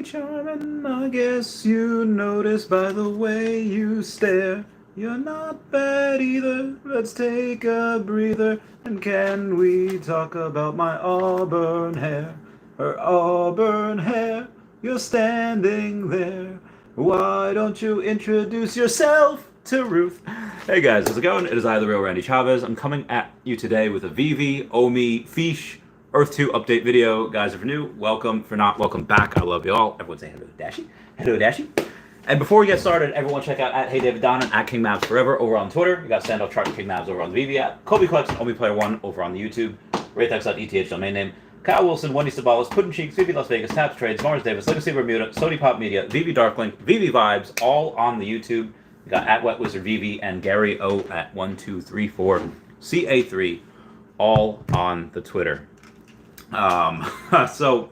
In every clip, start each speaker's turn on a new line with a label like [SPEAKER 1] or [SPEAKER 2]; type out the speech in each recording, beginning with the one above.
[SPEAKER 1] charming, I guess you notice by the way you stare. You're not bad either, let's take a breather. And can we talk about my auburn hair? Her auburn hair, you're standing there. Why don't you introduce yourself to Ruth? Hey guys, how's it going? It is I, the real Randy Chavez. I'm coming at you today with a veve, OMI, fiche, Earth 2 update video. Guys, if you're new, welcome. If you're not, welcome back. I love you all. Everyone say hello, Dashy. Hello, Dashy. And before we get started, everyone check out at Hey David Don and at King Mavs Forever over on Twitter. You got Standoff Chart and King Mavs over on the veve app. Kobe Collection, OMI Player 1 over on the YouTube. Raythex.eth domain name. Kyle Willson, Wendy Stibalis, Puddin' Cheeks, veve Las Vegas, Taps Trades, Mars Davis, Legacy Bermuda, Sony Pop Media, veve Darklink, veve Vibes, all on the YouTube. You got at Wet Wizard veve and Gary O at 1234 CA3, all on the Twitter. So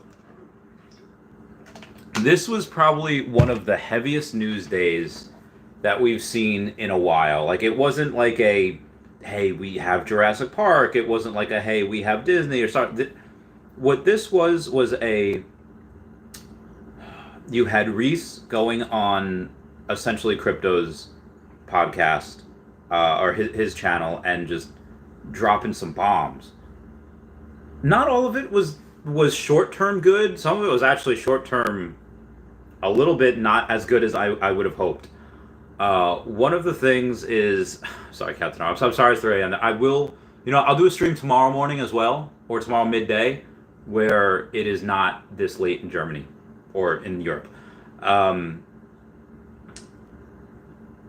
[SPEAKER 1] this was probably one of the heaviest news days that we've seen in a while. Like, it wasn't like a, hey, we have Jurassic Park. It wasn't like a, hey, we have Disney or something. What this was a, you had Reese going on essentially Crypto's podcast, or his channel, and just dropping some bombs. Not all of it was short-term good. Some of it was actually short-term a little bit not as good as I would have hoped. One of the things is, sorry, Captain R, I'm sorry it's 3 a.m. I will, I'll do a stream tomorrow morning as well, or tomorrow midday, where it is not this late in Germany or in Europe. And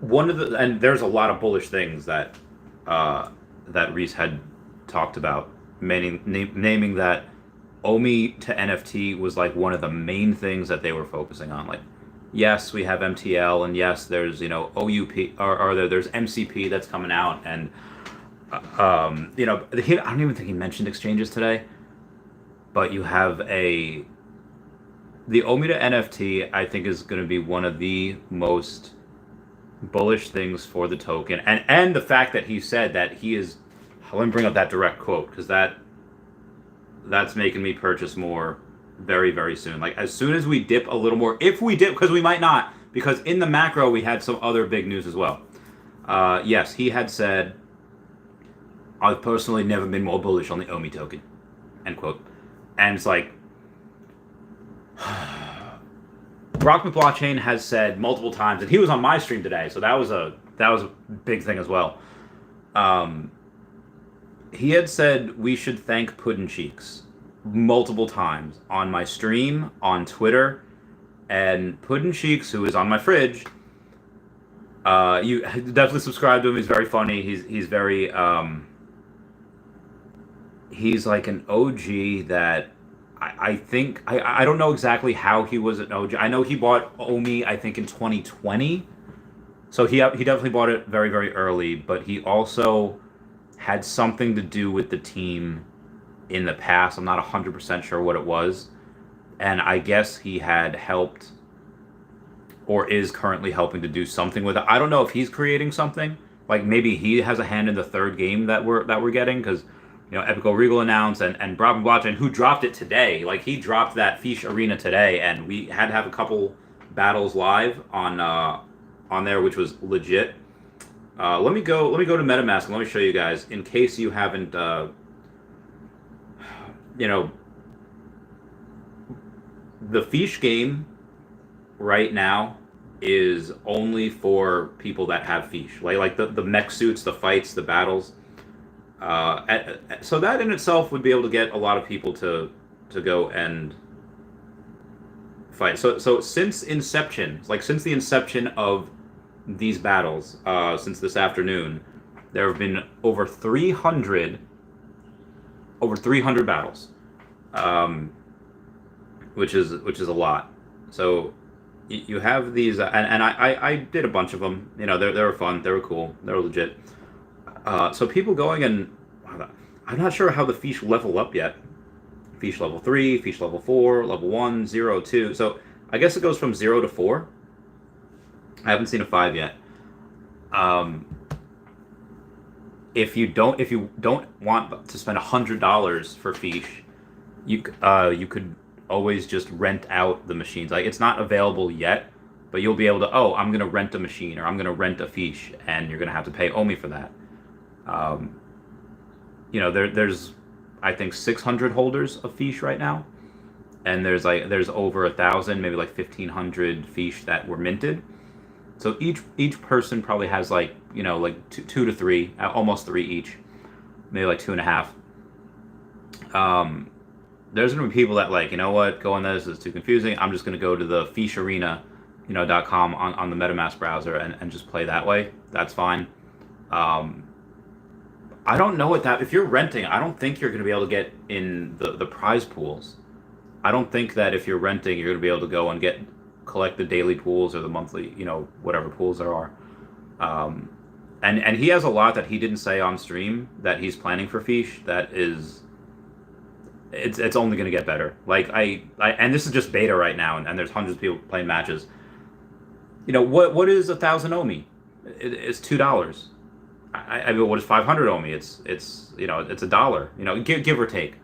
[SPEAKER 1] there's a lot of bullish things that Reese had talked about, naming that OMI to NFT was like one of the main things that they were focusing on. Like, yes, we have MTL, and yes, there's OUP, or there's MCP that's coming out, and I don't even think he mentioned exchanges today, but you have the OMI to NFT. I think is going to be one of the most bullish things for the token, and the fact that he said that he is. Let me bring up that direct quote, because that's making me purchase more very, very soon. Like, as soon as we dip a little more, if we dip, because we might not, because in the macro we had some other big news as well. Yes, he had said, I've personally never been more bullish on the OMI token, end quote. And it's like, Brock McBlockchain has said multiple times, and he was on my stream today, so that was a big thing as well. He had said we should thank Puddin' Cheeks multiple times on my stream, on Twitter, and Puddin' Cheeks, who is on my fridge, you definitely subscribe to him. He's very funny. He's very he's like an OG that I think I don't know exactly how he was an OG. I know he bought OMI, I think, in 2020, so he definitely bought it very, very early, but he also had something to do with the team in the past. I'm not 100% sure what it was. And I guess he had helped, or is currently helping to do something with it. I don't know if he's creating something. Like, maybe he has a hand in the third game that we're getting, because Epico Regal announced, and Brock McBlockchain, who dropped it today. Like, he dropped that Fiche Arena today, and we had to have a couple battles live on there, which was legit. Let me go to MetaMask and let me show you guys, in case you haven't, the Fiche game right now is only for people that have Fiche, like the mech suits, the fights, the battles. So that in itself would be able to get a lot of people to go and fight. So since inception, since the inception of these battles, since this afternoon, there have been over 300 battles, which is a lot. So you have these, and I did a bunch of them. They were fun, they were cool, they were legit. So people going, and I'm not sure how the Fiche level up yet. Fiche level 3, Fiche level 4, level 1, 0, 2. So I guess it goes from 0 to 4. I haven't seen a 5 yet. If you don't want to spend $100 for Fiche, you could always just rent out the machines. Like, it's not available yet, but you'll be able to, oh, I'm going to rent a machine, or I'm going to rent a fiche, and you're going to have to pay OMI for that. There's, I think, 600 holders of fiche right now, and there's over 1,000, maybe like 1,500 fiche that were minted. So each person probably has like two to three, almost three each, maybe like 2.5. There's gonna be people that like, you know what, go on this is too confusing. I'm just gonna go to the fiche arena, .com on the MetaMask browser and just play that way. That's fine. I don't know if you're renting, I don't think you're gonna be able to get in the prize pools. I don't think that if you're renting, you're gonna be able to go and collect the daily pools or the monthly, whatever pools there are. And he has a lot that he didn't say on stream that he's planning for fiche. That is, it's only going to get better. Like and this is just beta right now, and there's hundreds of people playing matches. What is 1,000 OMI? It's $2. I mean, what is 500 OMI? It's $1. Give or take.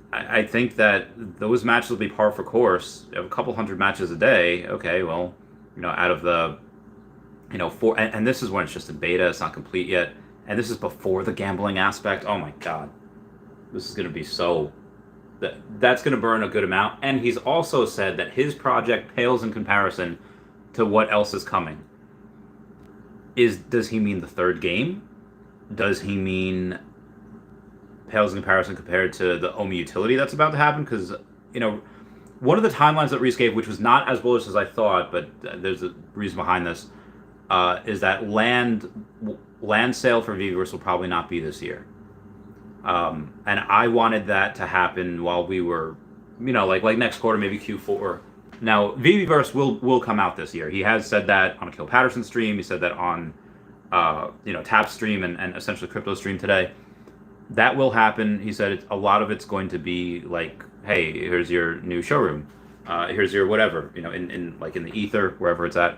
[SPEAKER 1] I think that those matches will be par for course. You have a couple hundred matches a day. Okay, well, out of the, four, and this is when it's just a beta. It's not complete yet, and this is before the gambling aspect. Oh my god, this is going to be so. That's going to burn a good amount. And he's also said that his project pales in comparison to what else is coming. Does he mean the third game? Does he mean pales in comparison compared to the OMI utility that's about to happen? Because, one of the timelines that Reese gave, which was not as bullish as I thought, but there's a reason behind this, is that land sale for Veveverse will probably not be this year. And I wanted that to happen while we were, like next quarter, maybe Q4. Now, Veveverse will come out this year. He has said that on a Kill Patterson stream. He said that on, Tap stream and essentially Crypto stream today. That will happen. He said a lot of it's going to be like, hey, here's your new showroom. Here's your whatever, in the ether, wherever it's at.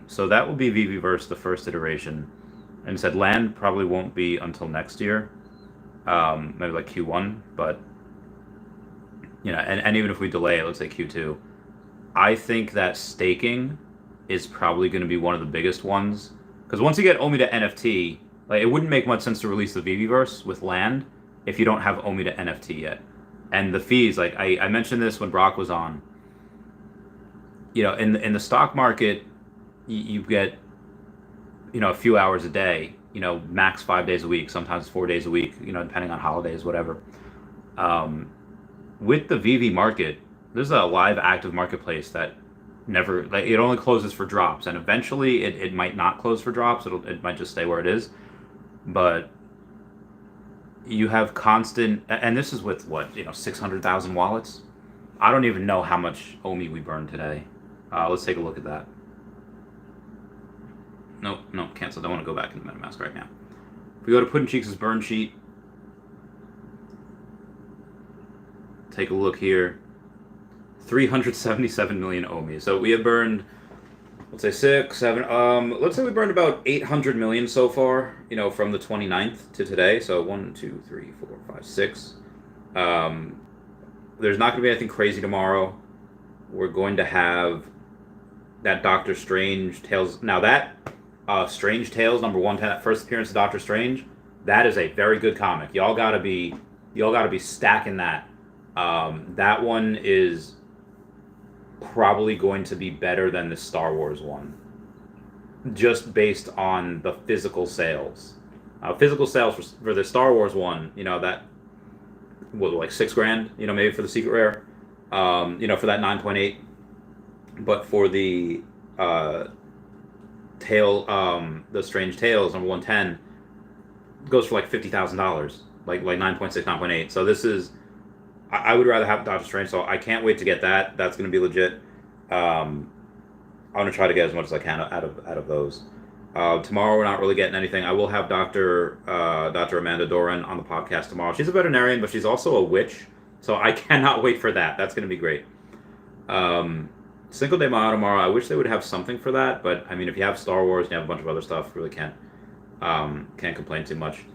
[SPEAKER 1] So that will be Veveverse, the first iteration. And said land probably won't be until next year. Maybe like Q1, but and even if we delay it, let's say Q2, I think that staking is probably going to be one of the biggest ones, because once you get OMI to NFT, like, it wouldn't make much sense to release the Veveverse with land if you don't have OMI to NFT yet. And the fees, like I mentioned this when Brock was on. In the stock market, you get a few hours a day, max 5 days a week, sometimes 4 days a week, depending on holidays, whatever. With the veve market, there's a live active marketplace that never, like, it only closes for drops, and eventually it might not close for drops. It might just stay where it is. But you have constant, and this is with what, 600,000 wallets. I don't even know how much OMI we burned today. Let's take a look at that. No, cancel. Don't want to go back into MetaMask right now. If we go to Puddin' Cheeks' burn sheet, take a look here. 377 million OMI. So we have burned, let's say 6, 7. Let's say we burned about 800 million so far. From the 29th to today. So 1, 2, 3, 4, 5, 6. There's not going to be anything crazy tomorrow. We're going to have that Doctor Strange Tales. Now that Strange Tales #110, first appearance of Doctor Strange, that is a very good comic. Y'all gotta be stacking that. That one is probably going to be better than the Star Wars one, just based on the physical sales. Physical sales for the Star Wars one, that was like $6,000, maybe for the secret rare, for that 9.8. But for the the Strange Tales #110 goes for like $50,000, like 9.6, 9.8. So this is, I would rather have Doctor Strange. So I can't wait to get that. That's going to be legit. I'm going to try to get as much as I can out of those. Tomorrow we're not really getting anything. I will have Dr. Amanda Doran on the podcast tomorrow. She's a veterinarian, but she's also a witch. So I cannot wait for that. That's going to be great. Cinco de Mayo tomorrow. I wish they would have something for that, but I mean, if you have Star Wars and you have a bunch of other stuff, really can't complain too much.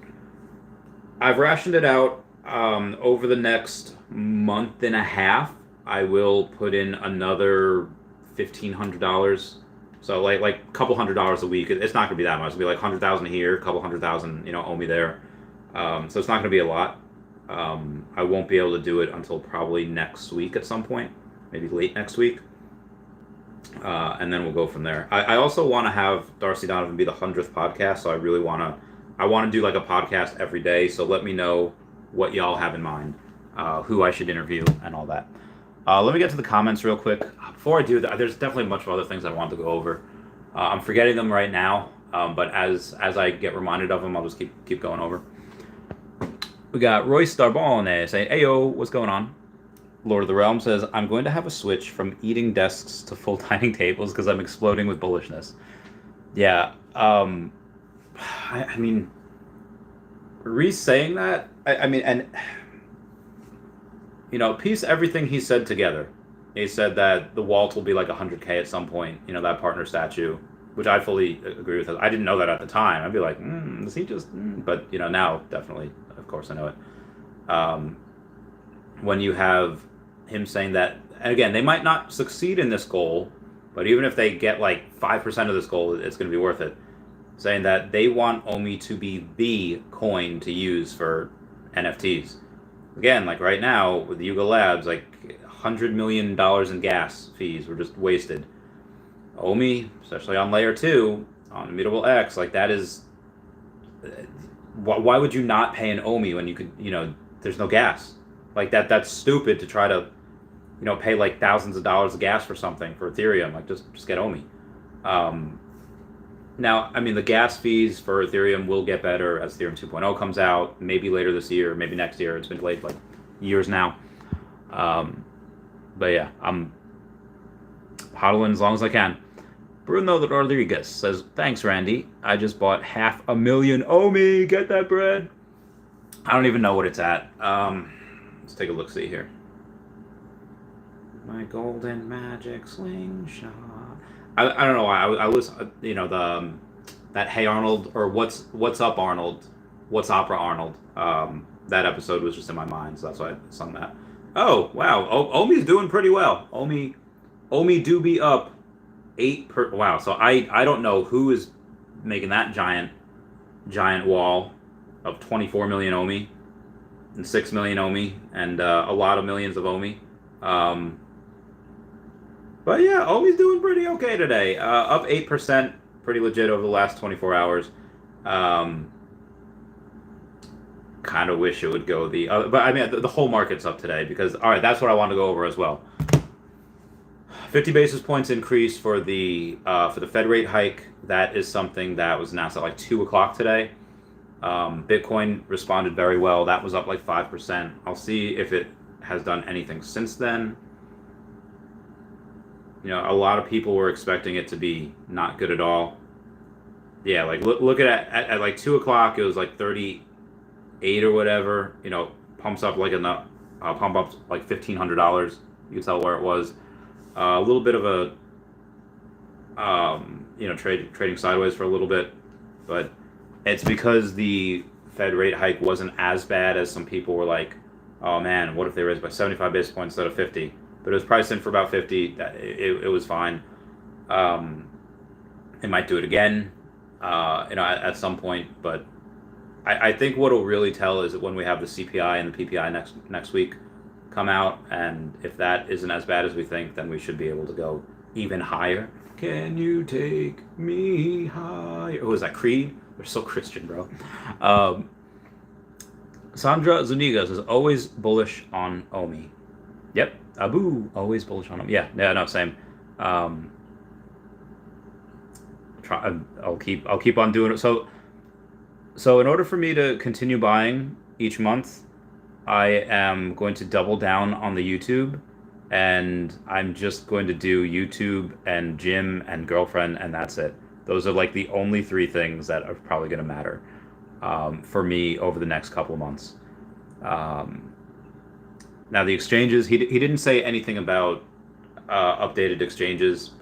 [SPEAKER 1] I've rationed it out. over the next month and a half, I will put in another $1,500. So like a couple $100 a week. It's not gonna be that much. It'll be like 100,000 here, a couple 100,000, owe me there. So it's not gonna be a lot. I won't be able to do it until probably next week at some point, maybe late next week. And then we'll go from there. I also want to have Darcy Donovan be the 100th podcast, so I want to do like a podcast every day. So let me know what y'all have in mind, who I should interview, and all that. Let me get to the comments real quick. Before I do that, there's definitely a bunch of other things I want to go over. I'm forgetting them right now, but as I get reminded of them, I'll just keep going over. We got Roy Starballone saying, "Ayo, what's going on?" Lord of the Realm says, "I'm going to have a switch from eating desks to full dining tables because I'm exploding with bullishness." Yeah, I mean, Reese saying that, I mean, and piece everything he said together. He said that the Walt will be like 100K at some point. That partner statue, which I fully agree with. I didn't know that at the time. I'd be like, does he just? But now definitely, of course, I know it. When you have him saying that, and again, they might not succeed in this goal, but even if they get like 5% of this goal, it's going to be worth it. Saying that they want OMI to be the coin to use for NFTs. Again, like right now with Yuga Labs, like $100 million in gas fees were just wasted. OMI, especially on layer 2, on Immutable X, like that is. Why would you not pay an OMI when you could, there's no gas? Like that's stupid to try to, pay like thousands of dollars of gas for something for Ethereum. Like just get OMI. Now, I mean, the gas fees for Ethereum will get better as Ethereum 2.0 comes out, maybe later this year, maybe next year. It's been delayed like years now. But yeah, I'm hodling as long as I can. Bruno Rodriguez says, "Thanks, Randy. I just bought 500,000 OMI. Get that bread." I don't even know what it's at. Let's take a look-see here. My golden magic slingshot. I don't know why. I was, that Hey Arnold, or What's Up Arnold, What's Opera Arnold. That episode was just in my mind, so that's why I sung that. Oh, wow. OMI's doing pretty well. OMI do be up 8 per. Wow. So I don't know who is making that giant wall of 24 million OMI and 6 million OMI and a lot of millions of OMI. But yeah, OMI's doing pretty okay today. Up 8%, pretty legit over the last 24 hours. Kind of wish it would go the other, but I mean the whole market's up today because all right, that's what I want to go over as well. 50 basis points increase for the Fed rate hike. That is something that was announced at like 2 o'clock today. Bitcoin responded very well. That was up like 5%. I'll see if it has done anything since then. A lot of people were expecting it to be not good at all. Yeah, like look at like 2 o'clock, it was like 38 or whatever. Pumps up like pump up like $1,500. You can tell where it was. A little bit of a trading sideways for a little bit, but it's because the Fed rate hike wasn't as bad as some people were like, oh man, what if they raised by 75 basis points instead of 50? But it was priced in for about 50. It was fine. It might do it again, at some point. But I think what will really tell is when we have the CPI and the PPI next week come out, and if that isn't as bad as we think, then we should be able to go even higher. Can you take me higher? Oh, is that Creed? They're so Christian, bro. Sandra Zuniga says, always bullish on OMI. Yep. Abu, always bullish on them. Yeah, no, same. I'll keep on doing it. So in order for me to continue buying each month, I am going to double down on the YouTube, and I'm just going to do YouTube and gym and girlfriend, and that's it. Those are like the only 3 things that are probably going to matter for me over the next couple of months. Now the exchanges, he didn't say anything about updated exchanges.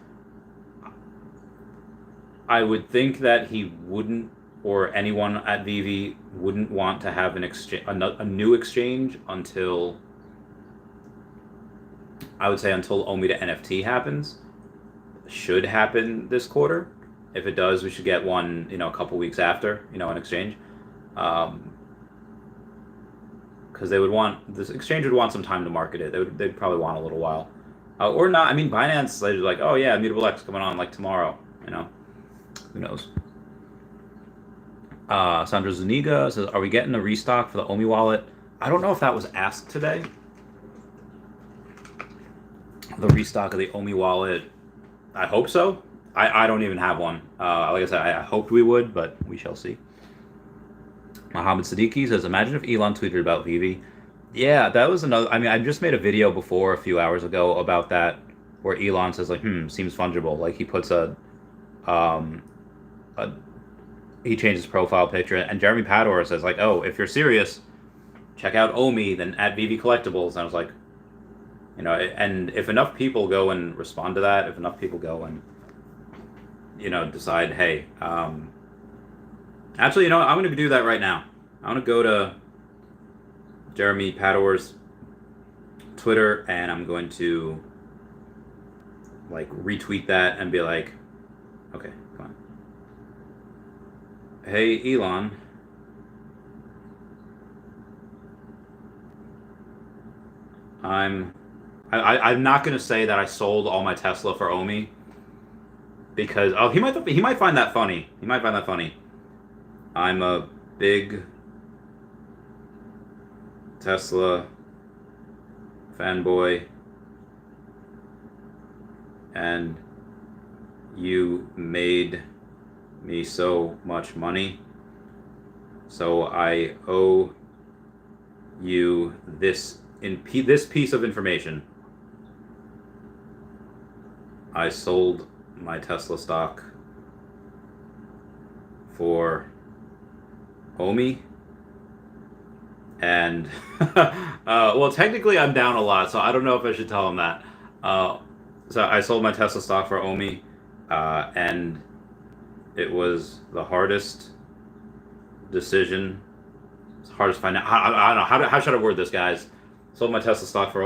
[SPEAKER 1] I would think that he wouldn't, or anyone at veve wouldn't want to have an exchange, a new exchange until, I would say, until OMI to NFT happens. Should happen this quarter. If it does, we should get one, a couple weeks after, an exchange. Because they would want, this exchange would want some time to market it. They'd probably want a little while. Or not. I mean, Binance, they're like, oh yeah, Mutable X coming on like tomorrow. Who knows? Sandra Zuniga says, are we getting a restock for the OMI wallet? I don't know if that was asked today. The restock of the OMI wallet, I hope so. I don't even have one. Like I said, I hoped we would, but we shall see. Mohammed Siddiqui says, imagine if Elon tweeted about veve. Yeah, that was another. I mean, I just made a video before a few hours ago about that, where Elon says like, seems fungible. Like he puts he changed his profile picture, and Jeremy Pador says like, oh, if you're serious, check out OMI, then at veve Collectibles. And I was like, and if enough people go and respond to that, if enough people go and decide, hey, actually, I'm going to do that right now. I'm going to go to Jeremy Pador's Twitter, and I'm going to like retweet that and be like, okay, come on. Hey, Elon. I'm not going to say that I sold all my Tesla for OMI, because he might find that funny. He might find that funny. I'm a big Tesla fanboy, and you made me so much money, so I owe you this piece of information. I sold my Tesla stock for OMI, and well, technically I'm down a lot, so I don't know if I should tell him that. So I sold my Tesla stock for OMI, and it was the hardest decision. It's hardest financial. I don't know how should I word this, guys. Sold my Tesla stock for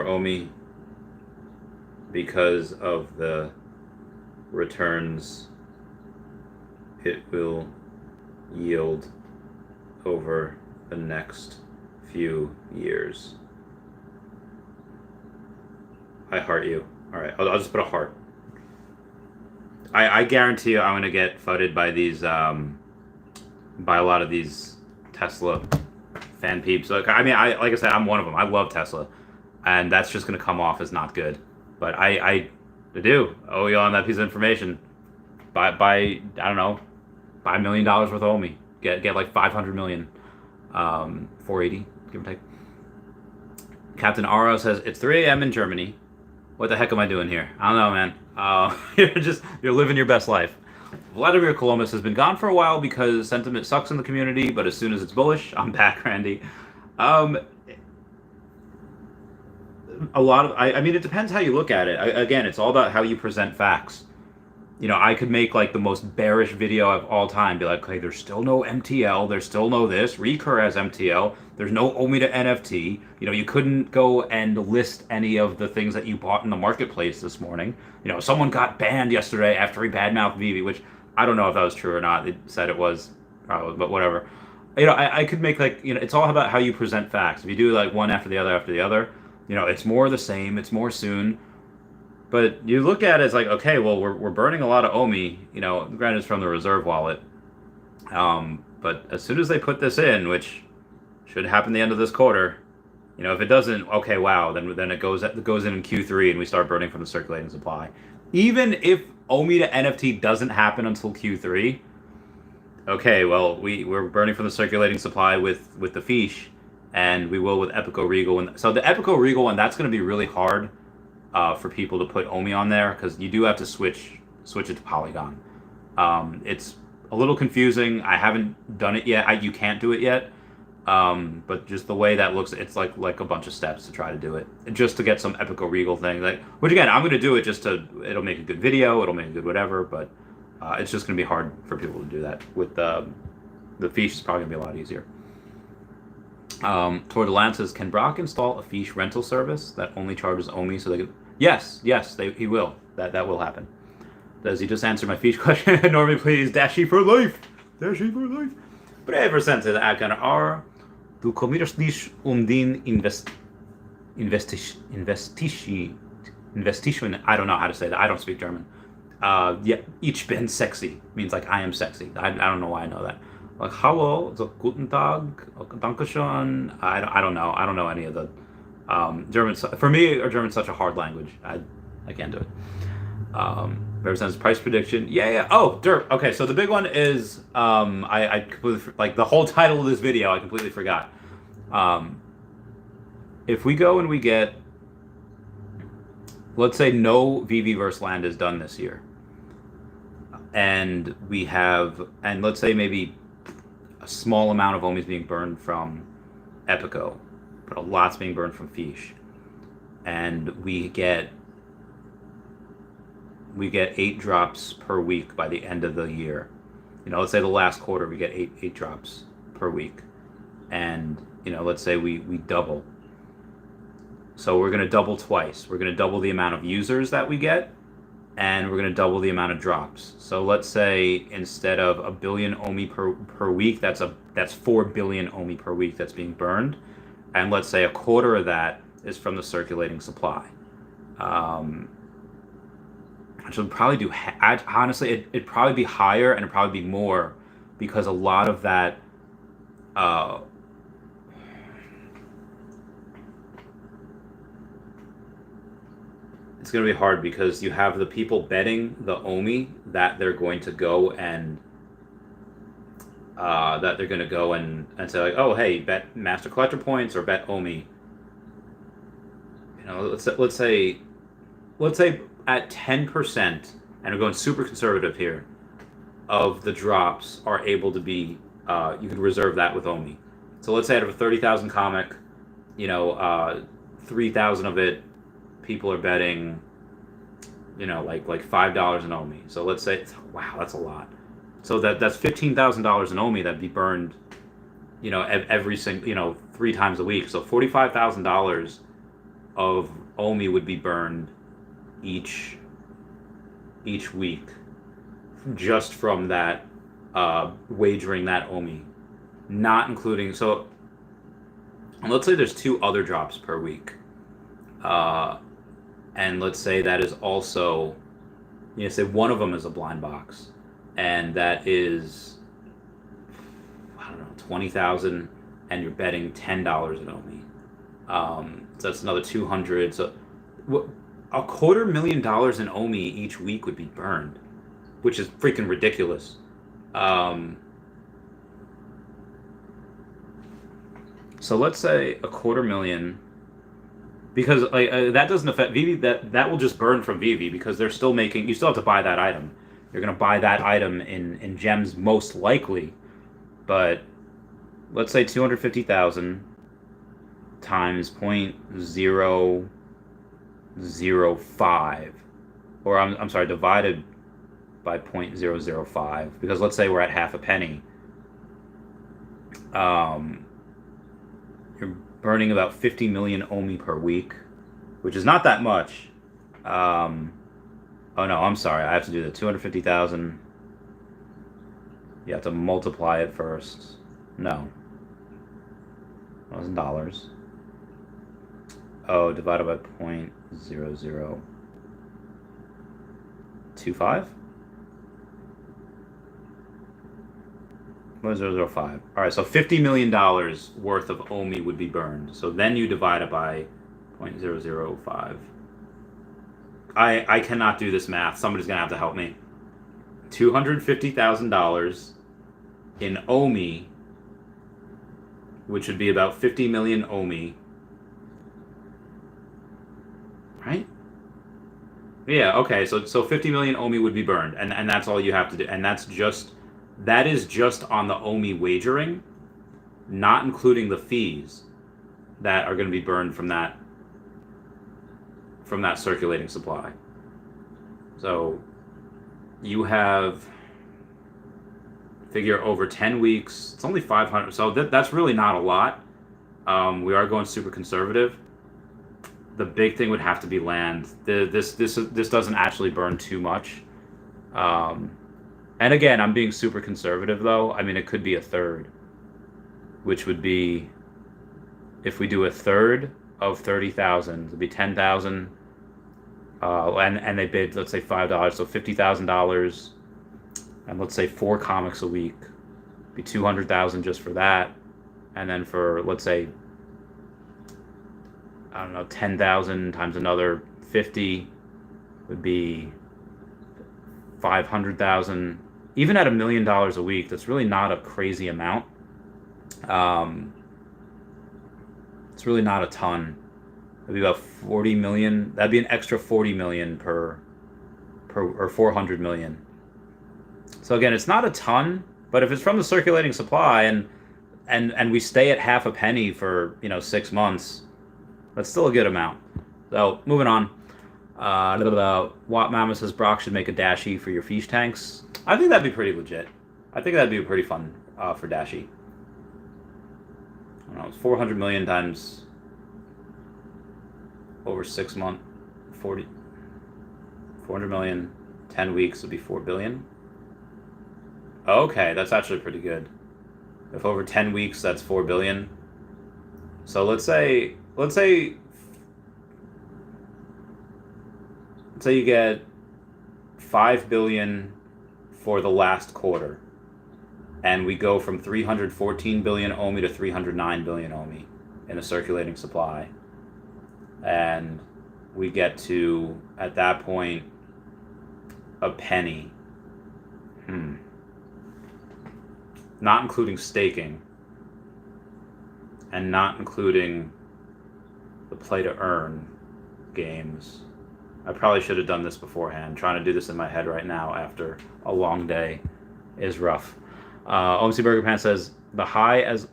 [SPEAKER 1] OMI because of the returns it will yield over the next few years. I heart you. All right, I'll just put a heart. I guarantee you I'm going to get fudded by these, by a lot of these Tesla fan peeps. Like I said, I'm one of them. I love Tesla, and that's just going to come off as not good. But I do owe you on that piece of information. Buy I don't know, $5 million worth of OMI. Get like 500 million, 480, give or take. Captain Arya says, it's 3 a.m. in Germany. What the heck am I doing here? I don't know, man. You're living your best life. Vladimir Columbus has been gone for a while because sentiment sucks in the community, but as soon as it's bullish, I'm back, Randy. I mean, it depends how you look at it. Again, it's all about how you present facts. I could make like the most bearish video of all time, be like, okay, there's still no MTL, there's still no this, Recur has MTL, there's no OMI to NFT. You couldn't go and list any of the things that you bought in the marketplace this morning. Someone got banned yesterday after he badmouthed veve, which I don't know if that was true or not. It said it was, but whatever. I could make like, it's all about how you present facts. If you do like one after the other, it's more the same, it's more soon. But you look at it as like, okay, well, we're burning a lot of OMI, granted it's from the reserve wallet. But as soon as they put this in, which should happen the end of this quarter, if it doesn't, okay, wow, then it goes in Q3 and we start burning from the circulating supply. Even if OMI to NFT doesn't happen until Q3, okay, well, we're burning from the circulating supply with the fiche, and we will with Epico Regal. So the Epico Regal one, that's going to be really hard for people to put OMI on there, because you do have to switch it to Polygon. It's a little confusing. I haven't done it yet. You can't do it yet. But just the way that looks, it's like a bunch of steps to try to do it, just to get some Epico Regal thing. Which again, I'm going to do it it'll make a good video, it'll make a good whatever, but It's just going to be hard for people to do that. With the fiche, it's probably going to be a lot easier. Toward the Land says, can Brock install a fiche rental service that only charges OMI so they can... Yes, he will. That will happen. Does he just answer my fiche question? Normally, please, Dashi for life. Dashi for life. But ever since it, I can are du kommst dich din Investition. I don't know how to say that. I don't speak German. Yeah, ich bin sexy means like I am sexy. I don't know why I know that. Like hallo, so guten Tag, dankeschön. I don't know. I don't know any of the German. For me, German's such a hard language. I can't do it. Ever since price prediction. Yeah. Oh, derp. Okay, so the big one is I completely like the whole title of this video. I completely forgot. If we go and we get, let's say no veve versus land is done this year, and we have, and let's say maybe a small amount of OMI is being burned from Epico, but a lot's being burned from fiche, and we get 8 drops per week by the end of the year. Let's say the last quarter we get 8 drops per week, and let's say we double. So we're going to double twice. We're going to double the amount of users that we get, and we're going to double the amount of drops. So let's say instead of 1 billion OMI per week, that's 4 billion OMI per week that's being burned, and let's say a quarter of that is from the circulating supply. Which would probably do. Honestly, it'd probably be higher, and it'd probably be more, because a lot of that. It's going to be hard because you have the people betting the OMI that they're going to go and say like, oh hey, bet master collector points or bet OMI. Let's say at 10%, and we're going super conservative here, of the drops are able to be, you could reserve that with OMI. So let's say out of a 30,000 comic, 3,000 of it, people are betting, like $5 in OMI. So let's say, wow, that's a lot. So that's $15,000 in OMI that'd be burned, every single, 3 times a week. So $45,000 of OMI would be burned each week, just from that wagering that OMI, not including. So let's say there's 2 other drops per week, and let's say that is also, say one of them is a blind box, and that is, I don't know, 20,000, and you're betting $10 in OMI. So that's another 200. So $250,000 in OMI each week would be burned, which is freaking ridiculous. So let's say $250,000, because that doesn't affect veve. That will just burn from veve, because they're still making. You still have to buy that item. You're going to buy that item in gems most likely, but let's say 250,000 times 0.005, or I'm sorry, divided by 0.005, because let's say we're at half a penny. You're burning about 50 million OMI per week, which is not that much. Oh no, I'm sorry, I have to do the 250,000. You have to multiply it first. No, that was in dollars. Oh, divided by 0.0025. 0.005. All right, so $50 million worth of OMI would be burned. So then you divide it by 0.005. I cannot do this math. Somebody's gonna have to help me. $250,000 in OMI, which would be about 50 million OMI. Right? Yeah, okay, so 50 million OMI would be burned, and that's all you have to do. And that is just on the OMI wagering, not including the fees that are going to be burned from that circulating supply. So you have, figure over 10 weeks, it's only 500. So that's really not a lot. We are going super conservative. The big thing would have to be land. This doesn't actually burn too much. And again, I'm being super conservative though. I mean, it could be a third, which would be, if we do a third of 30,000, it'd be 10,000. And they bid, let's say $5, so $50,000, and let's say 4 comics a week, be 200,000 just for that, and then for, let's say, I don't know, 10,000 times another 50 would be 500,000. Even at $1 million a week, that's really not a crazy amount. It's really not a ton. It'd be about 40 million. That'd be an extra 40 million per or 400 million. So again, it's not a ton, but if it's from the circulating supply and we stay at half a penny for 6 months, that's still a good amount. So moving on. Watt Mama says Brock should make a Dashi for your fish tanks. I think that'd be pretty legit. I think that'd be pretty fun for Dashi. I don't know, it's 400 million times over 6 months, 400 million, 10 weeks would be 4 billion. Okay, that's actually pretty good. If over 10 weeks, that's 4 billion. So let's say you get 5 billion for the last quarter, and we go from 314 billion OMI to 309 billion OMI in a circulating supply, and we get to, at that point, a penny. Not including staking, and not including the play to earn games. I probably should have done this beforehand. Trying to do this in my head right now after a long day is rough. OMC Burger Pan says the high as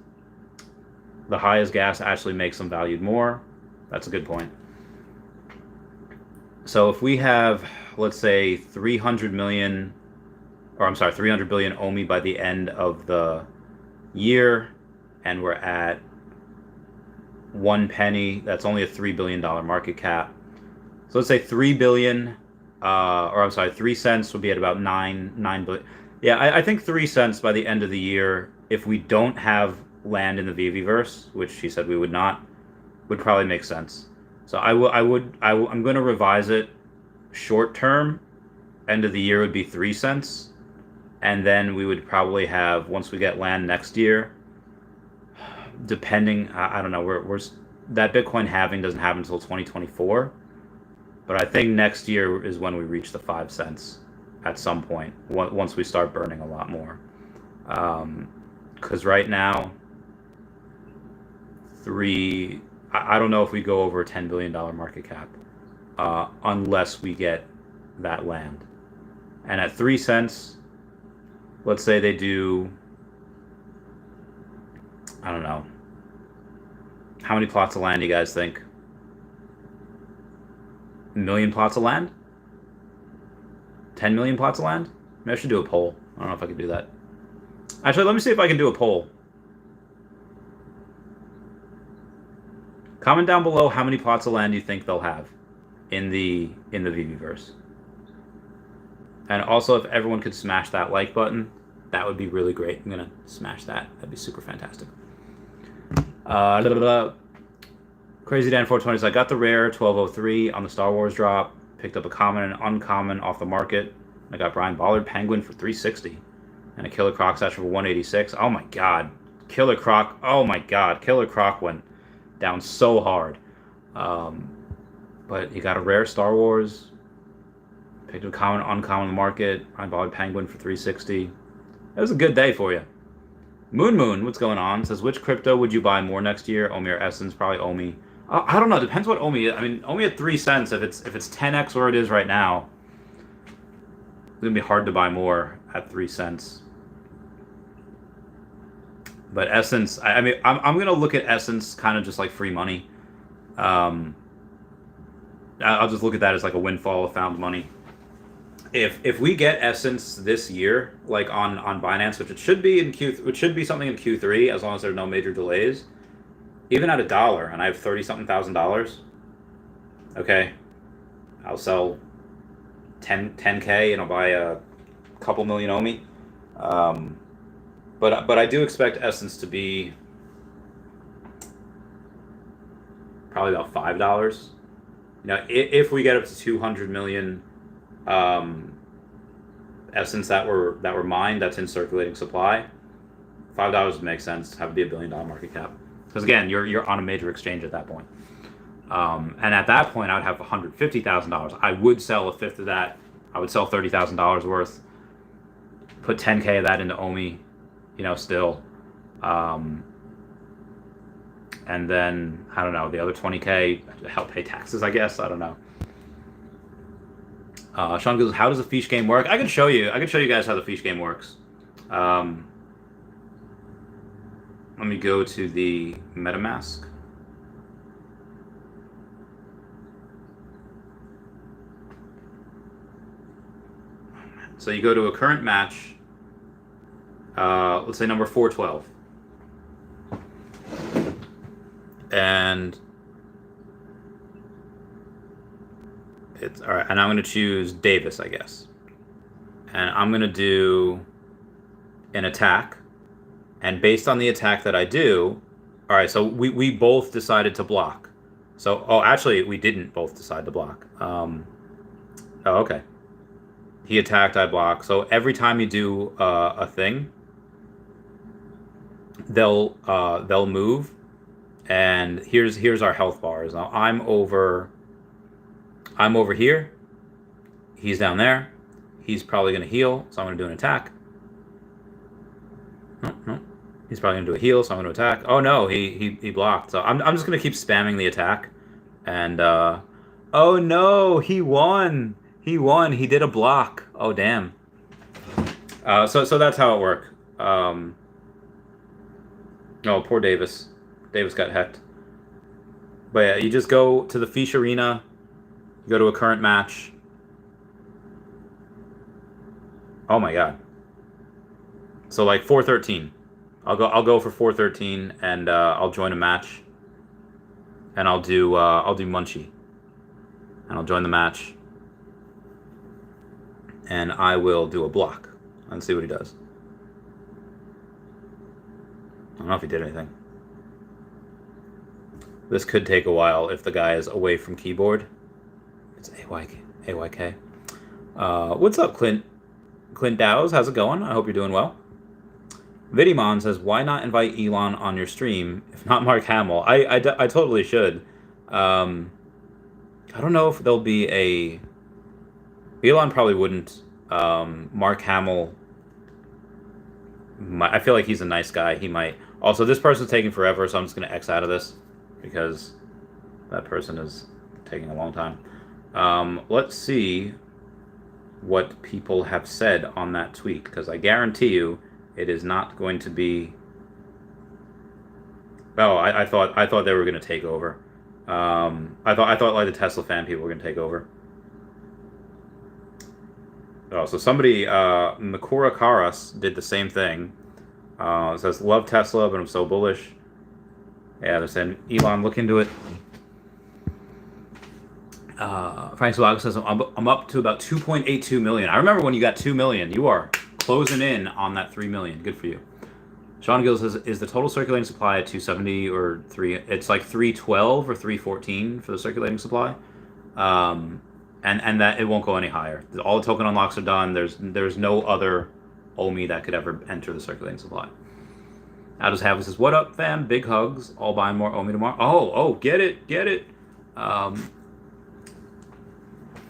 [SPEAKER 1] gas actually makes them valued more. That's a good point. So if we have, let's say, 300 billion OMI by the end of the year, and we're at 1 penny, that's only a $3 billion market cap. So let's say 3 cents would be at about 9 billion. Yeah, I think 3 cents by the end of the year, if we don't have land in the veve-verse, which she said we would not, would probably make sense. So I'm going to revise it short term. End of the year would be 3 cents. And then we would probably have, once we get land next year, depending, I don't know, we're that Bitcoin halving doesn't happen until 2024. But I think next year is when we reach the 5 cents at some point, once we start burning a lot more. Because right now, I don't know if we go over a $10 billion market cap unless we get that land. And at 3 cents, let's say they do, I don't know, how many plots of land do you guys think? 1 million plots of land? 10 million plots of land? Maybe I should do a poll. I don't know if I can do that. Actually, let me see if I can do a poll. Comment down below how many plots of land you think they'll have in the veve-verse. And also, if everyone could smash that like button, that would be really great. I'm gonna smash that. That'd be super fantastic. Crazy Dan 420 says, I got the rare 1203 on the Star Wars drop, picked up a common and uncommon off the market. I got Brian Ballard Penguin for 360 and a Killer Croc Satchel for 186. Oh my god. Killer Croc. Oh my god. Killer Croc went down so hard. But you got a rare Star Wars, picked up a common, uncommon on the market, Brian Ballard Penguin for 360. It was a good day for you. Moon, what's going on? Says, which crypto would you buy more next year? OMI or Essence? Probably OMI. I don't know. Depends what OMI is. I mean, OMI at 3 cents. If it's 10x where it is right now, it's gonna be hard to buy more at 3 cents. But Essence, I mean, I'm gonna look at Essence kind of just like free money. I'll just look at that as like a windfall of found money. if we get Essence this year, like on Binance, which it should be which should be something in Q3, as long as there's no major delays, even at $1, and I have 30-something thousand dollars. Okay, I'll sell 10K and I'll buy a couple million OMI. But I do expect Essence to be probably about $5. If we get up to 200 million Essence that were mined, that's in circulating supply, $5 would make sense. Have it be $1 billion market cap, because again, you're on a major exchange at that point. And at that point, I would have $150,000. I would sell a fifth of that. I would sell $30,000 worth. Put 10K of that into OMI, still. And then, I don't know, the other 20K to help pay taxes, I guess. I don't know. Sean goes, how does the fiche game work? I can show you guys how the fiche game works. Let me go to the MetaMask. So you go to a current match, let's say number 412. And it's all right, and I'm going to choose Davis, I guess. And I'm going to do an attack. And based on the attack that I do, all right, so we both decided to block. So, actually, we didn't both decide to block. Okay. He attacked, I block. So every time you do a thing, they'll move. And here's our health bars. Now I'm over here. He's down there. He's probably gonna heal, so I'm gonna do an attack. No. He's probably gonna do a heal, so I'm gonna attack. Oh no, he blocked. So I'm just gonna keep spamming the attack. And oh no, he won. He won. He did a block. Oh damn. So that's how it worked. Oh, poor Davis. Davis got hecked. But yeah, you just go to the fiche arena. You go to a current match. Oh my god. So like 413. I'll go for 413 and I'll join a match. And I'll do Munchie. And I'll join the match. And I will do a block and see what he does. I don't know if he did anything. This could take a while if the guy is away from keyboard. It's AYK. What's up, Clint Dows? How's it going? I hope you're doing well. Vidimon says, why not invite Elon on your stream, if not Mark Hamill? I totally should. I don't know if there'll be a... Elon probably wouldn't. Mark Hamill, I feel like he's a nice guy. He might. Also, this person's taking forever, so I'm just going to X out of this because that person is taking a long time. Let's see what people have said on that tweet, because I guarantee you it is not going to be... Oh, I thought they were going to take over. I thought like the Tesla fan people were going to take over. Oh, so somebody, Makura Karas, did the same thing. It says, love Tesla, but I'm so bullish. Yeah, they're saying, Elon, look into it. Frank Sulago says, I'm up to about 2.82 million. I remember when you got 2 million. You are closing in on that 3 million. Good for you. Sean Gill says, is the total circulating supply at 270 or 3? It's like 312 or 314 for the circulating supply. And that it won't go any higher. All the token unlocks are done. There's no other OMI that could ever enter the circulating supply. How does Havas says, what up, fam? Big hugs. All buying more OMI tomorrow. Oh, get it.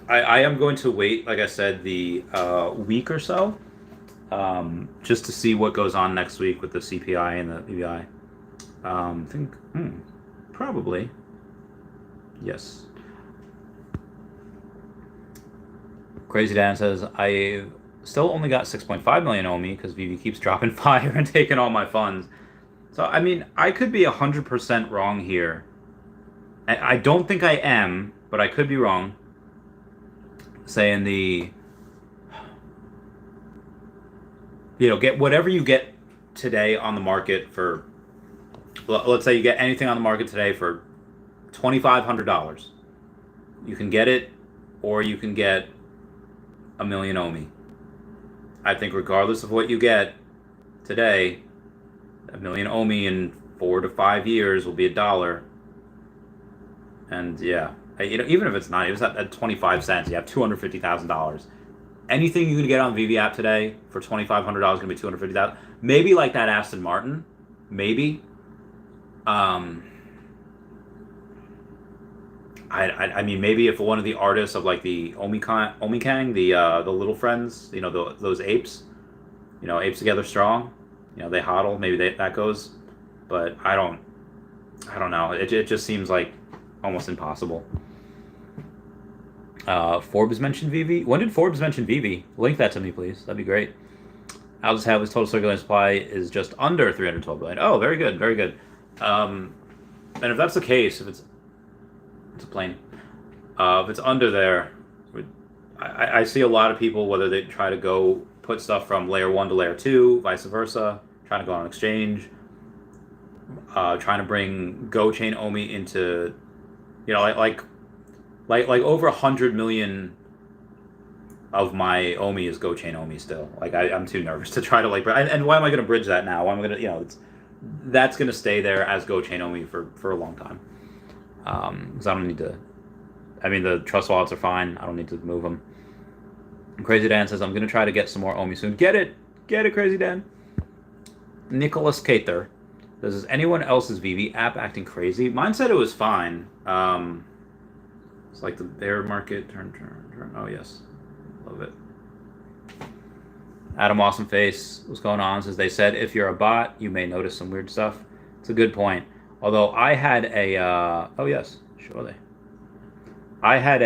[SPEAKER 1] I am going to wait, like I said, the week or so, just to see what goes on next week with the CPI and the BBI. I think, probably. Yes. Crazy Dan says, I still only got 6.5 million OMI because veve keeps dropping fire and taking all my funds. So, I mean, I could be 100% wrong here. I don't think I am, but I could be wrong. Saying the get whatever you get today on the market for. Let's say you get anything on the market today for $2,500. You can get it, or you can get a million OMI. I think regardless of what you get today, a million OMI in 4 to 5 years will be $1. And yeah, even if it's not, it was at 25 cents. You have $250,000. Anything you can get on veve app today for $2,500 is gonna be $250,000. Maybe like that Aston Martin, maybe. I mean, maybe if one of the artists of like the Omikang, the Little Friends, those apes, apes together strong, they hodl. Maybe that goes, but I don't know. It just seems like almost impossible. Forbes mentioned veve. When did Forbes mention veve? Link that to me, please. That'd be great. I'll just have his total circulating supply is just under 312 billion. Oh, very good, very good. And if that's the case, if it's a plane, if it's under there, I see a lot of people, whether they try to go put stuff from layer 1 to layer 2, vice versa, trying to go on exchange, trying to bring GoChain OMI into, like over 100 million of my OMI is GoChain OMI still. Like I'm too nervous to try to and why am I going to bridge that now? Why am I going to, that's going to stay there as GoChain OMI for a long time. Because I don't need to. I mean, the trust wallets are fine. I don't need to move them. Crazy Dan says I'm going to try to get some more OMI soon. Get it, Crazy Dan. Nicholas Cater says, is anyone else's veve app acting crazy? Mine said it was fine. It's like the bear market turn. Oh yes, love it. Adam Awesome Face, what's going on? Says they said if you're a bot, you may notice some weird stuff. It's a good point. Although I had a, oh yes, surely. I had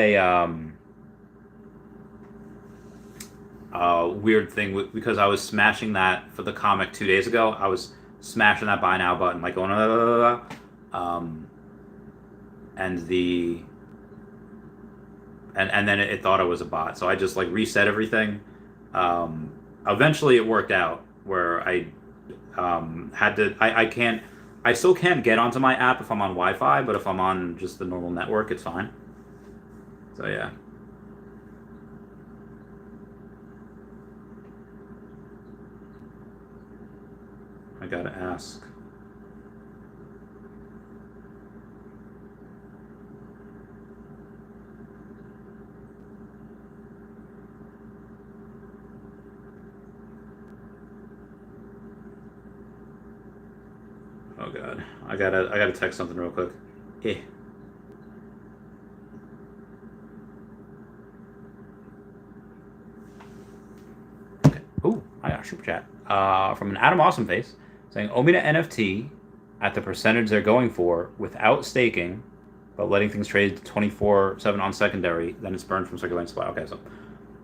[SPEAKER 1] a weird thing because I was smashing that for the comic 2 days ago. I was smashing that buy now button, like going, and then it thought I was a bot. So I just like reset everything. Eventually it worked out where I had to, I still can't get onto my app if I'm on Wi-Fi, but if I'm on just the normal network, it's fine. So yeah. I gotta ask. Oh god, I gotta text something real quick. Eh. Okay. Ooh, I got a super chat. From an Adam Awesome Face saying OMI to NFT at the percentage they're going for without staking, but letting things trade 24/7 on secondary, then it's burned from circulating supply. Okay, so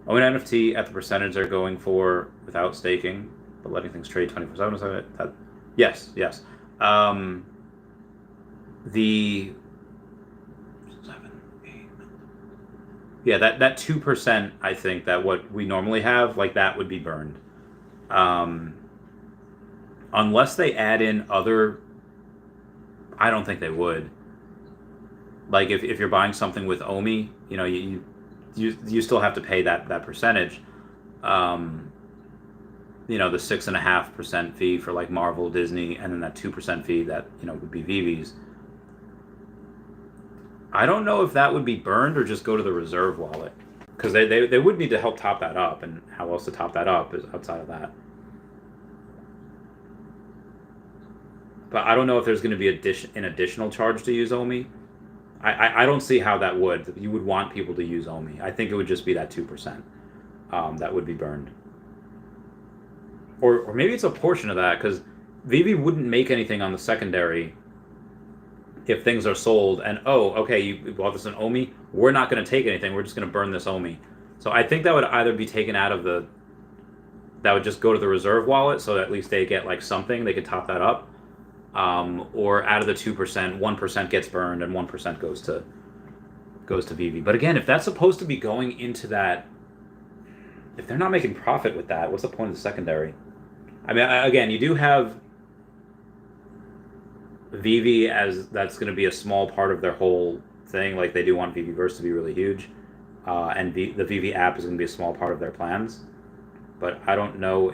[SPEAKER 1] OMI to NFT at the percentage they're going for without staking, but letting things trade 24/7 on yes. The 7, 8. Yeah, that 2%, I think that what we normally have, like that would be burned. Unless they add in other, I don't think they would. Like if you're buying something with OMI, you still have to pay that percentage. The 6.5% fee for like Marvel, Disney, and then that 2% fee that would be veve's. I don't know if that would be burned or just go to the reserve wallet, because they would need to help top that up, and how else to top that up is outside of that. But I don't know if there's going to be an additional charge to use OMI. I don't see how that would. You would want people to use OMI. I think it would just be that 2% that would be burned. Or maybe it's a portion of that, because veve wouldn't make anything on the secondary if things are sold and, oh, okay, you bought this in OMI, we're not going to take anything, we're just going to burn this OMI. So I think that would either be taken out of that would just go to the reserve wallet, so at least they get like something, they could top that up, or out of the 2%, 1% gets burned and 1% goes to veve. But again, if that's supposed to be going into that, if they're not making profit with that, what's the point of the secondary? I mean, again, you do have veve as that's going to be a small part of their whole thing. Like they do want veveverse to be really huge, and the veve app is going to be a small part of their plans. But I don't know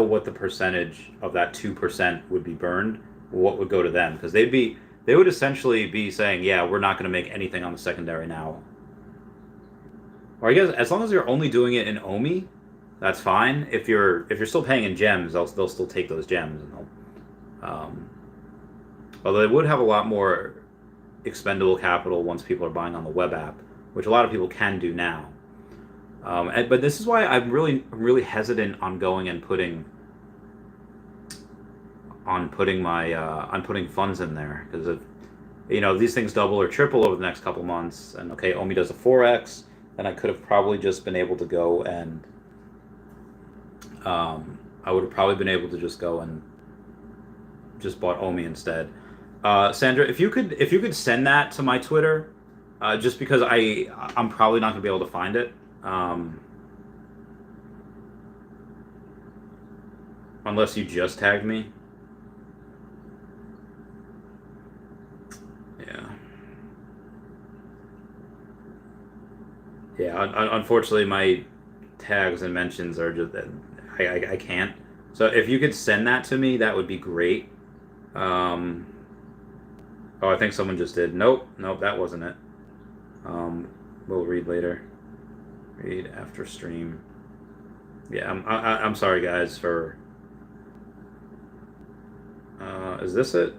[SPEAKER 1] what the percentage of that 2% would be burned. What would go to them, because they would essentially be saying, yeah, we're not going to make anything on the secondary now. Or I guess as long as you're only doing it in OMI, that's fine. If you're still paying in gems, they'll still take those gems, and although they would have a lot more expendable capital once people are buying on the web app, which a lot of people can do now. But this is why I'm really hesitant on going and putting funds in there, because if these things double or triple over the next couple months, and okay, OMI does a 4x, then I could have probably just been able to go and I would have probably been able to just go and just bought OMI instead. Sandra, if you could send that to my Twitter, just because I'm probably not gonna be able to find it. Unless you just tagged me. Yeah, unfortunately, my tags and mentions are just I can't. So if you could send that to me, that would be great. Oh, I think someone just did. Nope, that wasn't it. We'll read later. Read after stream. Yeah, I'm sorry, guys, for. Is this it?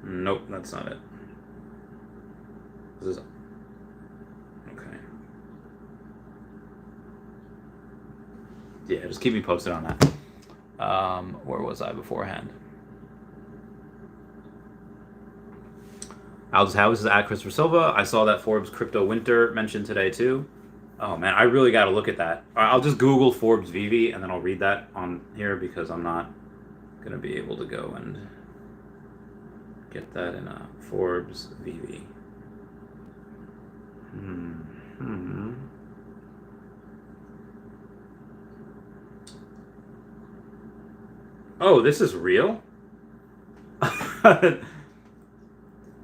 [SPEAKER 1] Nope, that's not it. This is. Yeah, just keep me posted on that. Where was I beforehand? Aldous House is at Christopher Silva. I saw that Forbes crypto winter mentioned today too. Oh man, I really got to look at that. I'll just Google Forbes veve and then I'll read that on here, because I'm not gonna be able to go and get that in a Forbes veve. Oh, this is real?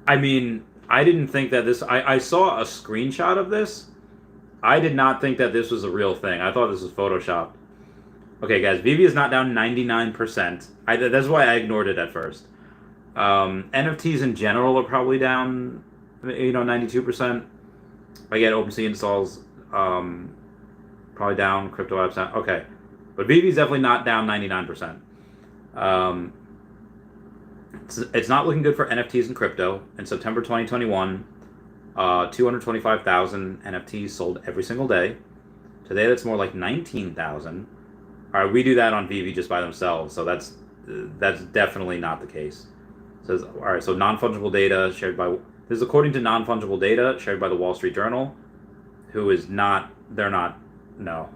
[SPEAKER 1] I mean, I didn't think that this... I saw a screenshot of this. I did not think that this was a real thing. I thought this was Photoshopped. Okay, guys, veve is not down 99%. That's why I ignored it at first. NFTs in general are probably down, 92%. I get OpenSea installs, probably down. Crypto apps down. Okay. But veve is definitely not down 99%. It's not looking good for NFTs and crypto. In September 2021, 225,000 NFTs sold every single day. Today, that's more like 19,000. All right, we do that on veve just by themselves, so that's definitely not the case. It says, all right, so non-fungible data shared by... This is according to non-fungible data shared by the Wall Street Journal, who is not... They're not... No.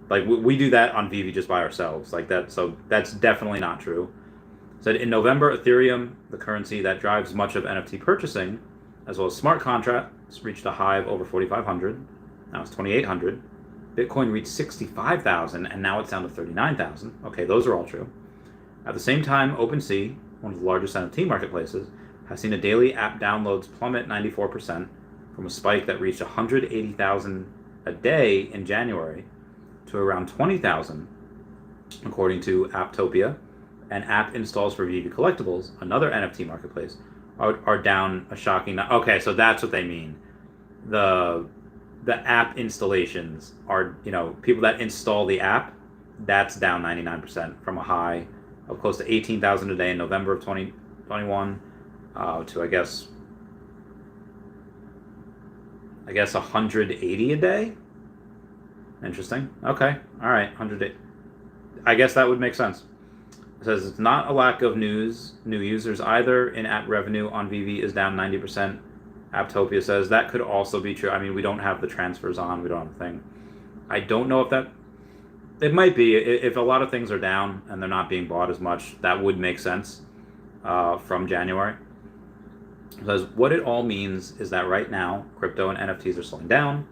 [SPEAKER 1] Like, we do that on veve just by ourselves, like that. So that's definitely not true. Said in November, Ethereum, the currency that drives much of NFT purchasing, as well as smart contracts, reached a high of over 4,500. Now it's 2,800. Bitcoin reached 65,000, and now it's down to 39,000. Okay, those are all true. At the same time, OpenSea, one of the largest NFT marketplaces, has seen a daily app downloads plummet 94% from a spike that reached 180,000 a day in January to around 20,000, according to Apptopia. And app installs for veve Collectibles, another NFT marketplace, are down a shocking... Okay, so that's what they mean. The app installations are, people that install the app, that's down 99% from a high of close to 18,000 a day in November of 2021 to, I guess 180 a day. Interesting. Okay. All right. 100. I guess that would make sense. It says it's not a lack of new users either. In-app revenue on veve is down 90%. Apptopia says that could also be true. I mean, we don't have the transfers on. We don't have the thing. I don't know if that... It might be. If a lot of things are down and they're not being bought as much, that would make sense from January. It says what it all means is that right now, crypto and NFTs are slowing down.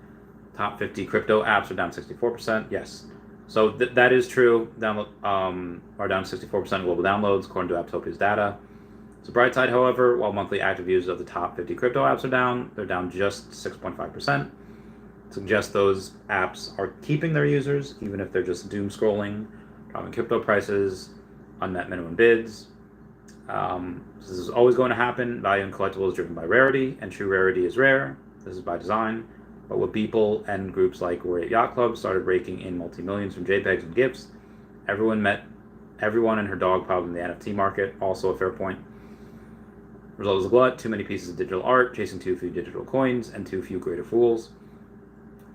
[SPEAKER 1] Top 50 crypto apps are down 64%. Yes. So that is true. Download are down 64% global downloads, according to Apptopia's data. So bright side, however, while monthly active users of the top 50 crypto apps are down, they're down just 6.5%. Suggests those apps are keeping their users, even if they're just doom scrolling, dropping crypto prices, unmet minimum bids. This is always going to happen. Value in collectibles is driven by rarity, and true rarity is rare. This is by design. But with people and groups like Warrior Yacht Club started raking in multi-millions from JPEGs and GIFs, everyone and her dog problem in the NFT market. Also a fair point. Result is a glut, too many pieces of digital art, chasing too few digital coins, and too few greater fools.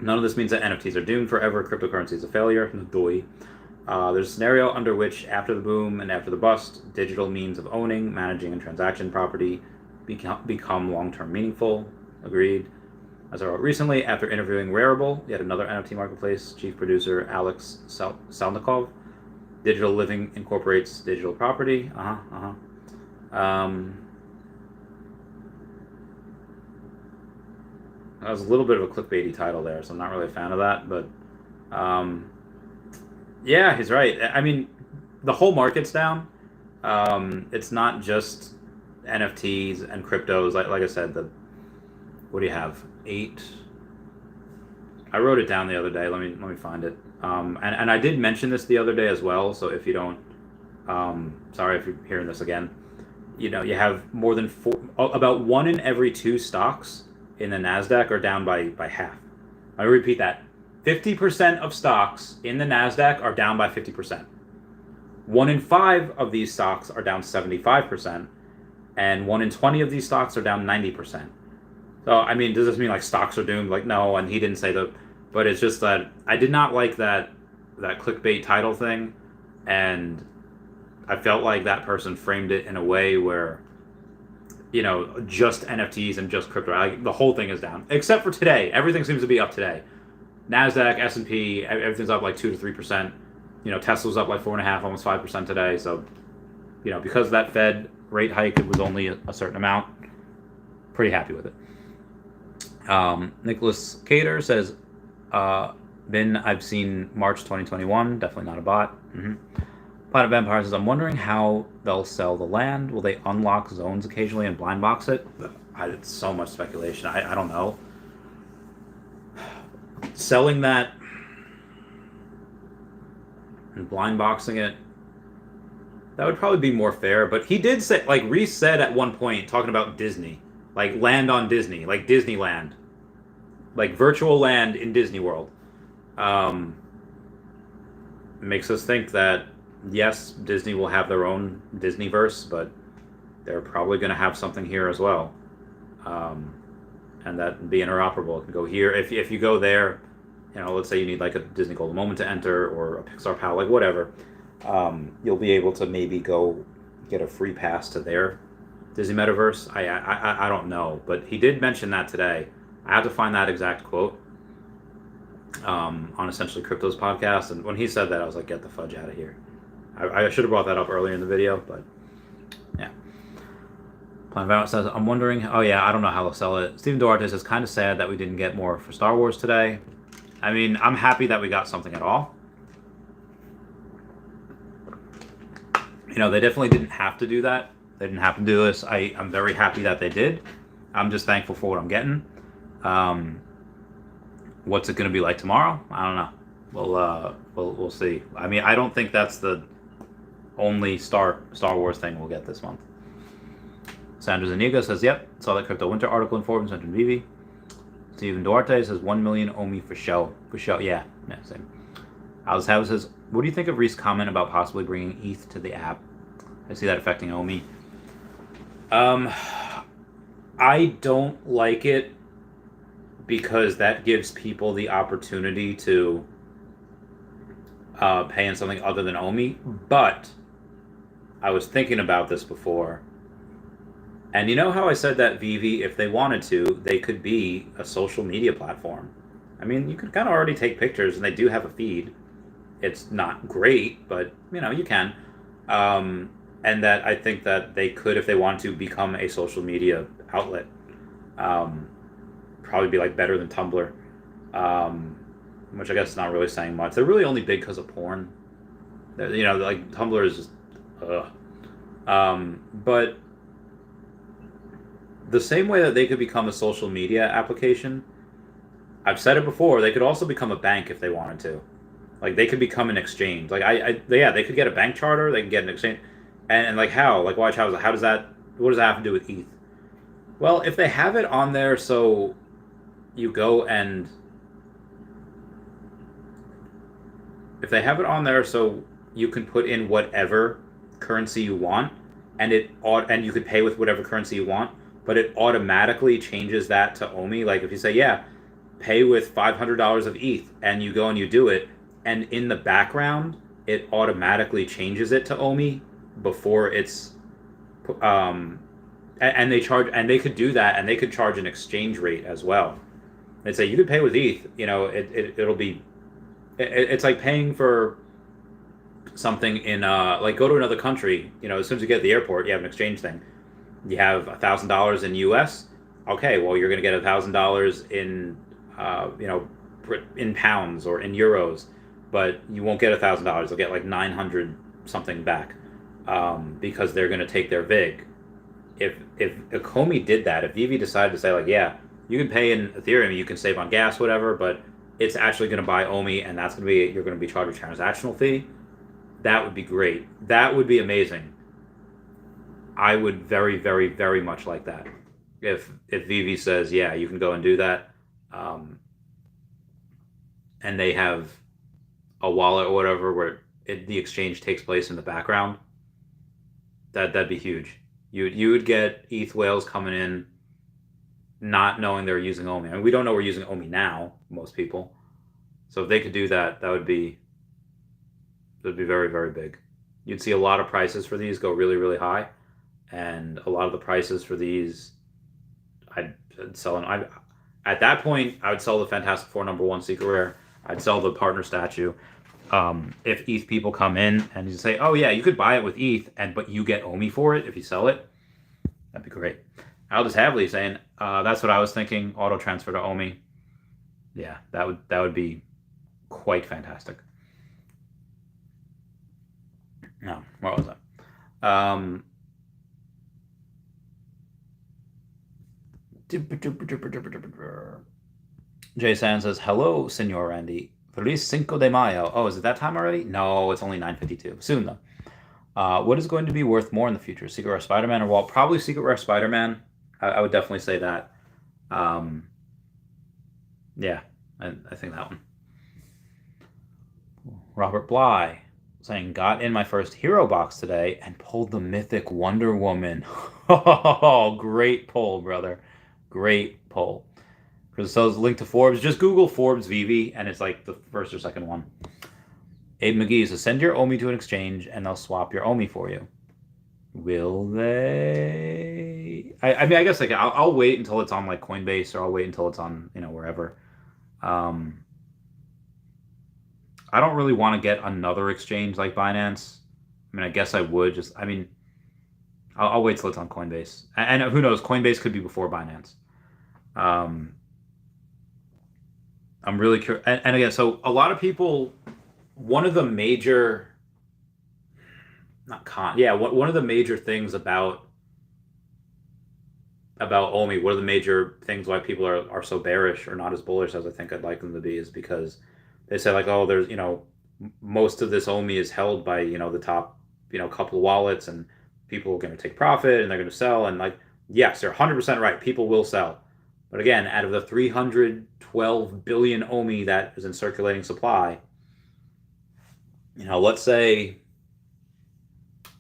[SPEAKER 1] None of this means that NFTs are doomed forever. Cryptocurrency is a failure. There's a scenario under which, after the boom and after the bust, digital means of owning, managing, and transaction property become long-term meaningful. Agreed. As I wrote recently, after interviewing Rarible, yet another NFT marketplace chief producer, Alex Salnikov, digital living incorporates digital property. That was a little bit of a clickbaity title there, so I'm not really a fan of that. But yeah, he's right. I mean, the whole market's down. It's not just NFTs and cryptos. Like I said, what do you have? 8. I wrote it down the other day. Let me find it. And I did mention this the other day as well. So if you don't, sorry if you're hearing this again. You have more than about 1 in every 2 stocks in the NASDAQ are down by half. I repeat that. 50% of stocks in the NASDAQ are down by 50%. 1 in 5 of these stocks are down 75%. And 1 in 20 of these stocks are down 90%. So, I mean, does this mean like stocks are doomed? Like, no, and he didn't say that. But it's just that I did not like that clickbait title thing. And I felt like that person framed it in a way where, just NFTs and just crypto. The whole thing is down. Except for today. Everything seems to be up today. NASDAQ, S&P, everything's up like 2 to 3%. Tesla's up like 4.5%, almost 5% today. So, because that Fed rate hike, it was only a certain amount. Pretty happy with it. Nicholas Cater says, I've seen March 2021. Definitely not a bot. Planet Vampire says, I'm wondering how they'll sell the land. Will they unlock zones occasionally and blind box it? It's so much speculation. I don't know. Selling that and blind boxing it, that would probably be more fair. But he did say, like Reese said at one point, talking about Disney, like land on Disney, like Disneyland, like virtual land in Disney World. Makes us think that, yes, Disney will have their own Disneyverse, but they're probably going to have something here as well. And that be interoperable. It can go here. If you go there, let's say you need like a Disney Golden Moment to enter or a Pixar Pal, like whatever, you'll be able to maybe go get a free pass to their Disney Metaverse. I don't know, but he did mention that today. I have to find that exact quote on Essentially Crypto's podcast, and when he said that, I was like, get the fudge out of here. I should have brought that up earlier in the video, but yeah. Planet Valorant says, I'm wondering, I don't know how they'll sell it. Stephen Duarte says, kind of sad that we didn't get more for Star Wars today. I mean, I'm happy that we got something at all. They definitely didn't have to do that. They didn't have to do this. I'm very happy that they did. I'm just thankful for what I'm getting. What's it going to be like tomorrow? I don't know. We'll see. I mean, I don't think that's the only Star Wars thing we'll get this month. Sandra Zaniga says, yep, saw that crypto winter article in Forbes mentioned veve. Stephen Duarte says 1 million OMI for show. Yeah, same. Alice Howe says, what do you think of Reese's comment about possibly bringing ETH to the app? I see that affecting OMI. I don't like it because that gives people the opportunity to pay in something other than OMI. But I was thinking about this before. And you know how I said that veve, if they wanted to, they could be a social media platform. I mean, you could kind of already take pictures, and they do have a feed. It's not great, but, you can. And that I think that they could, if they want to, become a social media outlet. Probably be like better than Tumblr. which I guess is not really saying much. They're really only big because of porn. Like Tumblr is just, ugh. But the same way that they could become a social media application, I've said it before, they could also become a bank if they wanted to. Like they could become an exchange. Like they could get a bank charter. They can get an exchange, and like how? Like watch how does that? What does that have to do with ETH? Well, if they have it on there, so you go and if they have it on there, so you can put in whatever currency you want, and you could pay with whatever currency you want, but it automatically changes that to OMI. Like if you say, yeah, pay with $500 of ETH, and you go and you do it, and in the background, it automatically changes it to OMI before it's, and they could do that, and they could charge an exchange rate as well. They'd say you could pay with ETH. It'll be, it's like paying for something in like go to another country. As soon as you get to the airport, you have an exchange thing. You have $1,000 in US. Okay, well you're gonna get $1,000 in in pounds or in euros, but you won't get $1,000. You'll get like 900 something back because they're gonna take their vig. If Akomi did that, if veve decided to say like, yeah, you can pay in Ethereum, you can save on gas, whatever, but it's actually going to buy OMI, and that's going to be you're going to be charged a transactional fee. That would be great. That would be amazing. I would very, very, very much like that. If veve says, yeah, you can go and do that, and they have a wallet or whatever where the exchange takes place in the background, that'd be huge. You would get ETH whales coming in, not knowing they're using OMI. I mean, we don't know we're using OMI now, most people. So if they could do that, that would be very, very big. You'd see a lot of prices for these go really, really high, and a lot of the prices for these, I'd sell them. At that point, I would sell the Fantastic Four #1 Secret Rare. I'd sell the partner statue. If ETH people come in and you say, oh yeah, you could buy it with ETH, but you get OMI for it if you sell it, that'd be great. Aldous Havley saying, that's what I was thinking, auto transfer to OMI. Yeah, that would be quite fantastic. No, what was that? Jay San says, hello, Senor Randy. Feliz Cinco de Mayo. Oh, is it that time already? No, it's only 9:52. Soon, though. What is going to be worth more in the future? Secret Rare Spider-Man or Walt? Probably Secret Rare Spider-Man. I would definitely say that. Yeah, I think that one. Robert Bly saying, got in my first hero box today and pulled the mythic Wonder Woman. Oh, great pull, brother. Great pull. Because it says link to Forbes. Just Google Forbes veve, and it's like the first or second one. Abe McGee says, send your OMI to an exchange, and they'll swap your OMI for you. Will they? I mean, I guess like I'll wait until it's on like Coinbase, or I'll wait until it's on wherever. I don't really want to get another exchange like Binance. I mean, I guess I would just. I mean, I'll wait till it's on Coinbase, and who knows? Coinbase could be before Binance. I'm really curious, and again, so a lot of people. One of the major, one of the major things about OMI, one of the major things why people are so bearish or not as bullish as I think I'd like them to be is because they say like, oh, there's, most of this OMI is held by, the top, couple of wallets, and people are going to take profit and they're going to sell. And like, yes, they're 100% right. People will sell. But again, out of the 312 billion OMI that is in circulating supply, let's say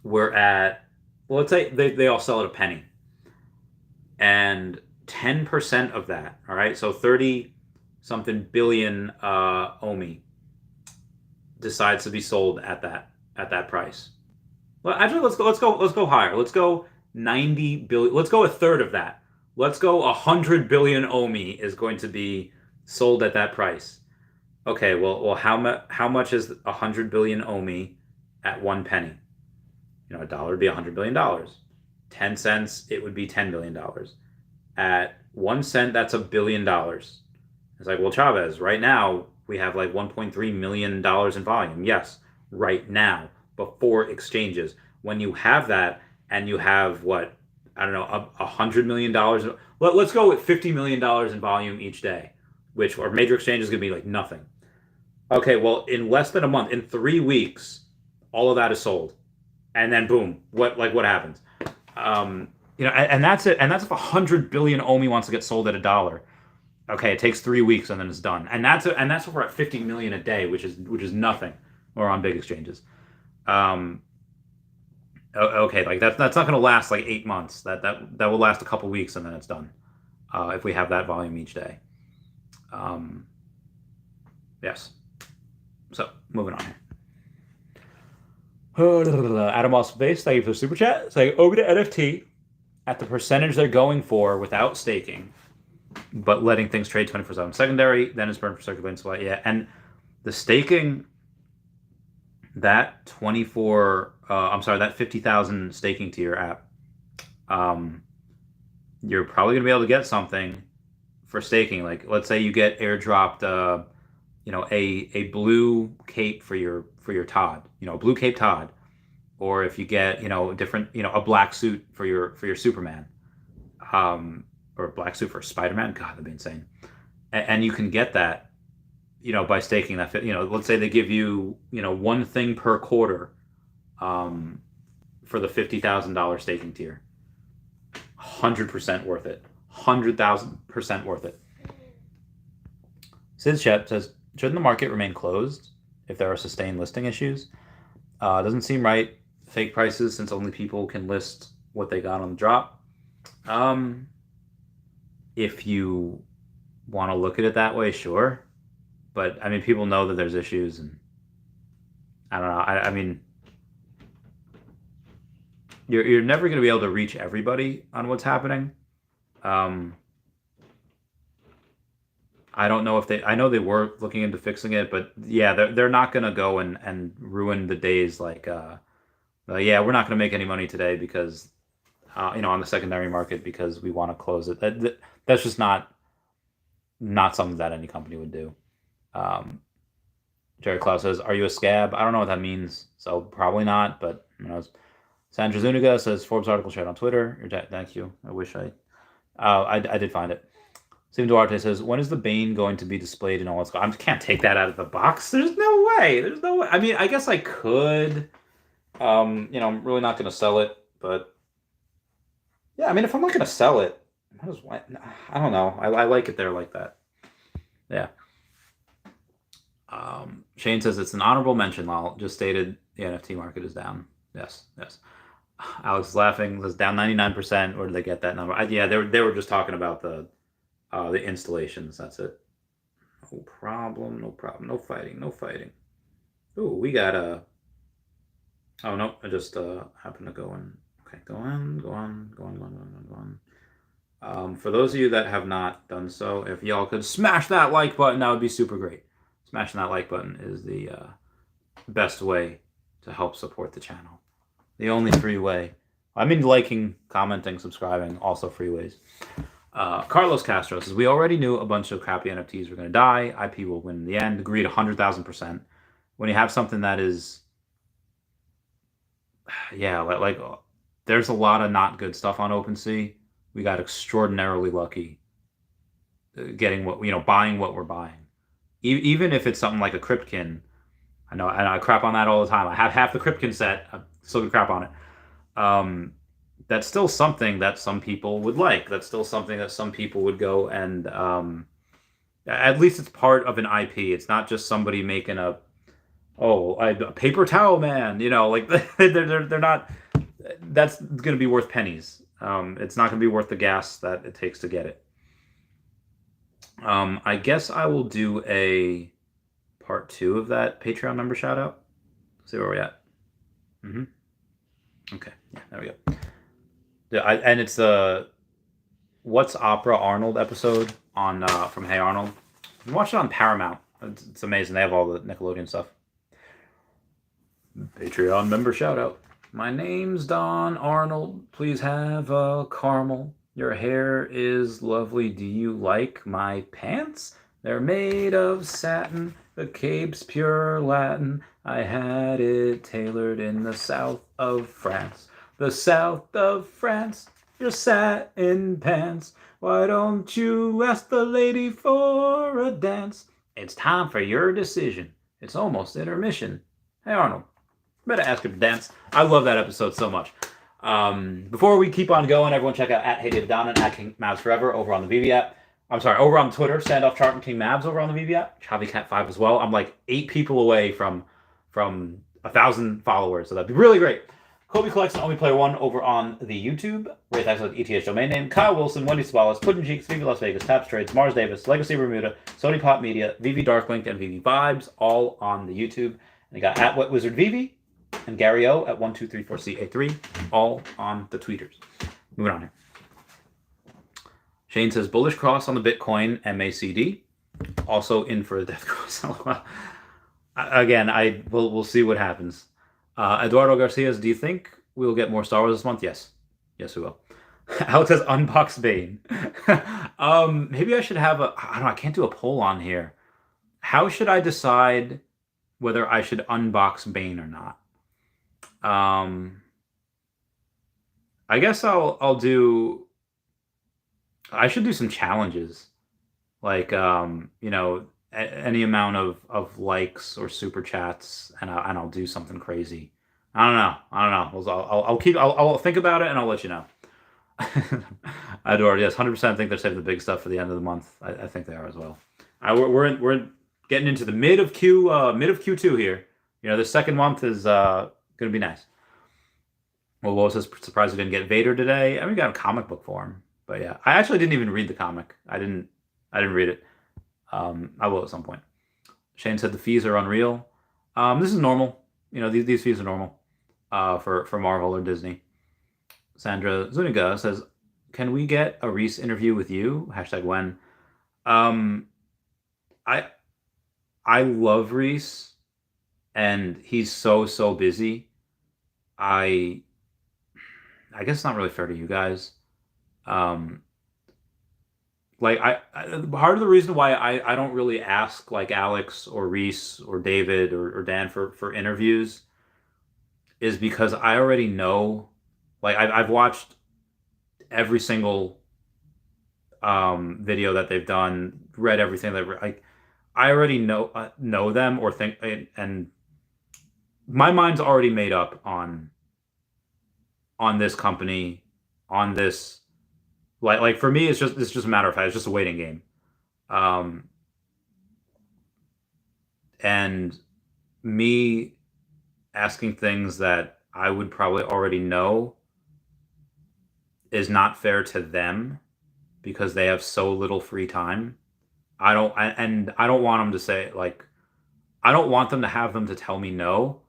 [SPEAKER 1] let's say they all sell at a penny. And 10% of that, all right, so 30 something billion OMI decides to be sold at that price. Well, actually, let's go higher. Let's go 90 billion. Let's go a third of that. Let's go 100 billion OMI is going to be sold at that price. Okay, well, how much is 100 billion OMI at 1 penny? $1 would be $100 billion. 10 cents, it would be $10 billion. At 1 cent, that's $1 billion. It's like, well, Chavez, right now we have like $1.3 million in volume. Yes, right now, before exchanges. When you have that and you have what, I don't know, $100 million. Let's go with $50 million in volume each day, which our major exchange is going to be like nothing. Okay, well, in less than a month, in 3 weeks, all of that is sold, and then boom, what happens? And that's it. And that's if 100 billion OMI wants to get sold at $1. Okay, it takes 3 weeks and then it's done. And that's if we're at 50 million a day, which is nothing, or on big exchanges. Okay, like that's not going to last like 8 months. That will last a couple weeks and then it's done. If we have that volume each day. Yes. So moving on here. Adam Moss Base, thank you for the super chat. Saying over to NFT at the percentage they're going for without staking, but letting things trade 24/7 secondary, then it's burned for circulating supply. Yeah, and the staking, that that 50,000 staking to your app, you're probably gonna be able to get something for staking. Like, let's say you get airdropped, a blue cape for your Todd, blue cape Todd, or if you get different, a black suit for your Superman, or a black suit for Spider-Man. God, that'd be insane. And you can get that, by staking that. Let's say they give you, one thing per quarter, for the $50,000 staking tier. 100% worth it. 100,000% worth it. Sid Shep says, shouldn't the market remain closed if there are sustained listing issues? Doesn't seem right. Fake prices, since only people can list what they got on the drop. If you want to look at it that way, sure. But I mean, people know that there's issues, and I don't know. I mean, you're never going to be able to reach everybody on what's happening. I don't know if I know they were looking into fixing it, but yeah, they're not going to go and ruin the days like, yeah, we're not going to make any money today because, on the secondary market because we want to close it. That's just not something that any company would do. Jerry Klaus says, are you a scab? I don't know what that means, so probably not, but who knows. Sandra Zuniga says, Forbes article shared on Twitter. Thank you. I wish I did find it. Steven Duarte says, when is the Bane going to be displayed in all its... I can't take that out of the box. There's no way. I mean, I guess I could. I'm really not going to sell it, but... Yeah, I mean, if I'm not going to sell it, I don't know. I like it there like that. Yeah. Shane says, it's an honorable mention, lol. Just stated the NFT market is down. Yes. Alex is laughing. It's down 99%. Where did they get that number? Yeah, they were just talking about the installations. That's it. No problem. No fighting. Ooh, we got a... Oh, no. I just happened to go in. Okay, go on. For those of you that have not done so, if y'all could smash that like button, that would be super great. Smashing that like button is the best way to help support the channel. The only free way. I mean, liking, commenting, subscribing, also free ways. Carlos Castro says, we already knew a bunch of crappy NFTs were going to die. IP will win in the end. Agreed 100,000%. When you have something that is... Yeah, like there's a lot of not good stuff on OpenSea. We got extraordinarily lucky getting buying what we're buying. Even if it's something like a Cryptkin. I know I crap on that all the time. I have half the Cryptkin set. I'm still gonna crap on it. That's still something that some people would like. That's still something that some people would go and at least it's part of an IP. It's not just somebody making a paper towel man. Like they're not. That's going to be worth pennies. It's not going to be worth the gas that it takes to get it. I guess I will do a part 2 of that Patreon member shout out. See where we're at. Okay, yeah, there we go. Yeah, and it's the What's Opera Arnold episode on from Hey Arnold. You can watch it on Paramount. It's amazing. They have all the Nickelodeon stuff. Patreon member shout out. My name's Don Arnold. Please have a caramel. Your hair is lovely. Do you like my pants? They're made of satin, the cape's pure Latin. I had it tailored in the south of France. The south of France, your satin pants. Why don't you ask the lady for a dance? It's time for your decision. It's almost intermission. Hey Arnold, better ask her to dance. I love that episode so much. Before we keep on going, everyone check out at Hey David Donnan, at King Mavs Forever over on the veve app. I'm sorry, over on Twitter, Standoff Chart and King Mavs over on the veve app. ChavyCat5 as well. I'm like 8 people away from 1,000 followers, so that'd be really great. Kobe Collects and OMI Player 1 over on the YouTube. Ray Thanks with ETH domain name. Kyle Willson, Wendy Stibalis, Puddin' Cheeks, veve Las Vegas, Taps Trades, Mars Davis, Legacy Bermuda, Sony Pop Media, veve Darklink, and veve Vibes, all on the YouTube. And you got at Wet Wizard veve and Gary O at 1234CA3, all on the tweeters. Moving on here. Shane says bullish cross on the Bitcoin MACD, also in for a death cross. Again, we'll see what happens. Eduardo Garcia, do you think we will get more Star Wars this month? Yes, we will. Alex says unbox Bane. Maybe I should have I don't know. I can't do a poll on here. How should I decide whether I should unbox Bane or not? I guess I'll do. I should do some challenges, like any amount of likes or super chats, and I'll do something crazy. I don't know. I'll think about it and I'll let you know. Adore, yes, 100% think they're saving the big stuff for the end of the month. I think they are as well. We're getting into the mid of Q2 here. The second month is gonna be nice. Well, Lois is surprised we didn't get Vader today. I mean, we got a comic book for him, but yeah, I actually didn't even read the comic. I didn't read it. I will at some point. Shane said the fees are unreal. This is normal. These fees are normal for Marvel or Disney. Sandra Zuniga says, "Can we get a Reese interview with you?" #when. I love Reese, and he's so busy. I guess it's not really fair to you guys. Part of the reason why I don't really ask like Alex or Reese or David or Dan for interviews is because I already know. Like I've watched every single video that they've done, read everything I already know them or think, and my mind's already made up on this company, on this. Like for me, it's just a matter of fact. It's just a waiting game, and me asking things that I would probably already know is not fair to them because they have so little free time. I don't want them to say I don't want them to have them to tell me no.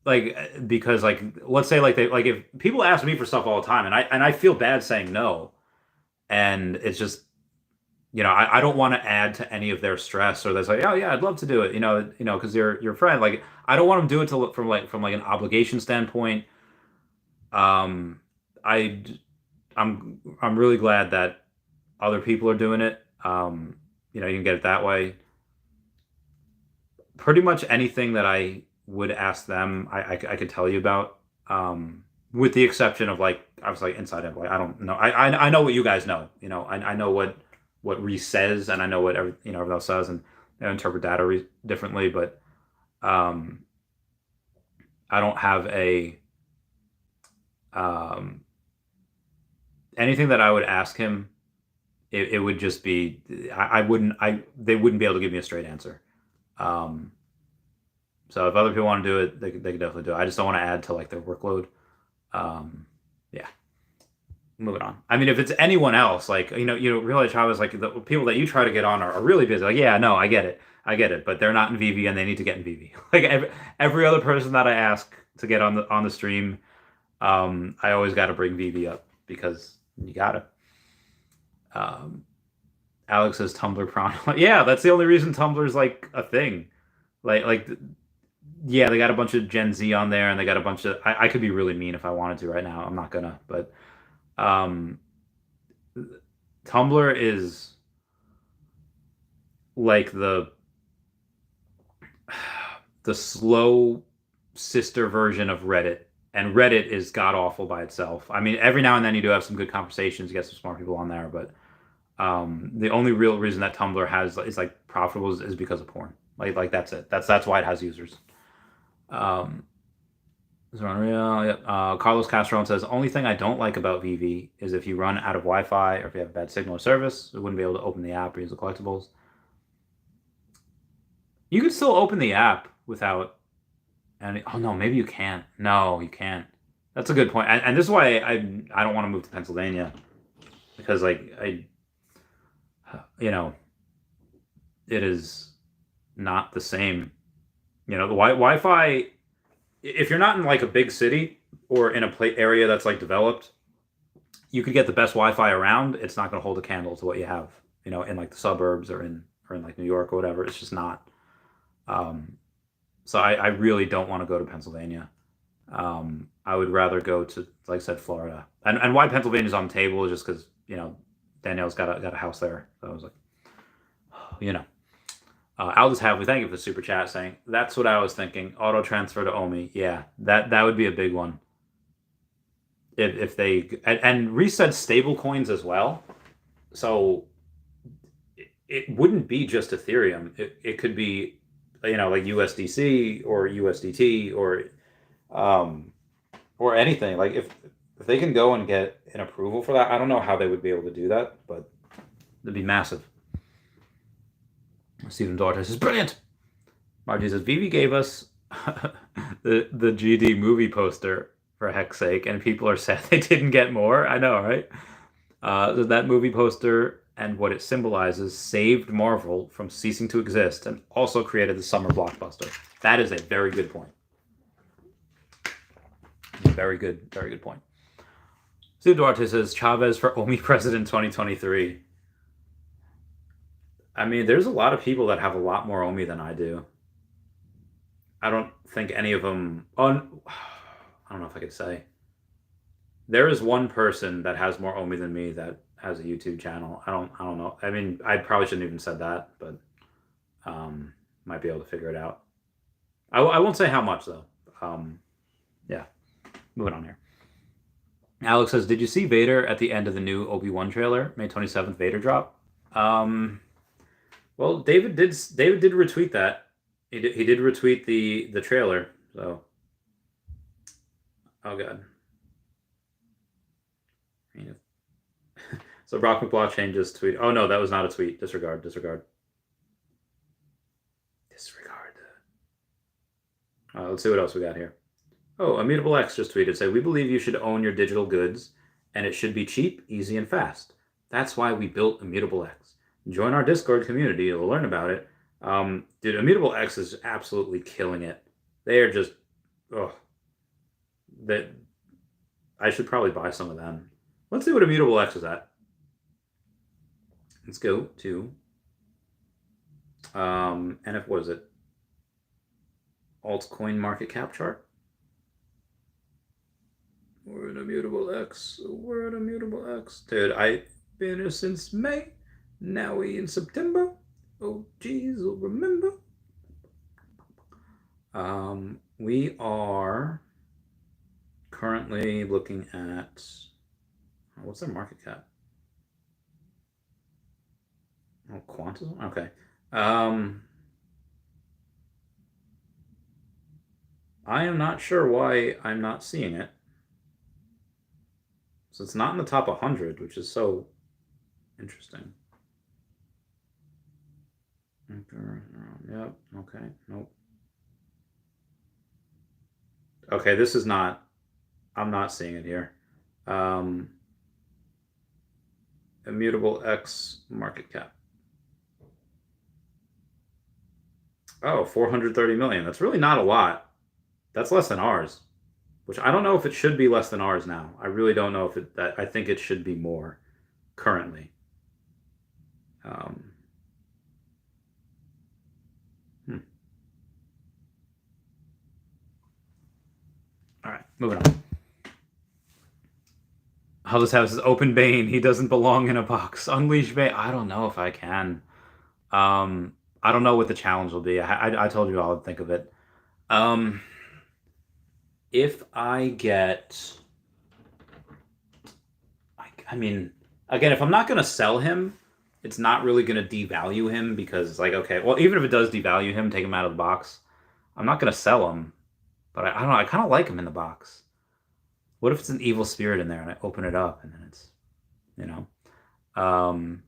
[SPEAKER 1] Because let's say if people ask me for stuff all the time and I feel bad saying no, and it's just I don't want to add to any of their stress, or that's like, oh yeah, I'd love to do it, because you're your friend. I don't want them to do it from an obligation standpoint. I'm really glad that other people are doing it. You can get it that way. Pretty much anything that I would ask them, I could tell you about, with the exception of I was inside info. I don't know. I know what you guys know. I know what Reese says, and I know what everyone else says, and interpret data differently. But I don't have anything that I would ask him. It would just be they wouldn't be able to give me a straight answer. So if other people want to do it, they could definitely do it. I just don't want to add to their workload. Yeah. Moving on. I mean, if it's anyone else, realize Chavez, the people that you try to get on are really busy. Yeah, no, I get it, but they're not in veve and they need to get in veve. Every other person that I ask to get on the stream, I always got to bring veve up because you gotta. Alex says Tumblr prawn. Yeah, that's the only reason Tumblr's a thing. Yeah, they got a bunch of Gen Z on there, and they got a bunch of. I could be really mean if I wanted to right now. I'm not gonna, but Tumblr is like the slow sister version of Reddit. And Reddit is god awful by itself. I mean, every now and then you do have some good conversations, you get some smart people on there, but the only real reason that Tumblr is like profitable is because of porn. Like that's it. That's why it has users. Unreal. Yep. Carlos Castron says, only thing I don't like about veve is if you run out of Wi-Fi or if you have bad signal or service, we wouldn't be able to open the app or use the collectibles. You could still open the app without any. Oh no, maybe you can't. No, you can't. That's a good point. And this is why I don't want to move to Pennsylvania, because like it is not the same. The Wi-Fi, if you're not in like a big city or in a area that's like developed, you could get the best Wi-Fi around. It's not going to hold a candle to what you have, in like the suburbs or in like New York or whatever. It's just not. So I really don't want to go to Pennsylvania. I would rather go to, like I said, Florida. And why Pennsylvania's on the table is just because, Danielle's got a house there. So I was like, Aldous Havley, thank you for the super chat, saying, that's what I was thinking. Auto transfer to OMI. Yeah, that would be a big one. If they, and reset stable coins as well. So it wouldn't be just Ethereum. It could be, like USDC or USDT or anything. Like if they can go and get an approval for that, I don't know how they would be able to do that, but it'd be massive. Stephen Daughter says, brilliant. Margie says, veve gave us the GD movie poster, for heck's sake, and people are sad they didn't get more. I know, right? That movie poster and what it symbolizes saved Marvel from ceasing to exist and also created the summer blockbuster. That is a very good point. Very good point. Steve Duarte says, Chavez for OMI president 2023. I mean, there's a lot of people that have a lot more OMI than I do. I don't think any of them... I don't know if I could say. There is one person that has more OMI than me that has a YouTube channel. I don't know. I mean, I probably shouldn't even said that, but might be able to figure it out. I won't say how much, though. Yeah. Moving on here. Alex says, did you see Vader at the end of the new Obi-Wan trailer? May 27th Vader drop? Well, David did retweet that. He did retweet the trailer, so. Oh god. So Brock McBlockchain just tweet. Oh no, that was not a tweet. Disregard. Let's see what else we got here. Oh, Immutable X just tweeted, say, we believe you should own your digital goods, and it should be cheap, easy, and fast. That's why we built Immutable X. Join our Discord community. You'll learn about it. Dude, Immutable X is absolutely killing it. They are just, I should probably buy some of them. Let's see what Immutable X is at. Let's go to, what is it? Altcoin market cap chart. We're an Immutable X. Dude, I've been here since May. Now we in September. Oh, geez, I'll remember. We are currently looking at, what's their market cap? Oh, Quantum? Okay. I am not sure why I'm not seeing it. So it's not in the top 100, which is so interesting. Yep. Okay. Nope. Okay, this is not. I'm not seeing it here. Immutable X market cap. Oh, 430 million. That's really not a lot. That's less than ours, which I don't know if it should be less than ours now. I really don't know if it. I think it should be more currently. All right, moving on. Aldous House is open Bane. He doesn't belong in a box. Unleash Bane. I don't know if I can. I don't know what the challenge will be. I told you I would think of it. Um, if I get, I mean, again, if I'm not going to sell him, it's not really going to devalue him because it's like, okay, well, even if it does devalue him, take him out of the box, I'm not going to sell him. But I don't know. I kind of like him in the box. What if it's an evil spirit in there and I open it up and then it's, you know, um,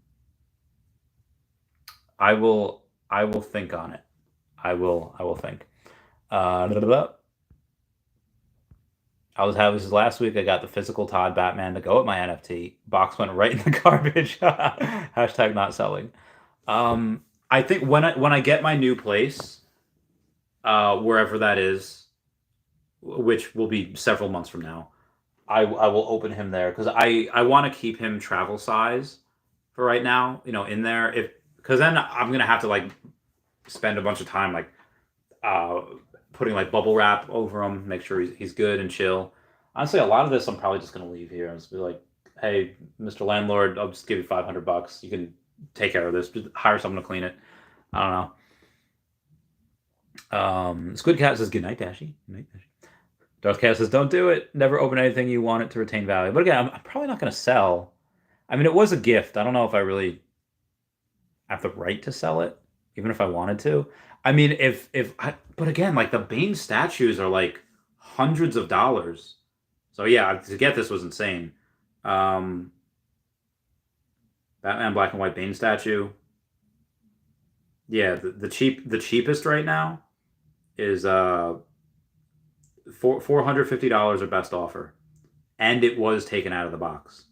[SPEAKER 1] I will think on it. I will think. Blah, blah, blah. I was having this last week. I got the physical Todd Batman to go with my NFT. Box went right in the garbage. Hashtag not selling. I think when I get my new place, wherever that is, which will be several months from now, I will open him there because I want to keep him travel size for right now. You know, in there if because then I'm gonna have to like spend a bunch of time like uh, putting like bubble wrap over him, make sure he's good and chill. Honestly, a lot of this I'm probably just gonna leave here and just be like, hey, Mr. Landlord, I'll just give you $500. You can take care of this. Just hire someone to clean it. I don't know. Squid Cat says good night, Dashy. Good night, Dashy. Darth Cat says don't do it. Never open anything you want it to retain value. But again, I'm probably not gonna sell. I mean, it was a gift. I don't know if I really have the right to sell it, even if I wanted to. I mean, but again, like the Bane statues are like hundreds of dollars. So yeah, to get this was insane. Batman black and white Bane statue. Yeah, the cheapest right now is $450 or best offer, and it was taken out of the box.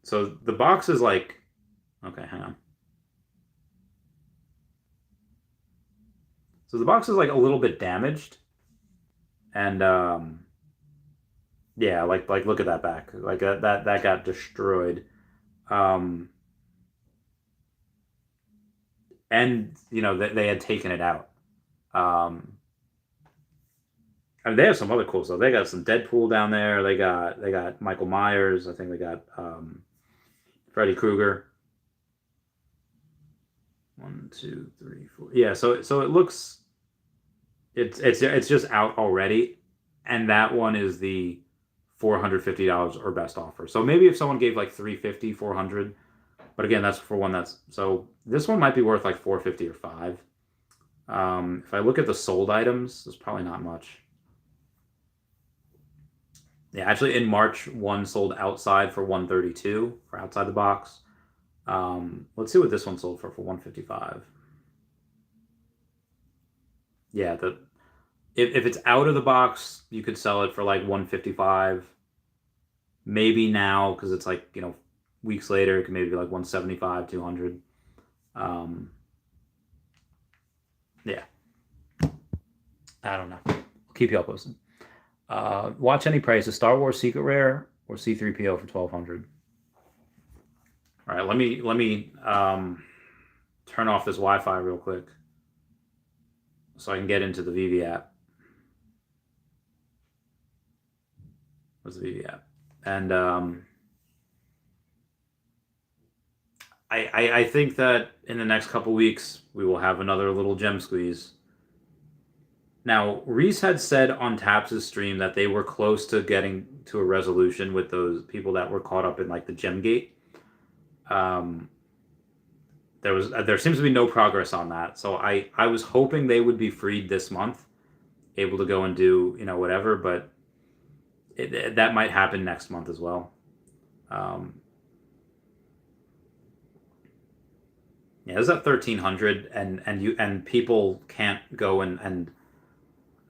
[SPEAKER 1] So the box is like, okay, hang on. So the box is like a little bit damaged, and yeah, like look at that back, like that got destroyed, and you know they had taken it out. I mean, they have some other cool stuff. They got some Deadpool down there. They got Michael Myers. I think they got Freddy Krueger. 1, 2, 3, 4. Yeah, so it looks it's just out already, and that one is the $450 or best offer. So maybe if someone gave like 350, 400, but again, that's for one that's so this one might be worth like 450 or 5. If I look at the sold items, there's probably not much. Yeah, actually, in March, one sold outside for 132 for outside the box. Let's see what this one sold for 155. Yeah, if it's out of the box, you could sell it for like 155. Maybe now because it's like weeks later, it could maybe be like 175, 200. Yeah, I don't know. I'll keep you all posted. Watch any prices. Star Wars Secret Rare or C3PO for 1200. All right, let me turn off this Wi-Fi real quick so I can get into the veve app. What's the veve app? And I think that in the next couple weeks we will have another little gem squeeze. Now, Reese had said on Taps' stream that they were close to getting to a resolution with those people that were caught up in like the gem gate. There seems to be no progress on that. So I was hoping they would be freed this month, able to go and do whatever, but that might happen next month as well. Yeah, it's at 1300, and people can't go and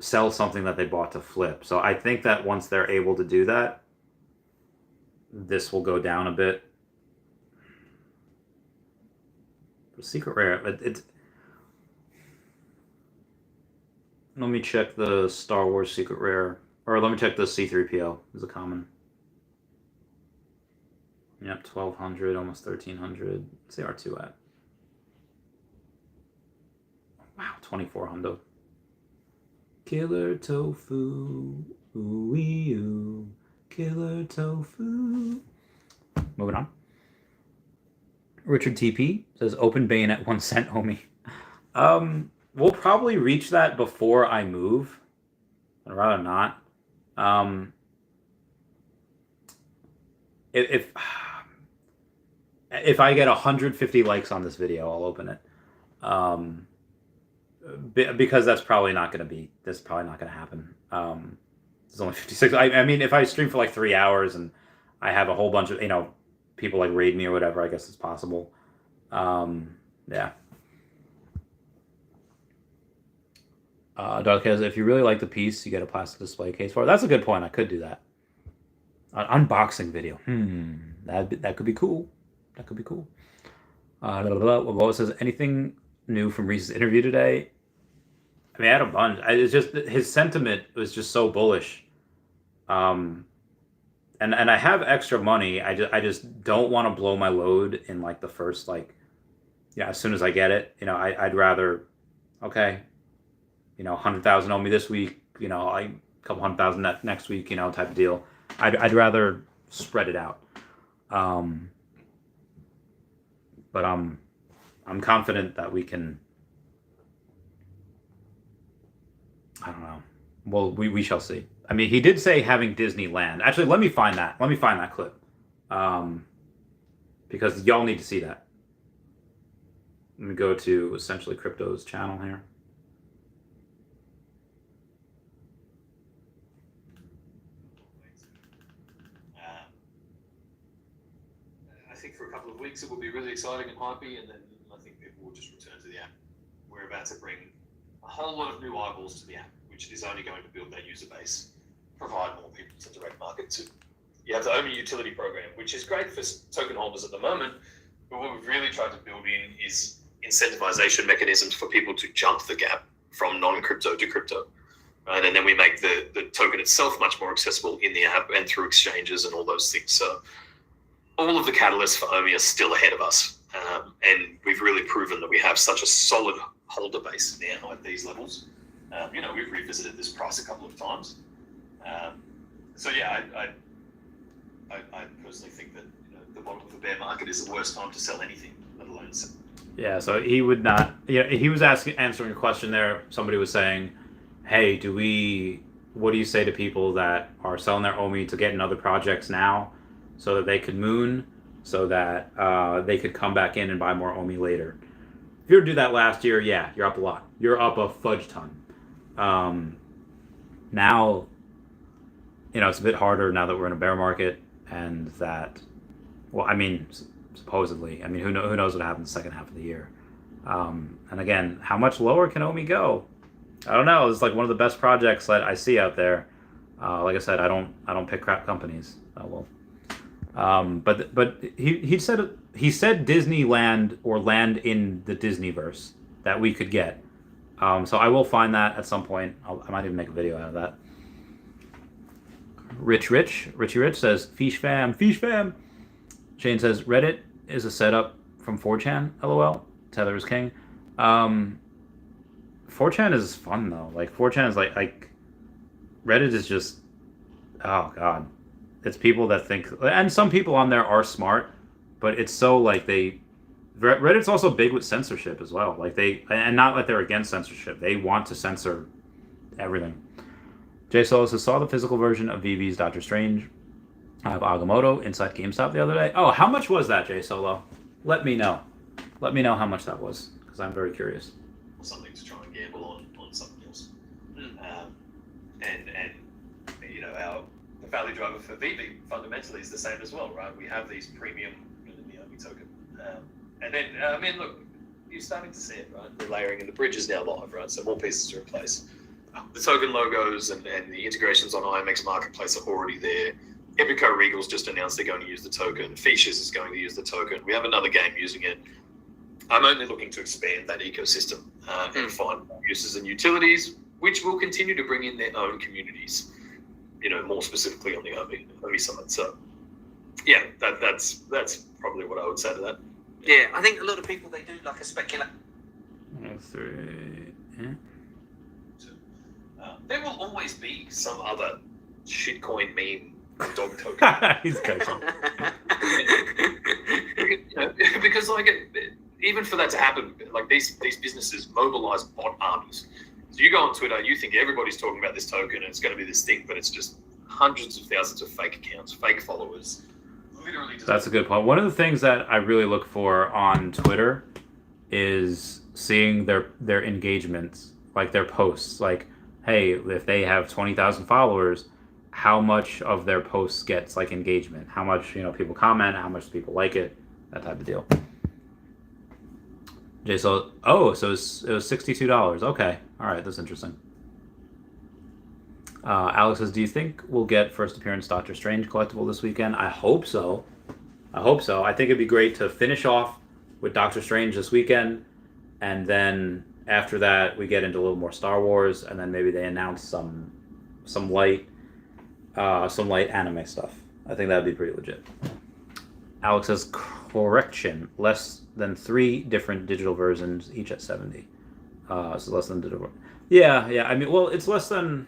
[SPEAKER 1] sell something that they bought to flip. So I think that once they're able to do that, this will go down a bit. Secret Rare, it's. Let me check the Star Wars Secret Rare, or let me check the C3PO. Is a common. Yep, 1200, almost 1300. What's the R2 at? Wow, 2400. Killer tofu, ooh-wee ooh. Killer tofu. Moving on. Richard TP says open bane at 1 cent, homie. We'll probably reach that before I move. I'd rather not. If I get 150 likes on this video, I'll open it. Because that's probably not going to happen. There's only 56. I mean, if I stream for like 3 hours and I have a whole bunch of, people like raid me or whatever, I guess it's possible. Yeah. Doug says, if you really like the piece, you get a plastic display case for it. That's a good point. I could do that. An unboxing video. That could be cool. That could be cool. What says, anything new from Reese's interview today? I mean, I had a bunch. It's just his sentiment was just so bullish. And I have extra money. I just don't want to blow my load in like the first as soon as I get it. I'd rather, okay, 100,000 on me this week. A couple 100,000 next week. Type of deal. I'd rather spread it out. But I'm confident that we can. I don't know. Well, we shall see. I mean, he did say having Disneyland. Actually, let me find that. Let me find that clip. Because y'all need to see that. Let me go to Essentially Crypto's channel here.
[SPEAKER 2] I think for a couple of weeks it will be really exciting and hypey, and then I think people will just return to the app. We're about to bring a whole lot of new eyeballs to the app, which is only going to build that user base, provide more people to direct market to. You have the OMI utility program, which is great for token holders at the moment, but what we've really tried to build in is incentivization mechanisms for people to jump the gap from non-crypto to crypto. Right? And then we make the token itself much more accessible in the app and through exchanges and all those things. So all of the catalysts for OMI are still ahead of us. And we've really proven that we have such a solid holder base now at these levels. We've revisited this price a couple of times. So yeah, I personally think that the bottom of the bear market is the worst time to sell anything, let alone sell.
[SPEAKER 1] Yeah, so he would not. He was answering a question there. Somebody was saying, "Hey, what do you say to people that are selling their OMI to get in other projects now, so that they could moon, so that they could come back in and buy more OMI later?" If you were to do that last year, yeah, you're up a lot. You're up a fudge ton. Now, it's a bit harder now that we're in a bear market, and that, well, I mean, supposedly, who knows what happens the second half of the year. And again, how much lower can OMI go? I don't know. It's like one of the best projects that I see out there. Like I said, I don't pick crap companies. But he said Disneyland or land in the Disneyverse that we could get. So I will find that at some point. I might even make a video out of that. Richie Rich says, Fish fam. Shane says, Reddit is a setup from 4chan, lol. Tether is king. 4chan is fun though. 4chan is like Reddit is just, oh god. It's people that think, and some people on there are smart, but it's so Reddit's also big with censorship as well. And not that they're against censorship. They want to censor everything. Jay Solo says, saw the physical version of VeVe's Doctor Strange. I have Agamotto inside GameStop the other day. Oh, how much was that, Jay Solo? Let me know. Let me know how much that was, because I'm very curious.
[SPEAKER 2] Something to try and gamble on something else. The value driver for veve fundamentally is the same as well, right? We have these premium the OMI token. And then, look, you're starting to see it, right? The layering and the bridge is now live, right? So more pieces are in place. The token logos and the integrations on IMX Marketplace are already there. Epico Regal's just announced they're going to use the token. Features is going to use the token. We have another game using it. I'm only looking to expand that ecosystem and find uses and utilities, which will continue to bring in their own communities, more specifically on the OMI side. So, yeah, that's probably what I would say to that.
[SPEAKER 3] Yeah, I think a lot of people, they do like a speculation.
[SPEAKER 2] There will always be some other shitcoin meme dog token.
[SPEAKER 1] He's coaching.
[SPEAKER 2] Because because like even for that to happen, like these businesses mobilize bot armies. So you go on Twitter, you think everybody's talking about this token and it's going to be this thing, but it's just hundreds of thousands of fake accounts, fake followers. Literally.
[SPEAKER 1] That's a good point. One of the things that I really look for on Twitter is seeing their engagements, like their posts. Like, hey, if they have 20,000 followers, how much of their posts gets like engagement? How much people comment? How much people like it? That type of deal. Jay, so it was $62. Okay, all right, that's interesting. Alex says, do you think we'll get first appearance Doctor Strange collectible this weekend? I hope so. I think it'd be great to finish off with Doctor Strange this weekend, and then after that we get into a little more Star Wars, and then maybe they announce some light anime stuff. I think that'd be pretty legit. Alex says, correction, less than 3 different digital versions, each at 70. So less than digital. Yeah. I mean, well, it's less than.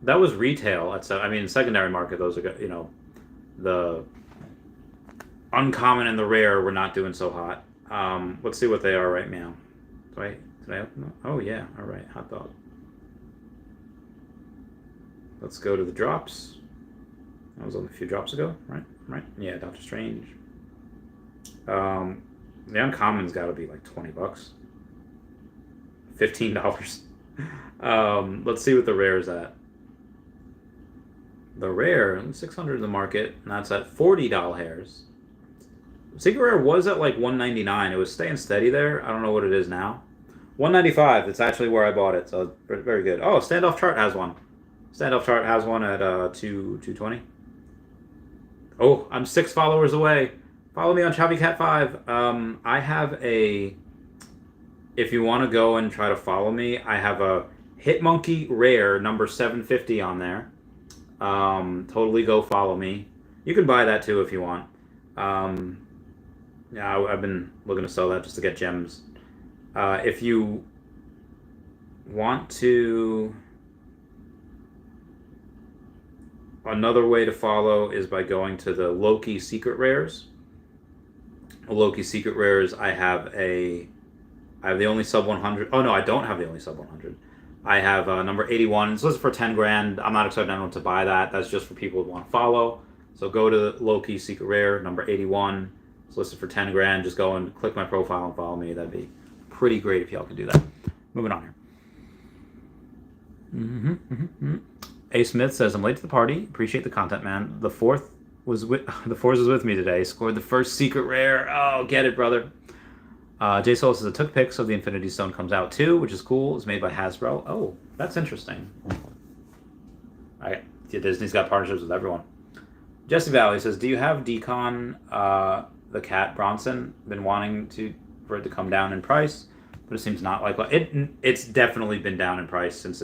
[SPEAKER 1] That was retail. Secondary market, those are, the uncommon and the rare were not doing so hot. Let's see what they are right now. Did I open them? Oh yeah, all right, hot dog. Let's go to the drops. That was only a few drops ago, right? Yeah, Doctor Strange. The uncommon's got to be like $20, $15. Let's see what the rare is at. The rare, 600 in the market, and that's at $40 hairs. Secret Rare was at like $199. It was staying steady there. I don't know what it is now. $195. It's actually where I bought it, so very good. Oh, Standoff Chart has one. Standoff Chart has one at $220. Oh, I'm 6 followers away. Follow me on ChaviCat5. I have a. If you want to go and try to follow me, I have a Hitmonkey Rare number 750 on there. Totally go follow me. You can buy that too if you want. Yeah, I've been looking to sell that just to get gems. If you want to, another way to follow is by going to the Loki Secret Rares. Loki Secret Rares, I have the only sub 100. Oh no, I don't have the only sub 100. I have number 81. It's listed for 10 grand. I'm not expecting anyone to buy that. That's just for people who want to follow. So go to Loki Secret Rare, number 81. It's listed for 10 grand. Just go and click my profile and follow me. That'd be pretty great if y'all could do that. Moving on here. A. Smith says, I'm late to the party. Appreciate the content, man. The fourth was with me today. Scored the first Secret Rare. Oh, get it, brother. Jay Soul says, I took pics of the Infinity Stone comes out too, which is cool. It's made by Hasbro. Oh, that's interesting. All right. Disney's got partnerships with everyone. Jesse Valley says, do you have Decon the cat Bronson? Been wanting for it to come down in price, but it seems not like it. It's definitely been down in price since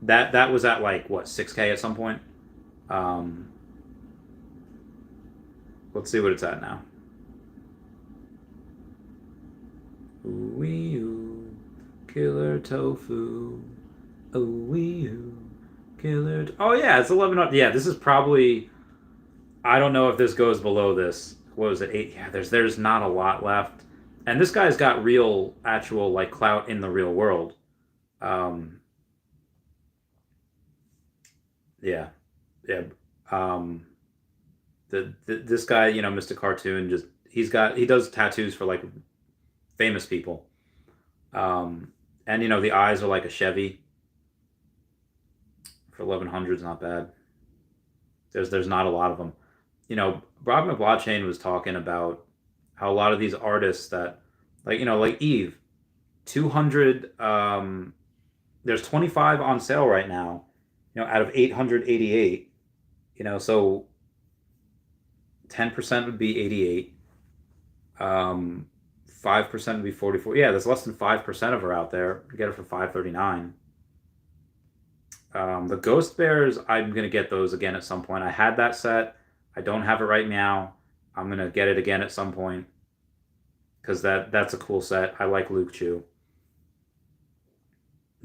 [SPEAKER 1] that was at like what, 6K at some point. Let's see what it's at now. Ooh-wee ooh, killer tofu. Ooh-wee ooh, killer. Oh yeah, it's 11. Yeah, this is probably. I don't know if this goes below this. What was it, 8? Yeah, there's not a lot left, and this guy's got actual like clout in the real world. Yeah. This guy, Mr. Cartoon, he does tattoos for like famous people, and the eyes are like a Chevy. For 1100 is not bad. There's not a lot of them. Rob McBlockchain was talking about how a lot of these artists that like Eve, 200. There's 25 on sale right now. Out of 888. So 10% would be 88. 5% would be 44. Yeah, there's less than 5% of her out there. You get it for 539. The Ghost Bears, I'm going to get those again at some point. I had that set. I don't have it right now. I'm going to get it again at some point. Because that's a cool set. I like Luke Chu.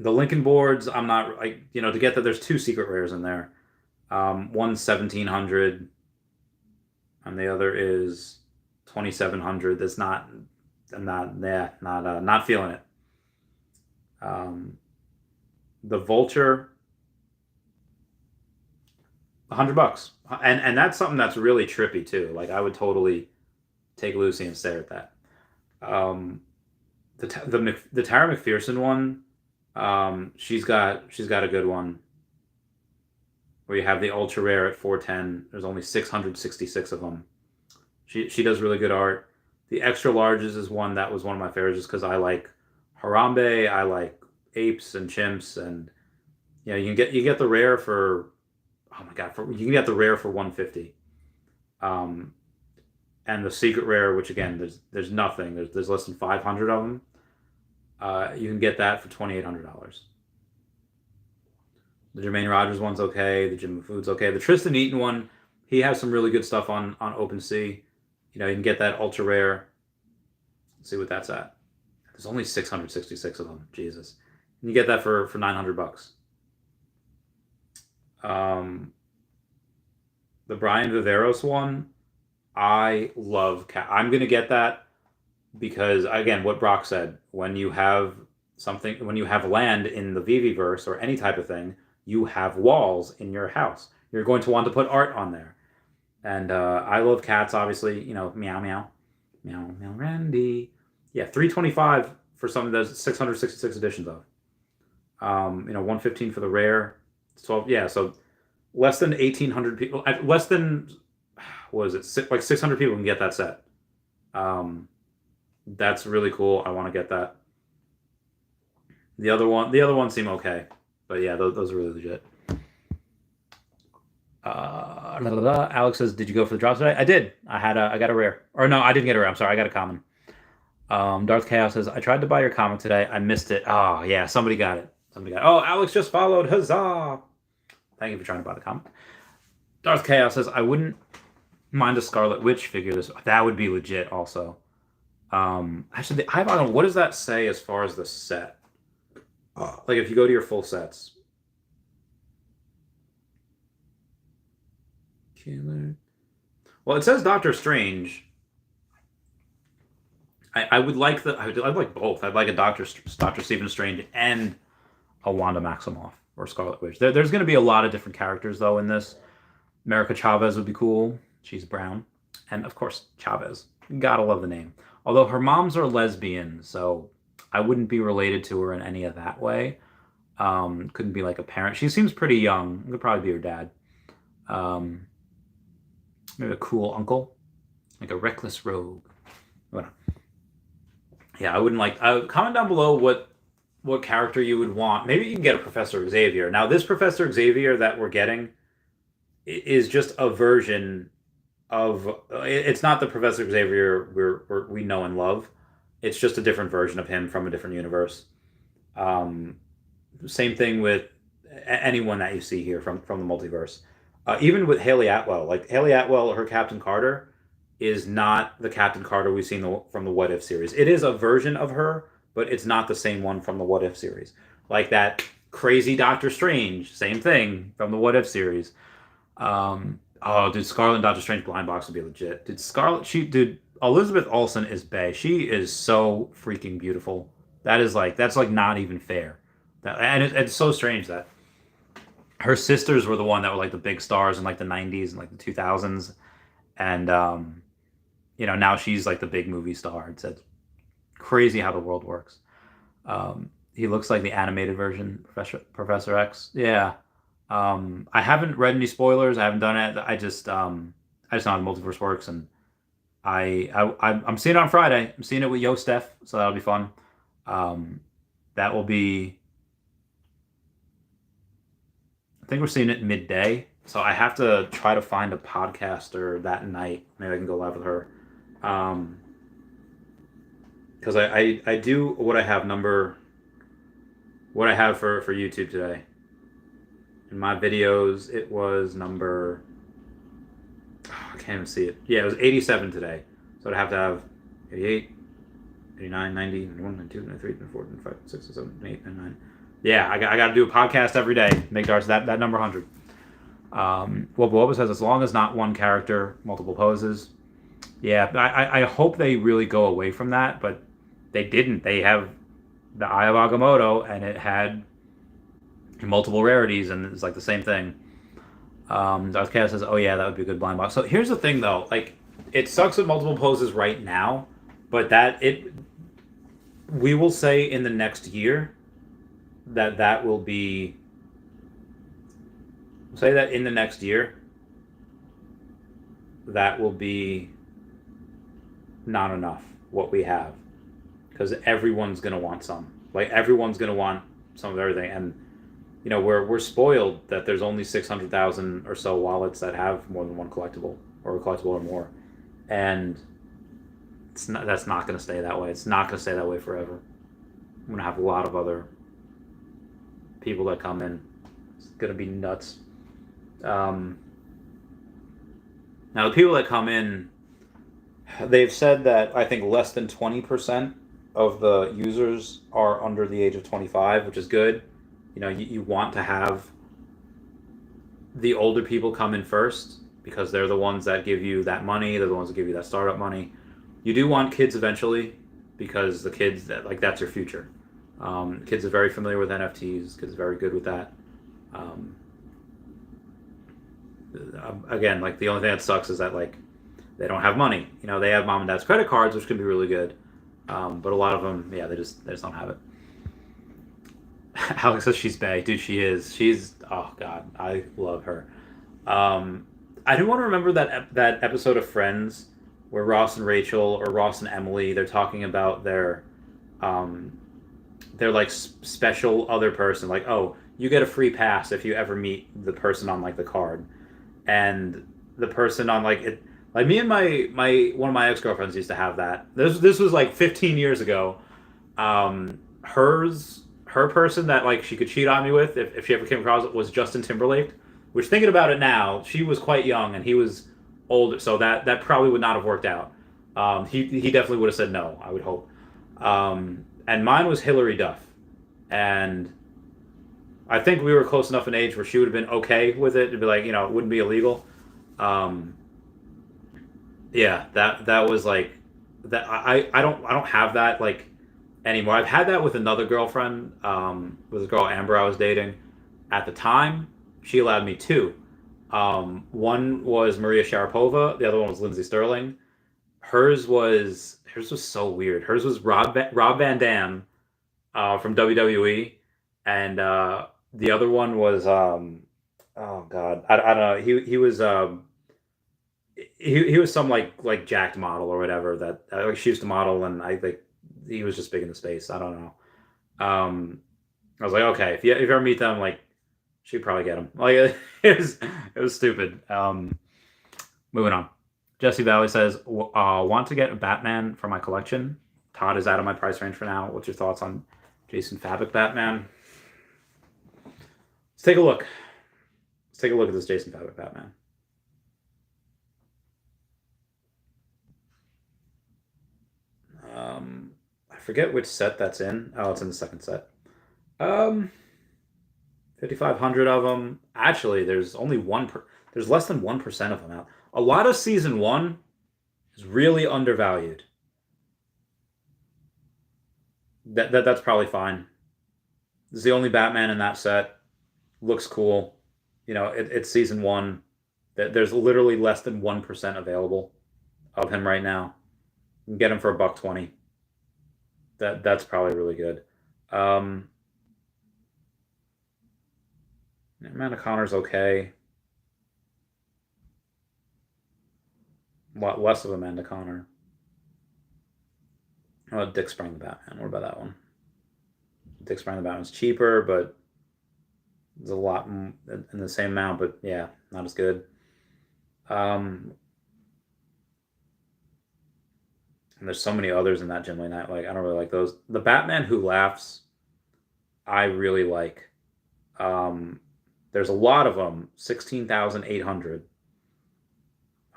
[SPEAKER 1] The Lincoln boards, I'm not, to get that, there's 2 secret rares in there. One's 1700. And the other is 2,700. That's not. I'm not feeling it. The Vulture, $100, and that's something that's really trippy too. Like I would totally take Lucy and stare at that. The Tara McPherson one, she's got a good one. Where you have the ultra rare at 410. There's only 666 of them. She does really good art. The extra larges is one that was one of my favorites, just because I like Harambe, I like apes and chimps, and you get the rare for, oh my god, you can get the rare for 150. And the secret rare, which again there's nothing. There's less than 500 of them. You can get that for $2,800. The Jermaine Rogers one's okay. The Jim Food's okay. The Tristan Eaton one, he has some really good stuff on OpenSea. You can get that ultra rare. Let's see what that's at. There's only 666 of them. Jesus. And you get that for $900. The Brian Viveros one, I love. I'm gonna get that because, again, what Brock said, when you have land in the Viviverse or any type of thing, you have walls in your house. You're going to want to put art on there. And I love cats, obviously. Meow meow, meow meow, Randy. Yeah, $325 for something that's 666 editions of. $115 for the rare. 12. Yeah, so less than 1,800 people. Less than, what is it? Like 600 people can get that set. That's really cool. I want to get that. The other ones seem okay, but yeah, those are really legit. Alex says, "Did you go for the drops today?" I did. I got a rare. Or no, I didn't get a rare. I'm sorry, I got a common. Darth Chaos says, "I tried to buy your comic today. I missed it." Oh yeah, somebody got it. Oh, Alex just followed. Huzzah! Thank you for trying to buy the comic. Darth Chaos says, "I wouldn't mind a Scarlet Witch figure. That would be legit. Also, actually, I don't know, what does that say as far as the set? Like if you go to your full sets." Well, it says Doctor Strange. I'd like both. I'd like a Doctor Stephen Strange and a Wanda Maximoff or Scarlet Witch. There's going to be a lot of different characters though in this. America Chavez would be cool. She's brown, and of course Chavez. Gotta love the name. Although her moms are lesbian, so I wouldn't be related to her in any of that way. Couldn't be like a parent. She seems pretty young. Could probably be her dad. Maybe a cool uncle, like a reckless rogue. Whatever. Yeah, I wouldn't like. Comment down below what character you would want. Maybe you can get a Professor Xavier. Now, this Professor Xavier that we're getting is just a version of. It's not the Professor Xavier we know and love. It's just a different version of him from a different universe. Same thing with anyone that you see here from the multiverse. Even with Haley Atwell, like Haley Atwell, her Captain Carter is not the Captain Carter we've seen from the What If series. It is a version of her, but it's not the same one from the What If series. Like that crazy Doctor Strange, same thing from the What If series. Dude, Scarlet and Doctor Strange blind box would be legit. Dude, Elizabeth Olsen is bae. She is so freaking beautiful. That's not even fair. It's so strange that her sisters were the one that were like the big stars in like the 90s and like the 2000s. And, now she's like the big movie star. It's crazy how the world works. He looks like the animated version, Professor X. Yeah. I haven't read any spoilers. I haven't done it. I just know how the multiverse works. And I'm seeing it on Friday. I'm seeing it with Yo Steph. So that'll be fun. That will be, I think we're seeing it midday, so I have to try to find a podcaster that night. Maybe I can go live with her, because I do what I have for YouTube today. In my videos, it was number, I can't even see it. Yeah, it was 87 today, so I'd have to have 88, 89, 90, 91, 92, 93, 94, 95, 96, 97, 98, 99. Yeah, I got to do a podcast every day. Make darts that number 100. Well, Boba says, as long as not one character, multiple poses. Yeah, I hope they really go away from that, but they didn't. They have the Eye of Agamotto, and it had multiple rarities, and it's like the same thing. Darth Chaos says, "Oh yeah, that would be a good blind box." So here's the thing, though. Like, it sucks with multiple poses right now, but we will say in the next year that will be. Say that in the next year, that will be not enough what we have, because everyone's gonna want some. Like, everyone's gonna want some of everything, and we're spoiled that there's only 600,000 or so wallets that have more than one collectible, or a collectible or more, and that's not going to stay that way. It's not going to stay that way forever. I'm going to have a lot of other people that come in. It's going to be nuts. Now, the people that come in, they've said that I think less than 20% of the users are under the age of 25, which is good. You want to have the older people come in first, because they're the ones that give you that money. They're the ones that give you that startup money. You do want kids eventually, because the kids, that's your future. Kids are very familiar with NFTs. Kids are very good with that. Again, the only thing that sucks is that they don't have money. They have mom and dad's credit cards, which can be really good, but a lot of them, yeah, they just don't have it. Alex says she's bae. Dude, she is. She's, oh god, I love her. I do want to remember that episode of Friends where Ross and Rachel, or Ross and Emily, they're talking about their special other person. Like, oh, you get a free pass if you ever meet the person on the card, and the person on it. Like, me and my one of my ex-girlfriends used to have that. This was 15 years ago. Her person that she could cheat on me with, if she ever came across it, was Justin Timberlake. Which, thinking about it now, she was quite young and he was older, so that probably would not have worked out. He definitely would have said no, I would hope. And mine was Hillary Duff, and I think we were close enough in age where she would have been okay with it. It'd be it wouldn't be illegal. Yeah, that was that. I don't have that anymore. I've had that with another girlfriend, with a girl Amber I was dating. At the time, she allowed me two. One was Maria Sharapova. The other one was Lindsay Sterling. Hers was so weird. Hers was Rob Van Dam, from WWE, and the other one was oh god, I don't know. He was he was some jacked model or whatever that she used to model, and I think he was just big in the space. I don't know. I was like, okay, if you ever meet them, she'd probably get him. It was stupid. Moving on. Jesse Valley says, want to get a Batman for my collection. Todd is out of my price range for now. What's your thoughts on Jason Fabok Batman? Let's take a look. Let's take a look at this Jason Fabok Batman. I forget which set that's in. Oh, it's in the second set. 5,500 of them. Actually, there's only there's less than 1% of them out. A lot of season 1 is really undervalued. That's probably fine. This is the only Batman in that set. Looks cool. It's season 1. There's literally less than 1% available of him right now. You can get him for $120. That's probably really good. Amanda Connor's okay. A lot less of Amanda Connor. Oh, Dick Sprang the Batman. What about that one? Dick Sprang the Batman's cheaper, but there's a lot in the same amount, but yeah, not as good. And there's so many others in that Jim Lee Night. I don't really like those. The Batman Who Laughs, I really like. There's a lot of them. 16,800.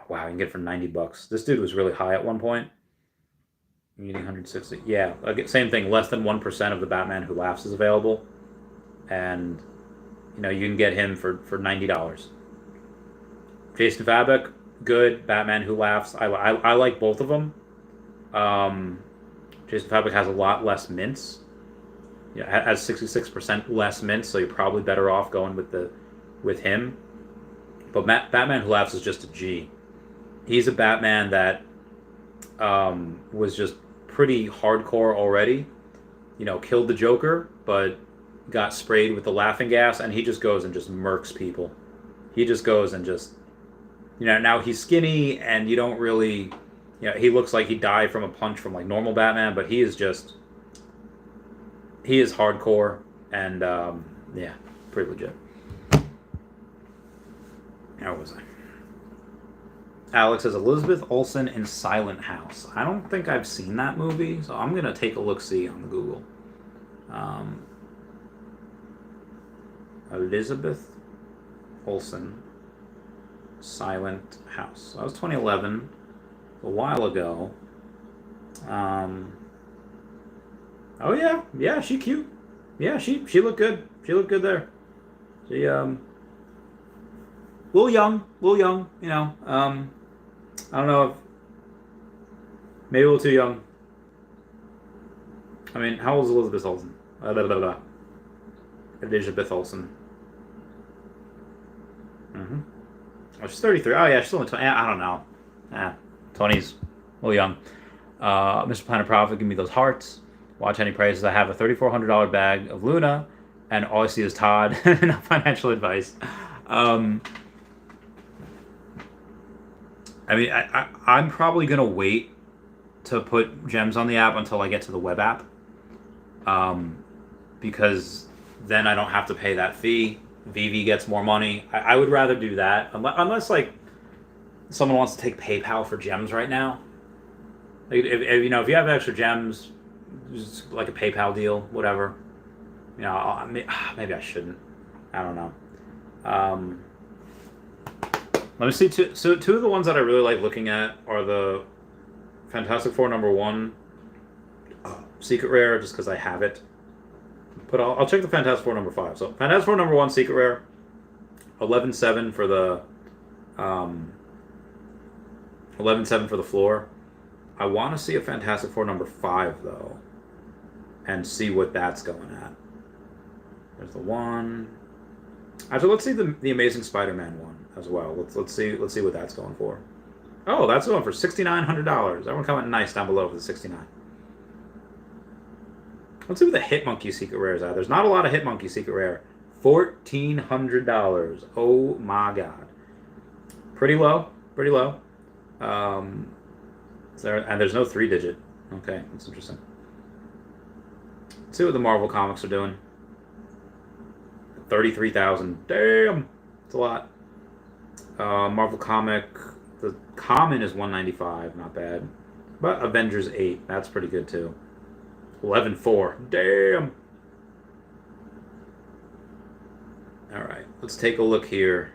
[SPEAKER 1] Wow, you can get it for $90. This dude was really high at one point. 160. Yeah, same thing. Less than 1% of the Batman Who Laughs is available, and you can get him for $90. Jason Fabok, good. Batman Who Laughs. I like both of them. Jason Fabrik has a lot less mints. Yeah, has 66% less mints, so you're probably better off going with him. But Batman Who Laughs is just a G. He's a Batman that was just pretty hardcore already. Killed the Joker, but got sprayed with the laughing gas, and he just goes and just murks people. He just goes and just, now he's skinny, and you don't really, he looks like he died from a punch from like normal Batman, but he is hardcore, and yeah, pretty legit. How was I? Alex says Elizabeth Olsen in Silent House. I don't think I've seen that movie, so I'm gonna take a look-see on the Google. Elizabeth Olsen, Silent House. That was 2011, a while ago. Oh yeah, she cute. Yeah, she looked good. She looked good there. She little young, I don't know if maybe a little too young. I mean, how old is Elizabeth Olsen? Elizabeth Olsen. Oh, she's 33. Oh yeah, she's only 20. I don't know. 20's a little young. Mr. Planet Profit, give me those hearts. Watch any prices. I have a $3,400 bag of Luna, and all I see is Todd. No financial advice. I mean, I'm probably going to wait to put gems on the app until I get to the web app. Because then I don't have to pay that fee. veve gets more money. I would rather do that. Unless like, someone wants to take PayPal for gems right now. Like, if you have extra gems, just like a PayPal deal, whatever. Maybe I shouldn't. I don't know. Let me see. Two of the ones that I really like looking at are the Fantastic Four #1 Secret Rare, just because I have it. But I'll check the Fantastic Four #5. So Fantastic Four #1 Secret Rare, 11.7 for the 11.7 for the floor. I want to see a Fantastic Four #5 though, and see what that's going at. There's the one. Actually, let's see the Amazing Spider-Man one as well. Let's see what that's going for. Oh, that's going for $6,900. Everyone comment nice down below for the 69. Let's see what the Hitmonkey Secret Rare is at. There's not a lot of Hitmonkey Secret Rare. $1,400. Oh my god. Pretty low. Pretty low. And there's no 3-digit. Okay, that's interesting. Let's see what the Marvel comics are doing. 33,000. Damn, it's a lot. Marvel comic, the common is 195, not bad. But Avengers 8, that's pretty good too. 11.4. Damn. All right, let's take a look here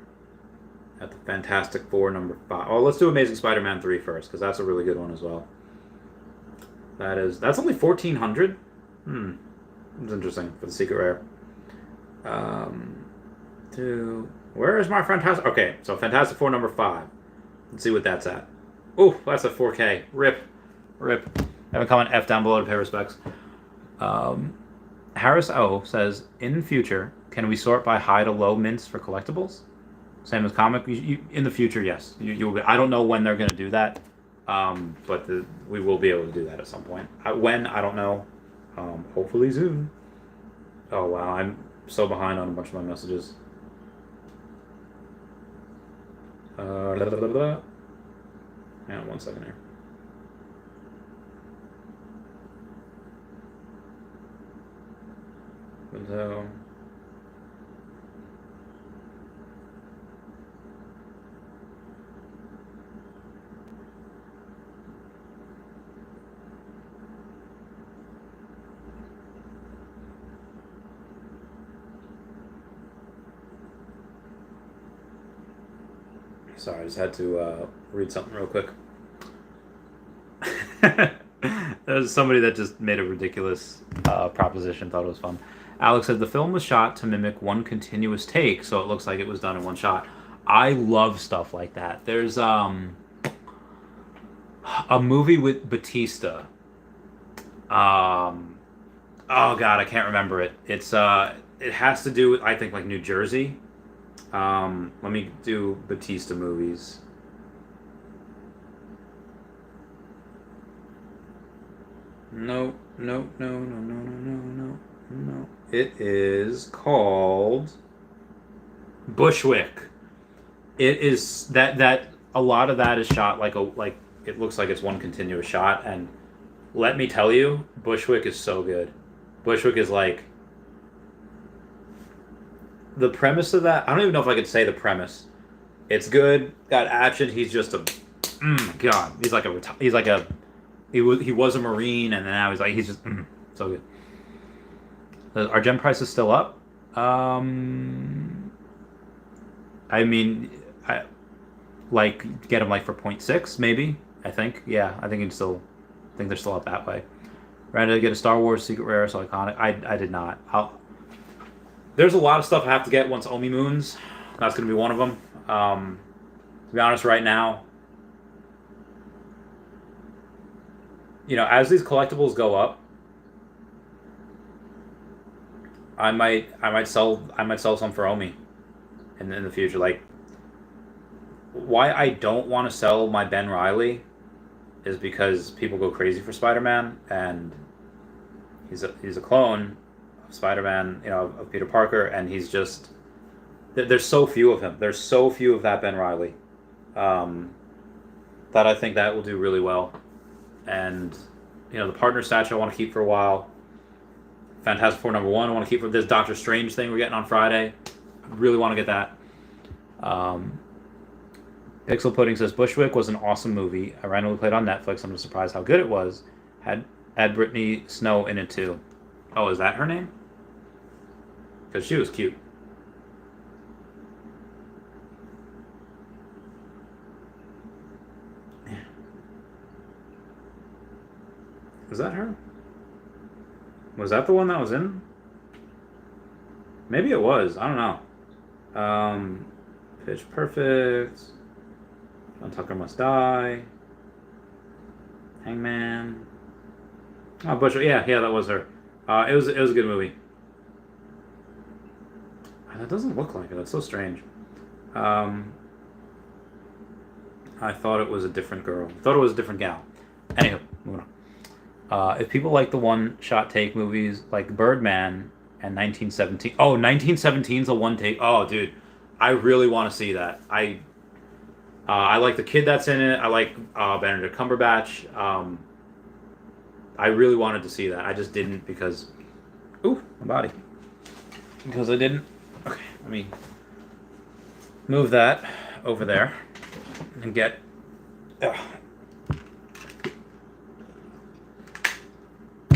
[SPEAKER 1] at the Fantastic Four #5. Oh, let's do Amazing Spider-Man 3 first, because that's a really good one as well. That's only 1,400. That's interesting for the Secret Rare. Where is my Fantastic? Okay, so Fantastic Four #5. Let's see what that's at. Oh, that's a 4K. Rip. Have a comment F down below to pay respects. Harris O says, in future, can we sort by high to low mints for collectibles? Same as comic. In the future, yes. You'll be, I don't know when they're going to do that, but we will be able to do that at some point. When, I don't know. Hopefully soon. Oh wow, I'm so behind on a bunch of my messages. Hang on 1 second here. So, sorry, I just had to read something real quick. There's somebody that just made a ridiculous proposition, thought it was fun. Alex said the film was shot to mimic one continuous take, so it looks like it was done in one shot. I love stuff like that. There's a movie with Batista. Oh God, I can't remember it. It has to do with, I think, like New Jersey. Let me do Batista movies. No, no, no, no, no, no, no, no, no. It is called Bushwick. It is that a lot of that is shot like it looks like it's one continuous shot, and let me tell you, Bushwick is so good. Bushwick is like the premise of that. I don't even know if I could say the premise. It's good, got action. He's just a God. He was a Marine, and now he's just so good. Our gem price is still up. I mean, I like get them like for 0.6 maybe. I think I think they're still up that way. Ready to get a Star Wars Secret Rare, so iconic. I did not. There's a lot of stuff I have to get once OMI moons. That's gonna be one of them. To be honest, right now, as these collectibles go up, I might sell some for OMI in the future. Like, why I don't want to sell my Ben Reilly is because people go crazy for Spider-Man, and he's a clone of Spider-Man, of Peter Parker, and he's just there's so few of him. There's so few of that Ben Reilly that I think that will do really well. And the partner statue I want to keep for a while. Fantastic Four #1 I want to keep for this Doctor Strange thing we're getting on Friday. I really want to get that. Pixel Pudding says Bushwick was an awesome movie. I randomly played on Netflix. I'm just surprised how good it was. Had Brittany Snow in it too. Oh, is that her name? Because she was cute. Is that her? Was that the one that was in? Maybe it was. I don't know. Pitch Perfect. John Tucker Must Die. Hangman. Oh, Bush. Yeah, that was her. It was a good movie. That doesn't look like it. That's so strange. I thought it was a different girl. I thought it was a different gal. Anywho, moving on. If people like the one-shot take movies like Birdman and 1917... Oh, 1917's a one-take... Oh, dude. I really want to see that. I like the kid that's in it. I like Benedict Cumberbatch. I really wanted to see that. I just didn't because... Ooh, my body. Because I didn't... Okay, let me move that over there and get...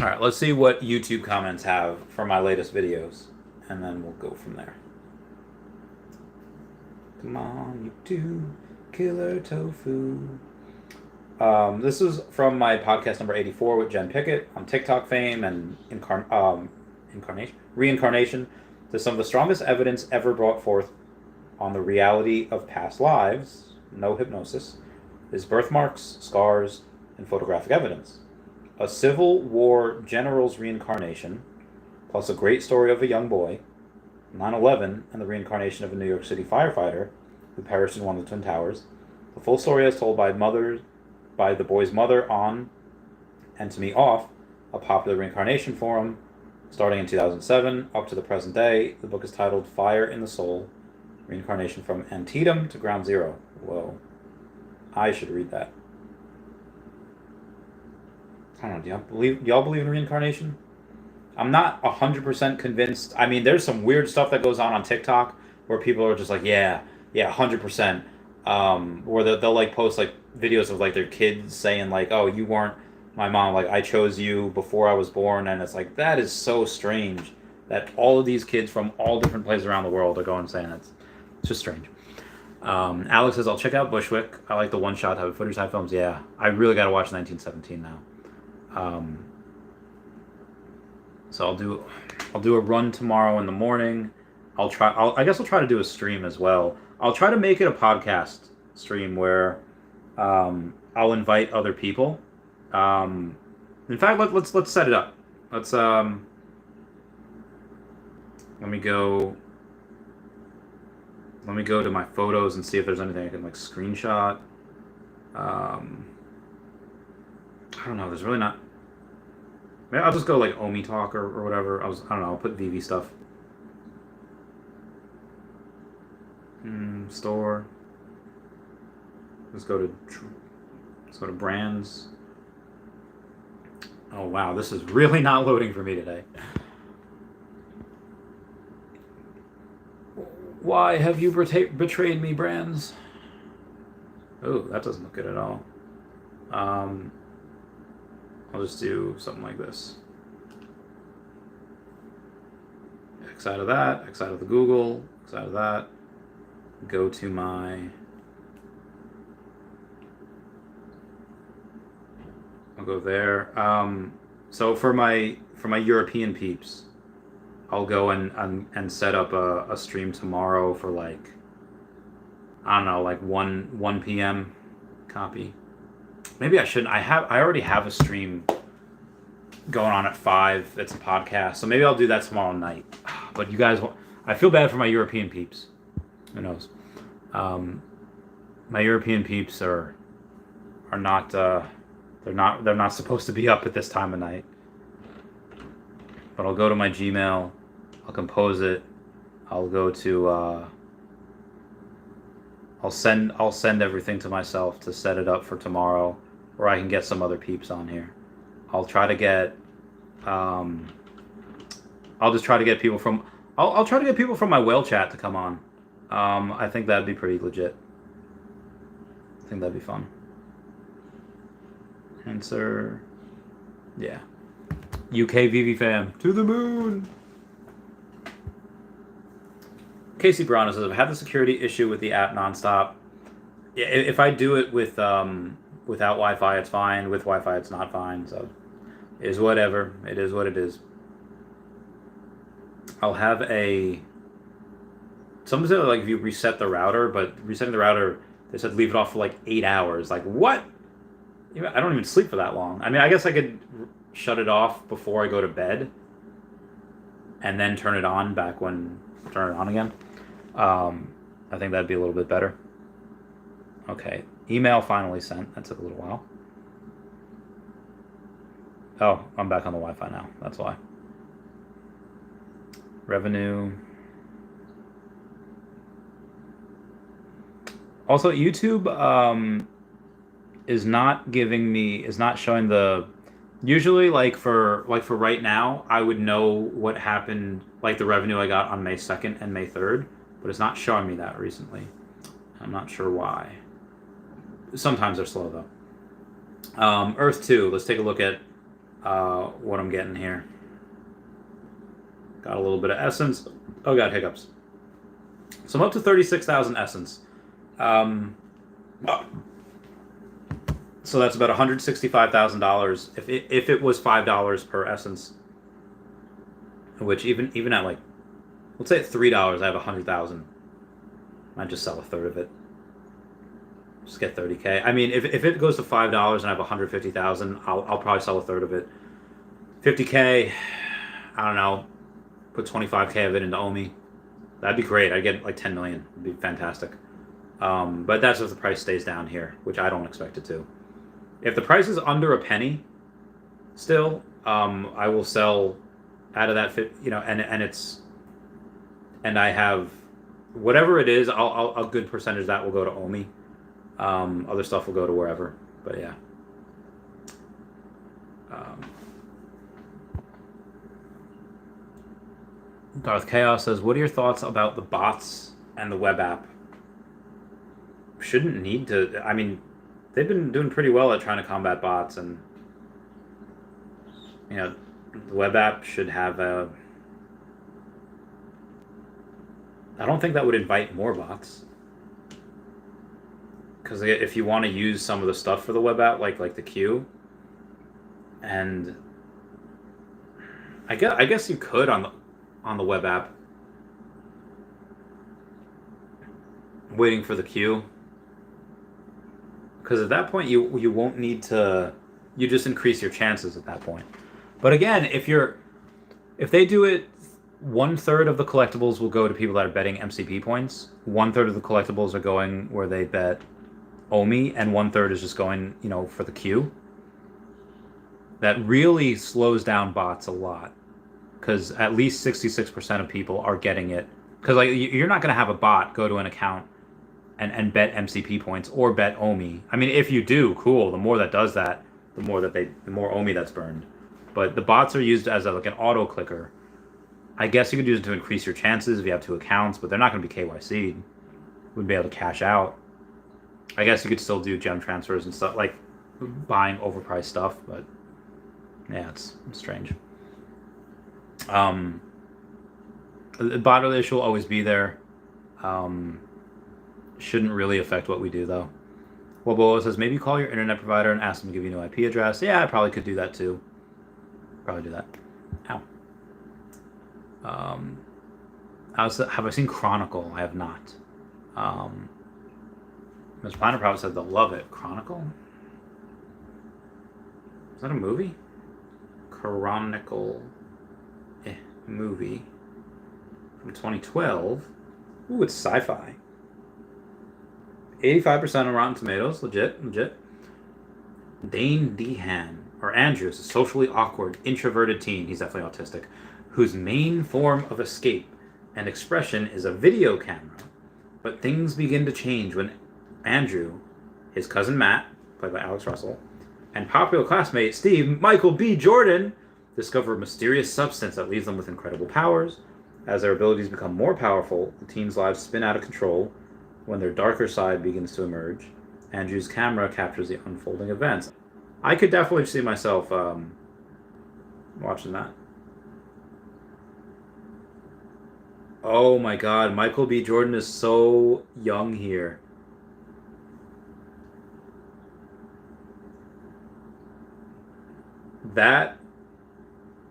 [SPEAKER 1] Alright, let's see what YouTube comments have for my latest videos, and then we'll go from there. Come on, YouTube, killer tofu. This is from my podcast number 84 with Jen Pickett on TikTok fame and reincarnation. There's some of the strongest evidence ever brought forth on the reality of past lives, no hypnosis, is birthmarks, scars, and photographic evidence. A Civil War general's reincarnation, plus a great story of a young boy, 9/11, and the reincarnation of a New York City firefighter who perished in one of the Twin Towers. The full story is told by the boy's mother on, and to me off, a popular reincarnation forum, starting in 2007 up to the present day. The book is titled Fire in the Soul, Reincarnation from Antietam to Ground Zero. Whoa. I should read that. I don't know, do y'all believe in reincarnation? I'm not 100% convinced. I mean, there's some weird stuff that goes on TikTok where people are just like, yeah, 100%. Or they'll like post like videos of like their kids saying like, oh, you weren't my mom, like I chose you before I was born. And it's like, that is so strange that all of these kids from all different places around the world are going and saying that. It's just strange. Alex says, I'll check out Bushwick. I like the one-shot type of footage type films. Yeah, I really got to watch 1917 now. So I'll do a run tomorrow in the morning. I guess I'll try to do a stream as well. I'll try to make it a podcast stream where I'll invite other people. In fact, let's set it up. Let's let me go to my photos and see if there's anything I can like screenshot. I don't know. There's really not. Maybe I'll just go like OMI talk or whatever. I don't know. I'll put veve stuff. Store. Let's go to brands. Oh wow, this is really not loading for me today. Why have you betrayed me, brands? Oh, that doesn't look good at all. I'll just do something like this. X out of that, X out of the Google, X out of that. Go to my... I'll go there. So for my European peeps, I'll go and set up a stream tomorrow for like, I don't know, like 1 p.m. Copy. Maybe I shouldn't. I already have a stream going on at 5. It's a podcast, so maybe I'll do that tomorrow night. But you guys, I feel bad for my European peeps. Who knows? My European peeps are not. They're not supposed to be up at this time of night. But I'll go to my Gmail. I'll compose it. I'll go to. I'll send everything to myself to set it up for tomorrow, or I can get some other peeps on here. I'll try to get. I'll just try to get people from. I'll try to get people from my whale chat to come on. I think that'd be pretty legit. I think that'd be fun. Answer. Yeah. UK veve fam. To the moon. Casey Brana says, I've had the security issue with the app nonstop. If I do it without Wi-Fi, it's fine. With Wi-Fi, it's not fine. So it is whatever. It is what it is. I'll have a... Someone said, like, if you reset the router, but resetting the router, they said leave it off for, like, 8 hours. Like, what? I don't even sleep for that long. I mean, I guess I could shut it off before I go to bed and then turn it on turn it on again. I think that'd be a little bit better. Okay. Email finally sent. That took a little while. Oh, I'm back on the Wi-Fi now. That's why. Revenue. Also, YouTube is not showing the... Usually, like for right now, I would know what happened, like the revenue I got on May 2nd and May 3rd, but it's not showing me that recently. I'm not sure why. Sometimes they're slow, though. Earth 2, let's take a look at what I'm getting here. Got a little bit of essence. Oh, got hiccups. So I'm up to 36,000 essence. So that's about $165,000 if it was $5 per essence, which even at like, let's say at $3 I have 100,000. I just sell a third of it. Just get 30K. I mean, if it goes to $5 and I have 150,000, I'll probably sell a third of it. 50K, I don't know. Put 25K of it into OMI. That'd be great. I'd get like 10 million. It'd be fantastic. But that's if the price stays down here, which I don't expect it to. If the price is under a penny, still, I will sell out of that, and I have whatever it is. A good percentage of that will go to OMI. Other stuff will go to wherever. But yeah. Darth Chaos says, "What are your thoughts about the bots and the web app? Shouldn't need to. I mean, they've been doing pretty well at trying to combat bots, and the web app should have a. I don't think that would invite more bots, because if you want to use some of the stuff for the web app, like the queue, and I guess you could on the web app. waiting for the queue. Because at that point, you won't need to. You just increase your chances at that point. But again, if they do it, 1/3 of the collectibles will go to people that are betting MCP points. 1/3 of the collectibles are going where they bet OMI, and 1/3 is just going, for the queue. That really slows down bots a lot, because at least 66% of people are getting it. Because you're not going to have a bot go to an account and bet MCP points or bet OMI. I mean, if you do, cool. The more that does that, the more OMI that's burned. But the bots are used as like an auto clicker. I guess you could use it to increase your chances if you have 2 accounts, but they're not going to be KYC'd. Wouldn't be able to cash out. I guess you could still do gem transfers and stuff, like buying overpriced stuff, but yeah, it's strange. The bot issue will always be there. Shouldn't really affect what we do, though. Well, Bolo says, maybe call your internet provider and ask them to give you a new IP address. Yeah, I probably could do that, too. Probably do that. Ow. Have I seen Chronicle? I have not. Ms. Planner probably said they'll love it. Chronicle? Is that a movie? Chronicle movie from 2012. Ooh, it's sci-fi. 85% on Rotten Tomatoes. Legit. Dane Dehan, or Andrew, is a socially awkward, introverted teen, he's definitely autistic, whose main form of escape and expression is a video camera. But things begin to change when Andrew, his cousin Matt, played by Alex Russell, and popular classmate Steve Michael B. Jordan discover a mysterious substance that leaves them with incredible powers. As their abilities become more powerful, the teens' lives spin out of control when their darker side begins to emerge. Andrew's camera captures the unfolding events. I could definitely see myself watching that. Oh my god, Michael B. Jordan is so young here. That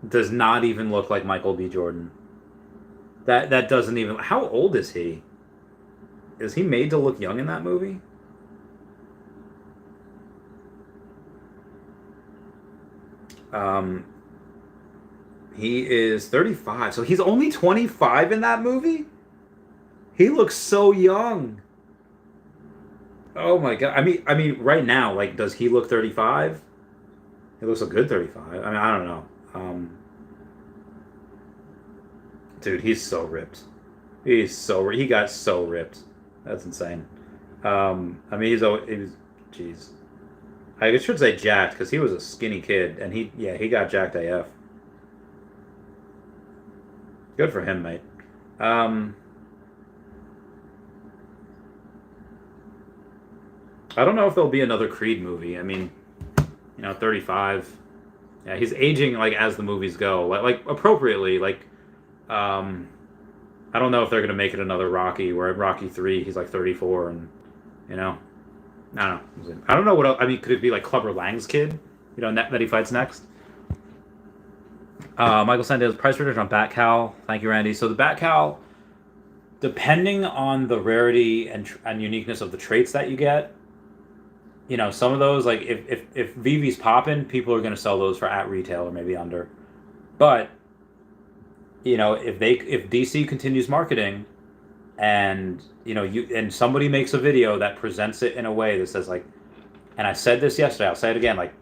[SPEAKER 1] does not even look like Michael B. Jordan. That doesn't even... How old is he? Is he made to look young in that movie? He is 35, so he's only 25 in that movie? He looks so young. Oh my god. I mean, right now, like, does he look 35? He looks a good 35. I mean, I don't know. Dude, he's so ripped. He got so ripped. That's insane. I mean, he was, jeez. I should say jacked, because he was a skinny kid, and he got jacked AF. Good for him, mate. I don't know if there'll be another Creed movie. I mean, 35. Yeah, he's aging, like, as the movies go. Like appropriately, like, I don't know if they're going to make it another Rocky, where at Rocky 3, he's like 34, and, I don't know. I don't know what else. I mean, could it be like Clubber Lang's kid, that he fights next? Michael Sanders, price reduction on Bat-Cal. Thank you, Randy. So the Bat-Cal, depending on the rarity and uniqueness of the traits that you get, some of those, like, if VeVe's popping, people are going to sell those for at retail or maybe under. But, if DC continues marketing and, and somebody makes a video that presents it in a way that says, like, and I said this yesterday, I'll say it again, like,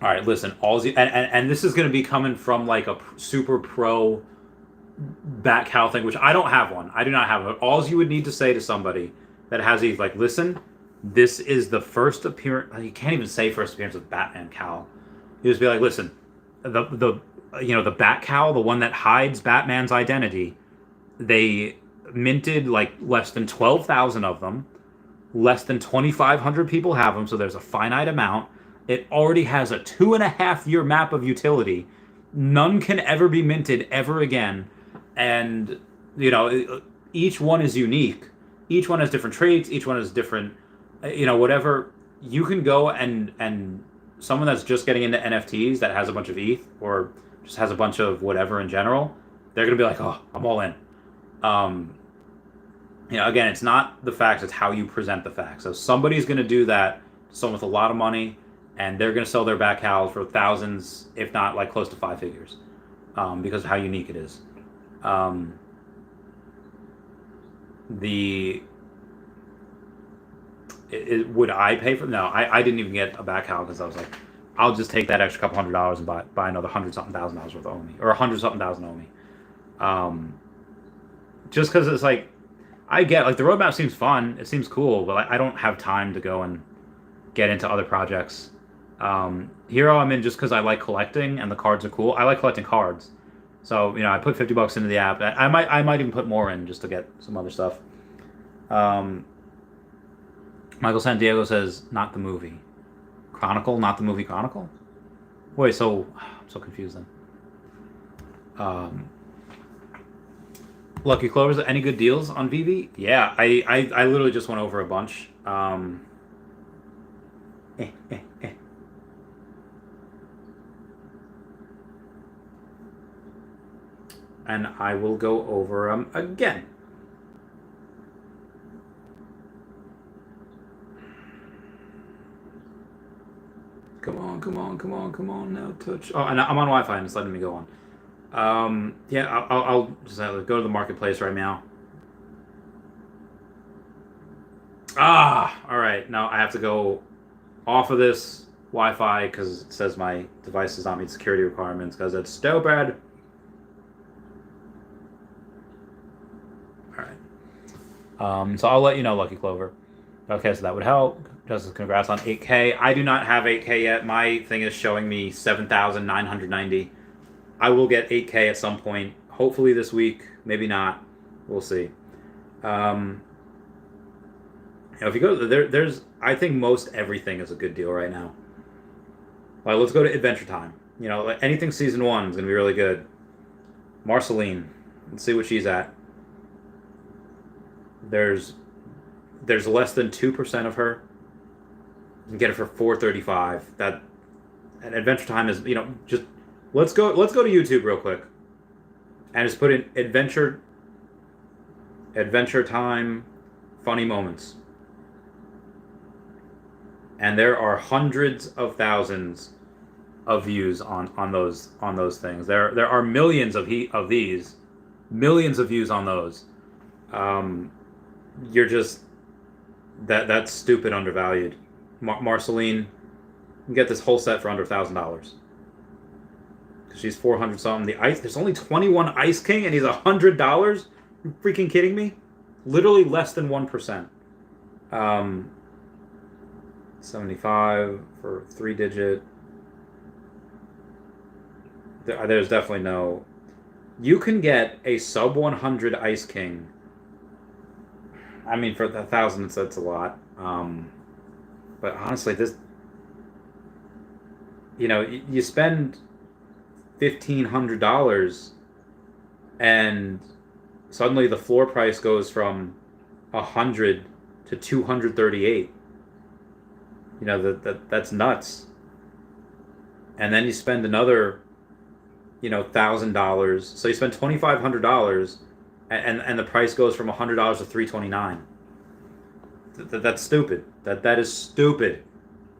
[SPEAKER 1] all right, listen, and this is going to be coming from, like, a super pro Bat-Cal thing, which I don't have one. I do not have it. All you would need to say to somebody that has these, like, listen, this is the first appearance. You can't even say first appearance of Batman Cal. You just be like, listen, the Bat-Cal, the one that hides Batman's identity, they minted like less than 12,000 of them. Less than 2,500 people have them, so there's a finite amount. It already has a 2.5-year map of utility. None can ever be minted ever again. And, each one is unique. Each one has different traits. Each one has different, whatever. You can go and someone that's just getting into NFTs that has a bunch of ETH or just has a bunch of whatever in general, they're going to be like, oh, I'm all in. again, it's not the facts, it's how you present the facts. So somebody's going to do that, someone with a lot of money, and they're going to sell their back house for thousands, if not like close to 5 figures, because of how unique it is. Would I pay for? No, I didn't even get a back house because I was like, I'll just take that extra couple $100s and buy another $100-something thousand worth of OMI, or $100-something thousand OMI. Just because it's like, I get like the roadmap seems fun, it seems cool, but I don't have time to go and get into other projects. Hero I'm in just because I like collecting and the cards are cool. I like collecting cards, so I put $50 into the app. I might even put more in just to get some other stuff. Michael Sandiego says not the movie Chronicle, not the movie Chronicle. Wait, so I'm so confused then. Lucky Clovers, any good deals on veve? Yeah, I literally just went over a bunch. And I will go over them again. Come on now, touch. Oh, and I'm on Wi-Fi and it's letting me go on. Yeah, I'll just go to the marketplace right now. All right. Now I have to go off of this Wi-Fi because it says my device does not meet security requirements because it's stupid. All right. So I'll let you know, Lucky Clover. Okay, so that would help. Justice, congrats on 8K. I do not have 8K yet. My thing is showing me 7,990. I will get 8K at some point. Hopefully this week. Maybe not. We'll see. If you go there's I think most everything is a good deal right now. Like, let's go to Adventure Time. Like anything season 1 is gonna be really good. Marceline, let's see what she's at. There's less than 2% of her. You can get it for $435. That, and Adventure Time is just let's go to YouTube real quick and just put in Adventure Time funny moments. And there are hundreds of thousands of views on those things. There are millions of these, millions of views on those. You're just that's stupid undervalued. Marceline, you can get this whole set for under $1,000 because she's 400 something. The ice, there's only 21 Ice King and he's $100. You freaking kidding me? Literally less than 1%. 75 for 3-digit. There's definitely no. You can get a sub 100 Ice King. I mean, for 1,000, that's a lot. But honestly, this, you spend $1,500, and suddenly the floor price goes from 100 to 238. That's nuts. And then you spend another, $1,000. So you spend $2,500, and the price goes from $100 to $329. That's stupid. That is stupid.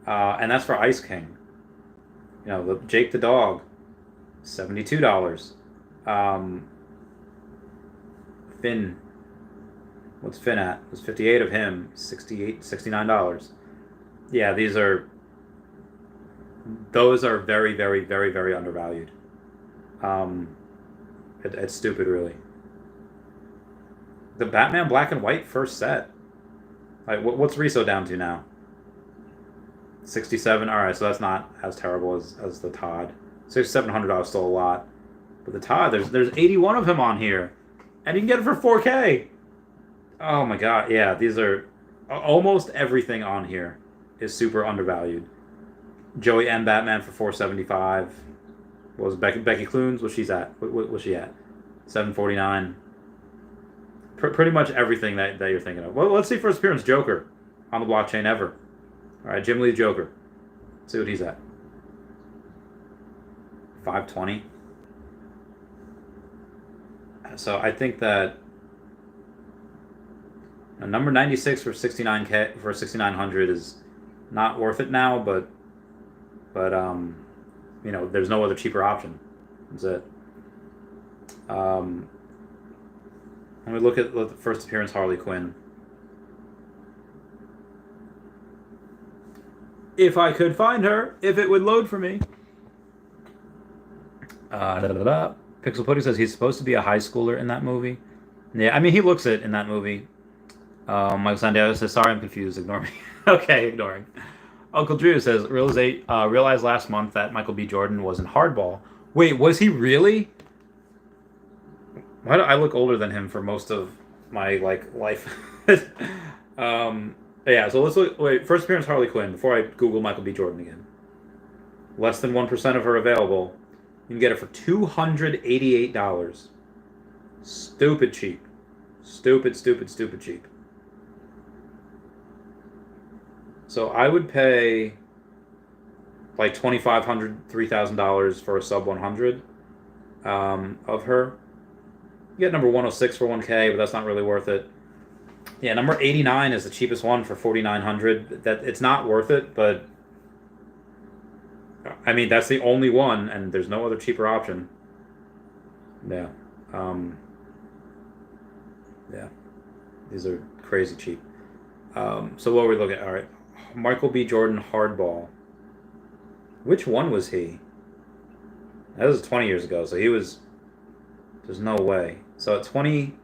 [SPEAKER 1] And that's for Ice King. The Jake the Dog, $72. Finn, what's Finn at? There's 58 of him, $69. Yeah, those are very, very, very, very undervalued. It's stupid, really. The Batman Black and White first set. Like, what's Riso down to now? 67. All right, so that's not as terrible as the Todd. $6,700 still a lot, but the Todd, there's 81 of him on here, and you can get it for 4K. Oh my God, yeah, these are almost everything on here is super undervalued. Joey M. Batman for $475. What was Becky Clunes? What she's at? What was she at? $749. Pretty much everything that you're thinking of. Well, let's see first appearance Joker on the blockchain ever. All right, Jim Lee Joker. Let's see what he's at. 520. So I think that Now, number 96 for 69K for 6,900 is not worth it now, but you know, there's no other cheaper option. That's it. When we look at the first appearance, Harley Quinn. If I could find her, if it would load for me. Pixel Pudding says he's supposed to be a high schooler in that movie. Yeah, I mean, he looks it in that movie. Michael Santiago says, sorry, I'm confused. Ignore me. Okay, ignoring. Uncle Drew says, realized last month that Michael B. Jordan was in Hardball. Wait, was he really? Why do I look older than him for most of my life? Yeah, so let's look. Wait, first appearance Harley Quinn before I Google Michael B. Jordan again. Less than 1% of her available. You can get it for $288. Stupid cheap. Stupid cheap. So I would pay like $2,500, $3,000 for a sub 100 of her. You get number 106 for 1K, but that's not really worth it. Yeah, number 89 is the cheapest one for 4,900. That it's not worth it, but I mean that's the only one, and there's no other cheaper option. Yeah, yeah, these are crazy cheap. So what are we looking at? All right, Michael B. Jordan Hardball. Which one was he? That was 20 years ago, so he was. There's no way. So at 20.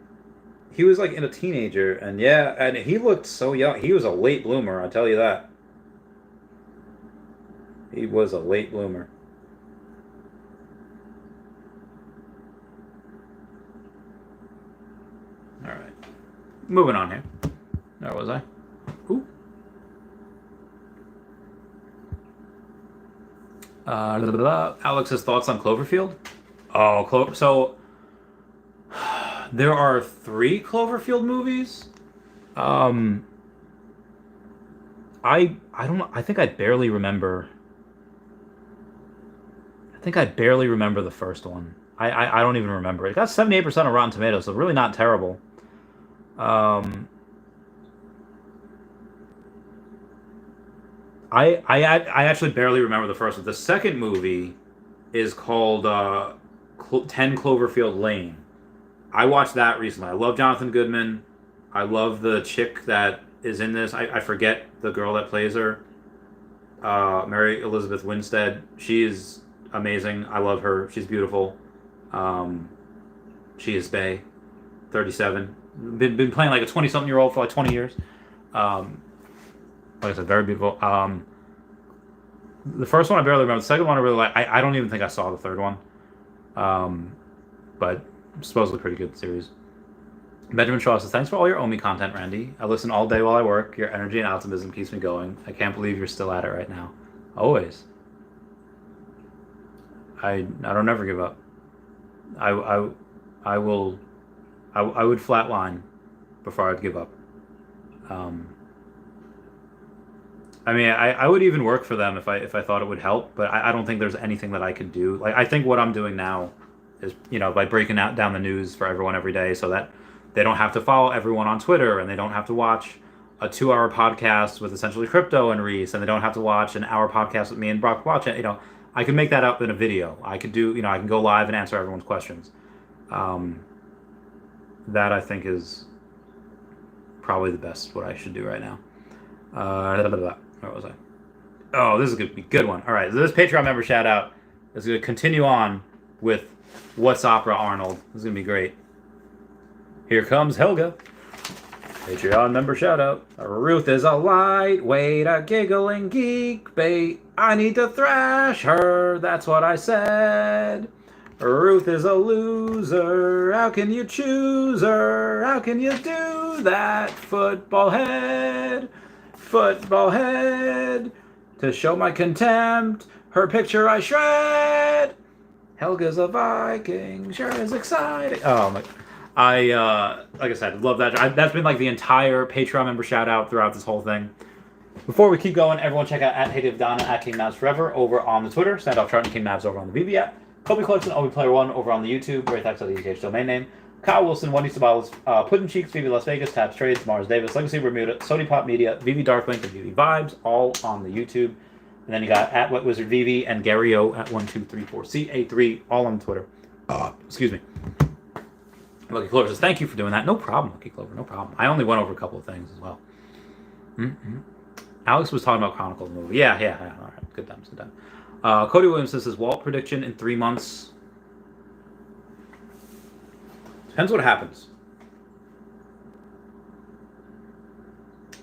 [SPEAKER 1] He was like in a teenager, and yeah, and he looked so young. He was a late bloomer, I'll tell you that. He was a late bloomer. All right. Moving on here. Where was I? Ooh. Alex's thoughts on Cloverfield? Oh, so... There are 3 Cloverfield movies. I think I barely remember. I think I barely remember the first one. I don't even remember it. It got 78% of Rotten Tomatoes, so really not terrible. I actually barely remember the first one. The second movie is called 10 Cloverfield Lane. I watched that recently. I love Jonathan Goodman. I love the chick that is in this. I forget the girl that plays her. Mary Elizabeth Winstead. She is amazing. I love her. She's beautiful. She is bae. 37. Been playing like a 20-something-year-old for like 20 years. Like I said, very beautiful. The first one I barely remember. The second one I really like. I don't even think I saw the third one. But supposedly pretty good series. Benjamin Shaw says, thanks for all your OMI content, Randy. I listen all day while I work. Your energy and optimism keeps me going. I can't believe you're still at it right now. Always. I don't ever give up. I would flatline before I'd give up. I mean, I would even work for them if I thought it would help, but I don't think there's anything that I could do. Like, I think what I'm doing now is, you know, by breaking down the news for everyone every day so that they don't have to follow everyone on Twitter, and they don't have to watch a 2-hour podcast with essentially Crypto and Reese, and they don't have to watch an hour podcast with me and Brock watch it. You know, I can make that up in a video. I could do, you know, I can go live and answer everyone's questions. That I think is probably the best what I should do right now. Where was I? Oh, this is going to be a good one. All right, so this Patreon member shout out is going to continue on with What's Opera Arnold. This is going to be great. Here comes Helga. Patreon member shout out. Ruth is a lightweight, a giggling geek bait. I need to thrash her, that's what I said. Ruth is a loser, how can you choose her? How can you do that, football head? Football head. To show my contempt, her picture I shred. Helga's a Viking, sure is exciting. Oh my... like I said, love that. That's been like the entire Patreon member shout out throughout this whole thing. Before we keep going, everyone check out @HateOfDonna, @KingMavsForever over on the Twitter, Standoff Chart and King Mavs over on the veve app, Kobe Collection, OMI Player 1 over on the YouTube, Great Thanks to the ETH domain name, Kyle Willson, Wendy Stibalis, Puddin' Cheeks, veve Las Vegas, Taps Trades, Mars Davis, Legacy Bermuda, Sony Pop Media, veve Darklink, and veve Vibes, all on the YouTube. And then you got at Wet Wizard veve and Gary O at 1234CA3, all on Twitter. Excuse me. Lucky Clover says, thank you for doing that. No problem, Lucky Clover, no problem. I only went over a couple of things as well. Alex was talking about Chronicle the movie. Yeah. All right, good times, good times. Cody Williamson says, Walt prediction in 3 months. Depends what happens.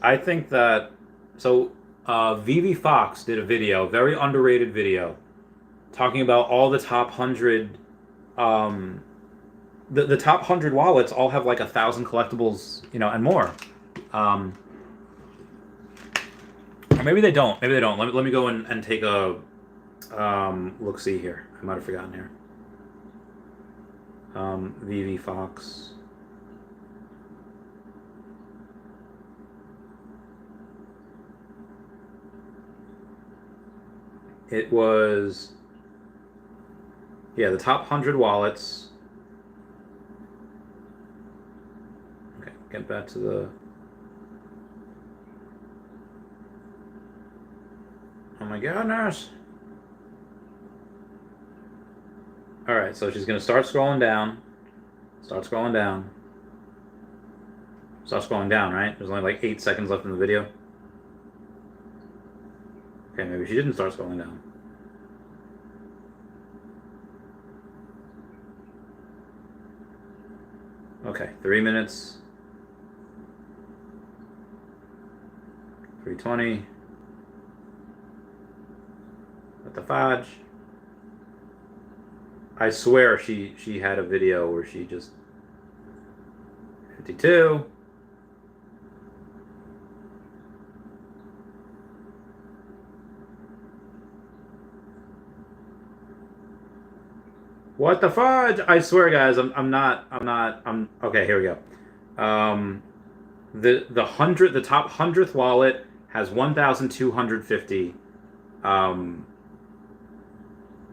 [SPEAKER 1] I think that, so Veve Fox did a video, very underrated video, talking about all the top 100, the top 100 wallets all have like 1,000 collectibles, and more. Or maybe they don't. Let me go and take a look-see here. I might have forgotten here. Veve Fox. It was, the top 100 wallets. Okay, get back to the. Oh my goodness. All right, so she's gonna start scrolling down. Start scrolling down, right? There's only like 8 seconds left in the video. Okay, maybe she didn't start scrolling down. Okay, 3 minutes. 3:20. What the fudge? I swear she had a video where she just 52. What the fudge? I swear, guys, I'm okay. Here we go. The top 100th wallet has 1,250.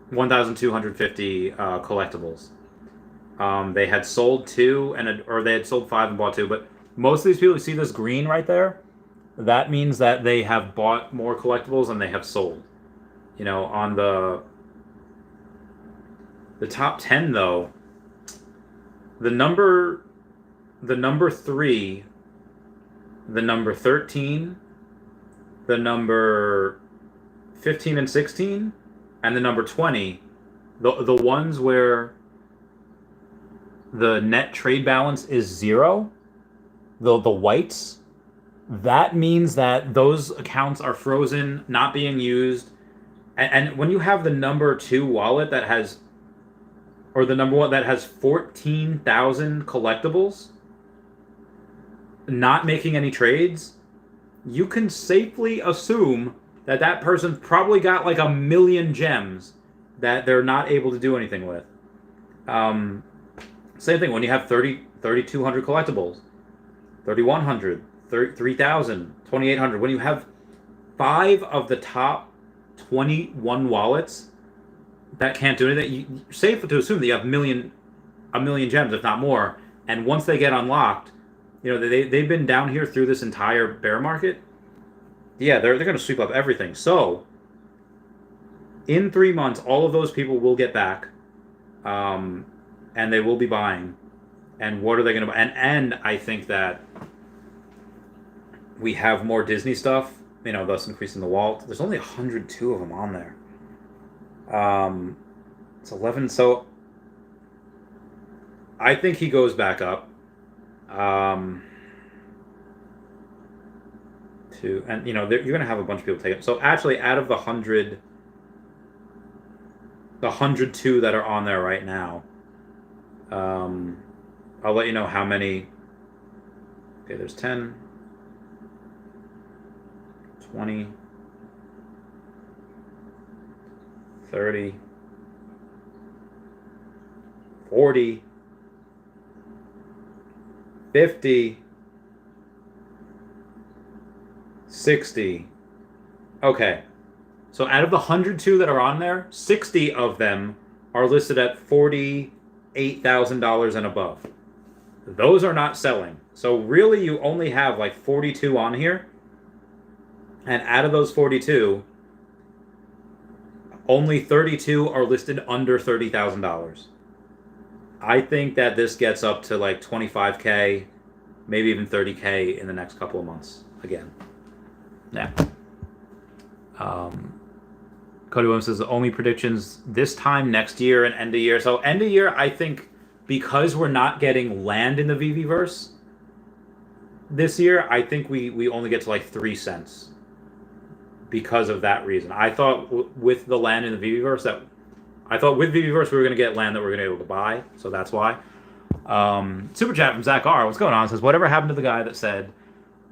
[SPEAKER 1] 1,250 collectibles. They had sold 2 or they had sold 5 and bought 2. But most of these people, you see this green right there? That means that they have bought more collectibles than they have sold. On the top 10 though, the number 3, the number 13, the number 15 and 16, and the number 20, the ones where the net trade balance is 0, the whites, that means that those accounts are frozen, not being used. And when you have the number 2 wallet that has, or the number 1 that has 14,000 collectibles, not making any trades, you can safely assume that person probably got like 1 million gems that they're not able to do anything with. Same thing when you have 3,200 collectibles, 3,100, 3,000, 2,800. When you have 5 of the top 21 wallets that can't do anything, you're safe to assume that you have a million gems, if not more. And once they get unlocked, they've been down here through this entire bear market. Yeah, they're going to sweep up everything. So, in 3 months, all of those people will get back, and they will be buying. And what are they going to buy? And I think that we have more Disney stuff, thus increasing the wallet. There's only 102 of them on there. It's 11. So, I think he goes back up. And you're going to have a bunch of people take it. So actually, out of the 102 that are on there right now, I'll let you know how many. Okay, there's 10, 20, 30, 40, 50, 60. Okay. So out of the 102 that are on there, 60 of them are listed at $48,000 and above. Those are not selling. So really, you only have like 42 on here. And out of those 42, only 32 are listed under $30,000. I think that this gets up to like 25K, maybe even 30K in the next couple of months again. Yeah. Cody Williams says the OMI predictions this time next year and end of year. So end of year, I think because we're not getting land in the VeVeverse this year, I think we only get to like 3 cents because of that reason. I thought with the land in the VeVeverse with VeVeverse we were going to get land that we are going to be able to buy. So that's why. Super chat from Zach R. What's going on? Says whatever happened to the guy that said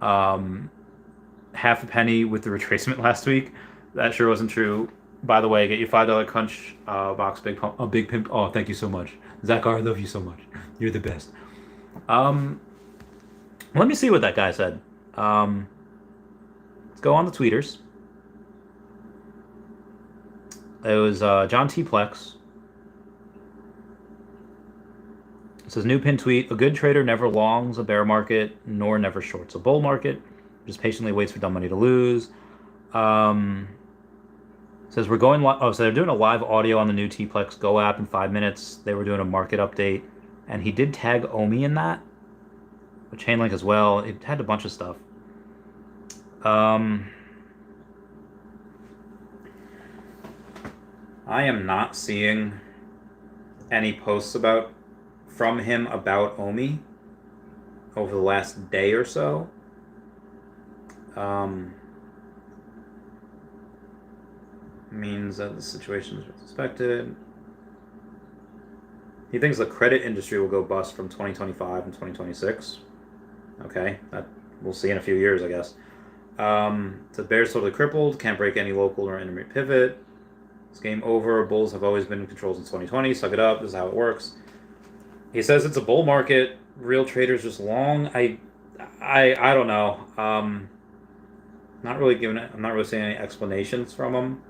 [SPEAKER 1] half a penny with the retracement last week? That sure wasn't true. By the way, get you $5 crunch box big pump, a big pimp. Oh, thank you so much, Zach R. I love you so much. You're the best. Let me see what that guy said. Let's go on the tweeters. It was John T. Plex. It says new pin tweet: a good trader never longs a bear market nor never shorts a bull market. Just patiently waits for dumb money to lose. Says we're going live. Oh, so they're doing a live audio on the new T-Plex Go app in 5 minutes. They were doing a market update, and he did tag OMI in that, a Chainlink as well. It had a bunch of stuff. I am not seeing any posts from him about OMI over the last day or so. Means that the situation is expected. He thinks the credit industry will go bust from 2025 and 2026. Okay, that we'll see in a few years, I guess. The Bears totally crippled, can't break any local or intermediate pivot. It's game over. Bulls have always been in control since 2020. Suck it up. This is how it works. He says it's a bull market. Real traders just long. I don't know. I'm not really seeing any explanations from him.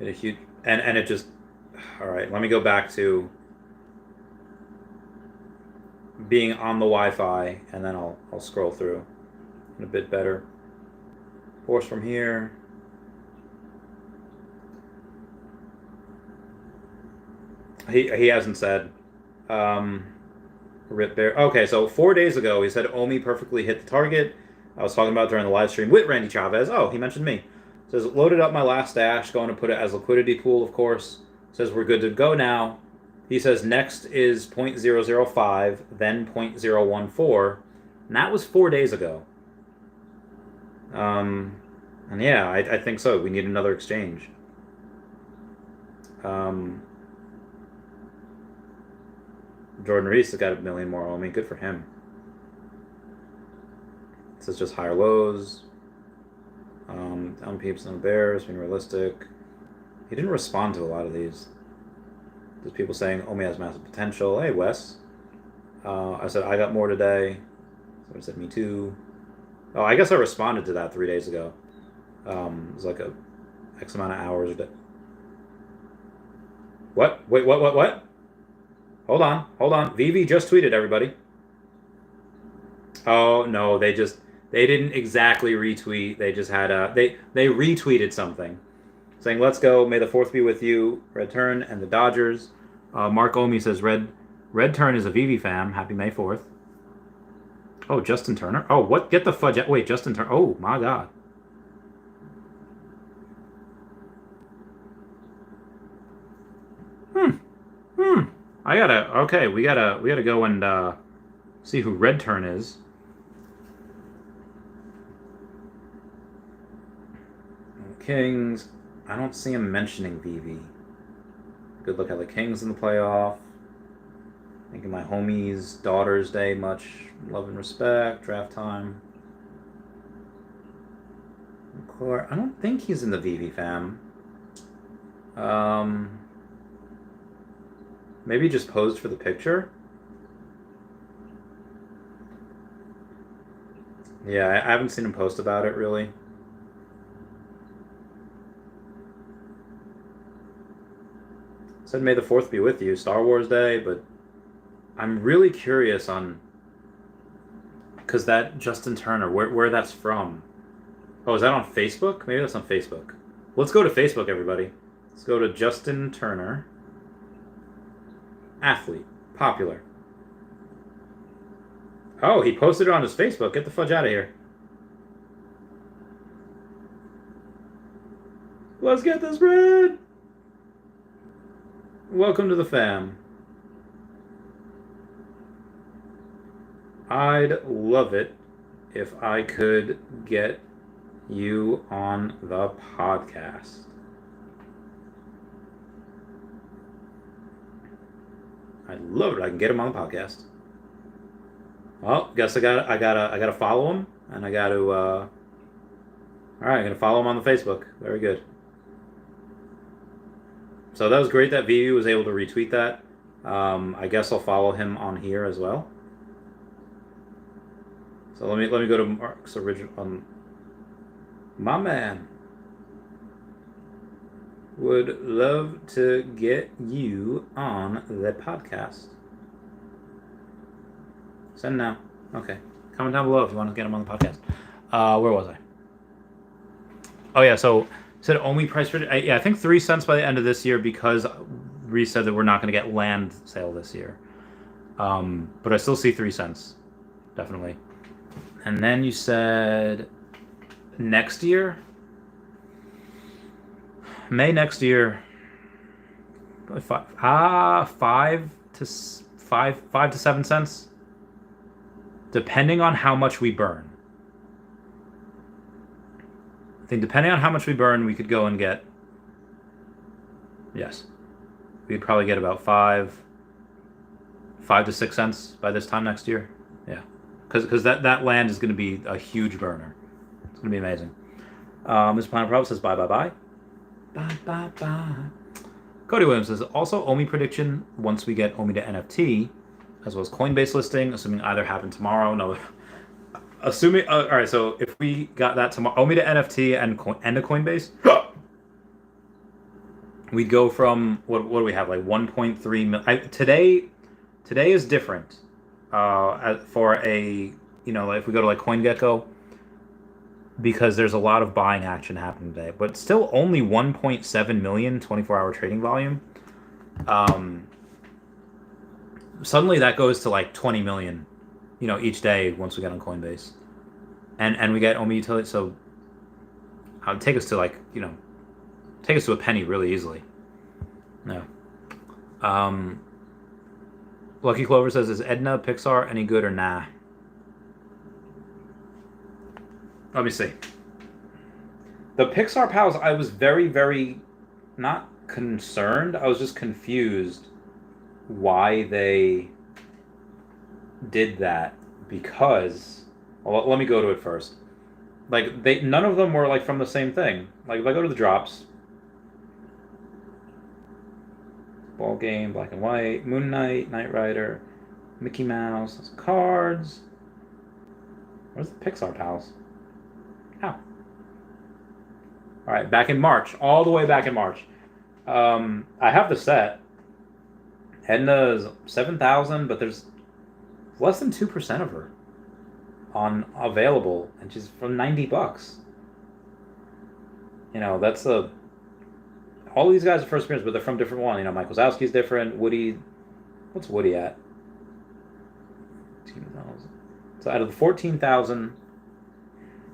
[SPEAKER 1] A huge and it just all right. Let me go back to being on the Wi-Fi, and then I'll scroll through a bit better. Force from here. He hasn't said. Rip Bear. Okay, so 4 days ago he said OMI perfectly hit the target. I was talking about during the live stream with Randy Chavez. Oh, he mentioned me. Says loaded up my last stash, going to put it as liquidity pool, of course. Says we're good to go now. He says next is 0.005, then 0.014, and that was 4 days ago. And yeah, I think so. We need another exchange. Jordan Reese has got 1 million more OMI. Good for him. This is just higher lows. Down peeps on the Bears, being realistic. He didn't respond to a lot of these. There's people saying OMI has massive potential. Hey, Wes. I said I got more today. Someone said me too. Oh, I guess I responded to that 3 days ago. It was like a X amount of hours a day. What? Wait, what? Hold on. Veve just tweeted, everybody. Oh, no, they didn't exactly retweet. They just had they retweeted something saying, let's go. May the 4th be with you. Red Turn and the Dodgers. Mark OMI says, Red Turn is a Veve fam. Happy May 4th. Oh, Justin Turner. Oh, what? Get the fudge. Wait, Justin Turner. Oh, my God. We gotta go and see who Red Turn is. Kings. I don't see him mentioning Veve. Good look at the Kings in the playoff. Thinking my homies, Daughter's Day, much love and respect. Draft time. I don't think he's in the Veve fam. Maybe just posed for the picture. Yeah, I haven't seen him post about it really. Said May the 4th be with you, Star Wars Day, but I'm really curious on, because that Justin Turner, where that's from. Oh, is that on Facebook? Maybe that's on Facebook. Let's go to Facebook, everybody. Let's go to Justin Turner. Athlete. Popular. Oh, he posted it on his Facebook. Get the fudge out of here. Let's get this bread! Welcome to the fam. I'd love it if I could get you on the podcast. I'd love it. I can get him on the podcast. Well, guess I gotta follow him, and I gotta. All right, I'm gonna follow him on the Facebook. Very good. So that was great that veve was able to retweet that. I guess I'll follow him on here as well. So let me go to Mark's original. My man. Would love to get you on the podcast. Send now. Okay. Comment down below if you want to get him on the podcast. Where was I? Oh yeah, so said OMI price for I think 3 cents by the end of this year, because Reese said that we're not going to get land sale this year. But I still see 3 cents. Definitely. And then you said next year? May next year, 5 to 7 cents, depending on how much we burn. I think depending on how much we burn, we could go and get. Yes, we'd probably get about 5 to 6 cents by this time next year. Yeah, because that land is going to be a huge burner. It's going to be amazing. This Planet Problem says bye. Bye. Cody Williams says, also OMI prediction once we get OMI to NFT, as well as Coinbase listing, assuming either happen tomorrow. No, assuming, all right, so if we got that tomorrow, OMI to NFT and a Coinbase, we'd go from, what do we have, like 1.3 million. Today is different for a, if we go to like CoinGecko, because there's a lot of buying action happening today, but still only 1.7 million 24-hour trading volume. Suddenly that goes to like 20 million, each day once we get on Coinbase, and we get OMI utility. So it would take us to like, take us to a penny really easily. No. Lucky Clover says, is Edna Pixar any good or nah? Let me see. The Pixar pals, I was very, very not concerned. I was just confused why they did that, because let me go to it first. Like none of them were like from the same thing. Like if I go to the drops, Ball Game, Black and White, Moon Knight, Knight Rider, Mickey Mouse, cards. Where's the Pixar pals? How? All right, back in March, all the way back in March. I have the set. Edna's 7,000, but there's less than 2% of her on available, and she's from $90. That's all these guys are first appearance, but they're from different one. Mike Wazowski's different. Woody, what's Woody at? 2,000. So out of the 14,000.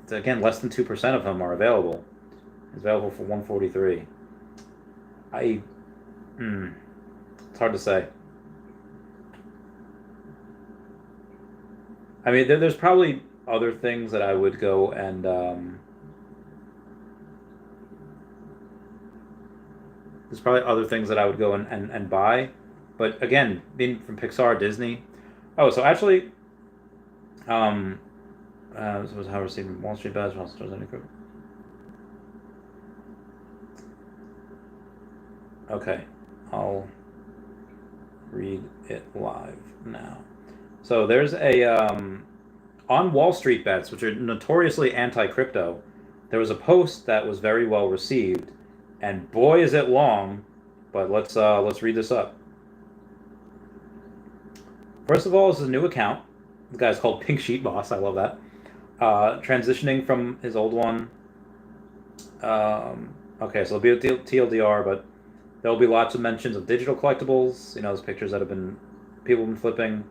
[SPEAKER 1] Again, less than 2% of them are available. It's available for 143. It's hard to say. I mean, there's probably other things that I would go and there's probably other things that I would go and buy, but again, being from Pixar, Disney. Oh, so actually, this was how receiving Wall Street Bets. Okay, I'll read it live now. So there's a on Wall Street Bets, which are notoriously anti-crypto. There was a post that was very well received, and boy is it long, but let's read this up. First of all, this is a new account. The guy's called Pink Sheet Boss. I love that. Transitioning from his old one. Okay, so it'll be a TLDR, but there'll be lots of mentions of digital collectibles. You know, those pictures that people have been flipping.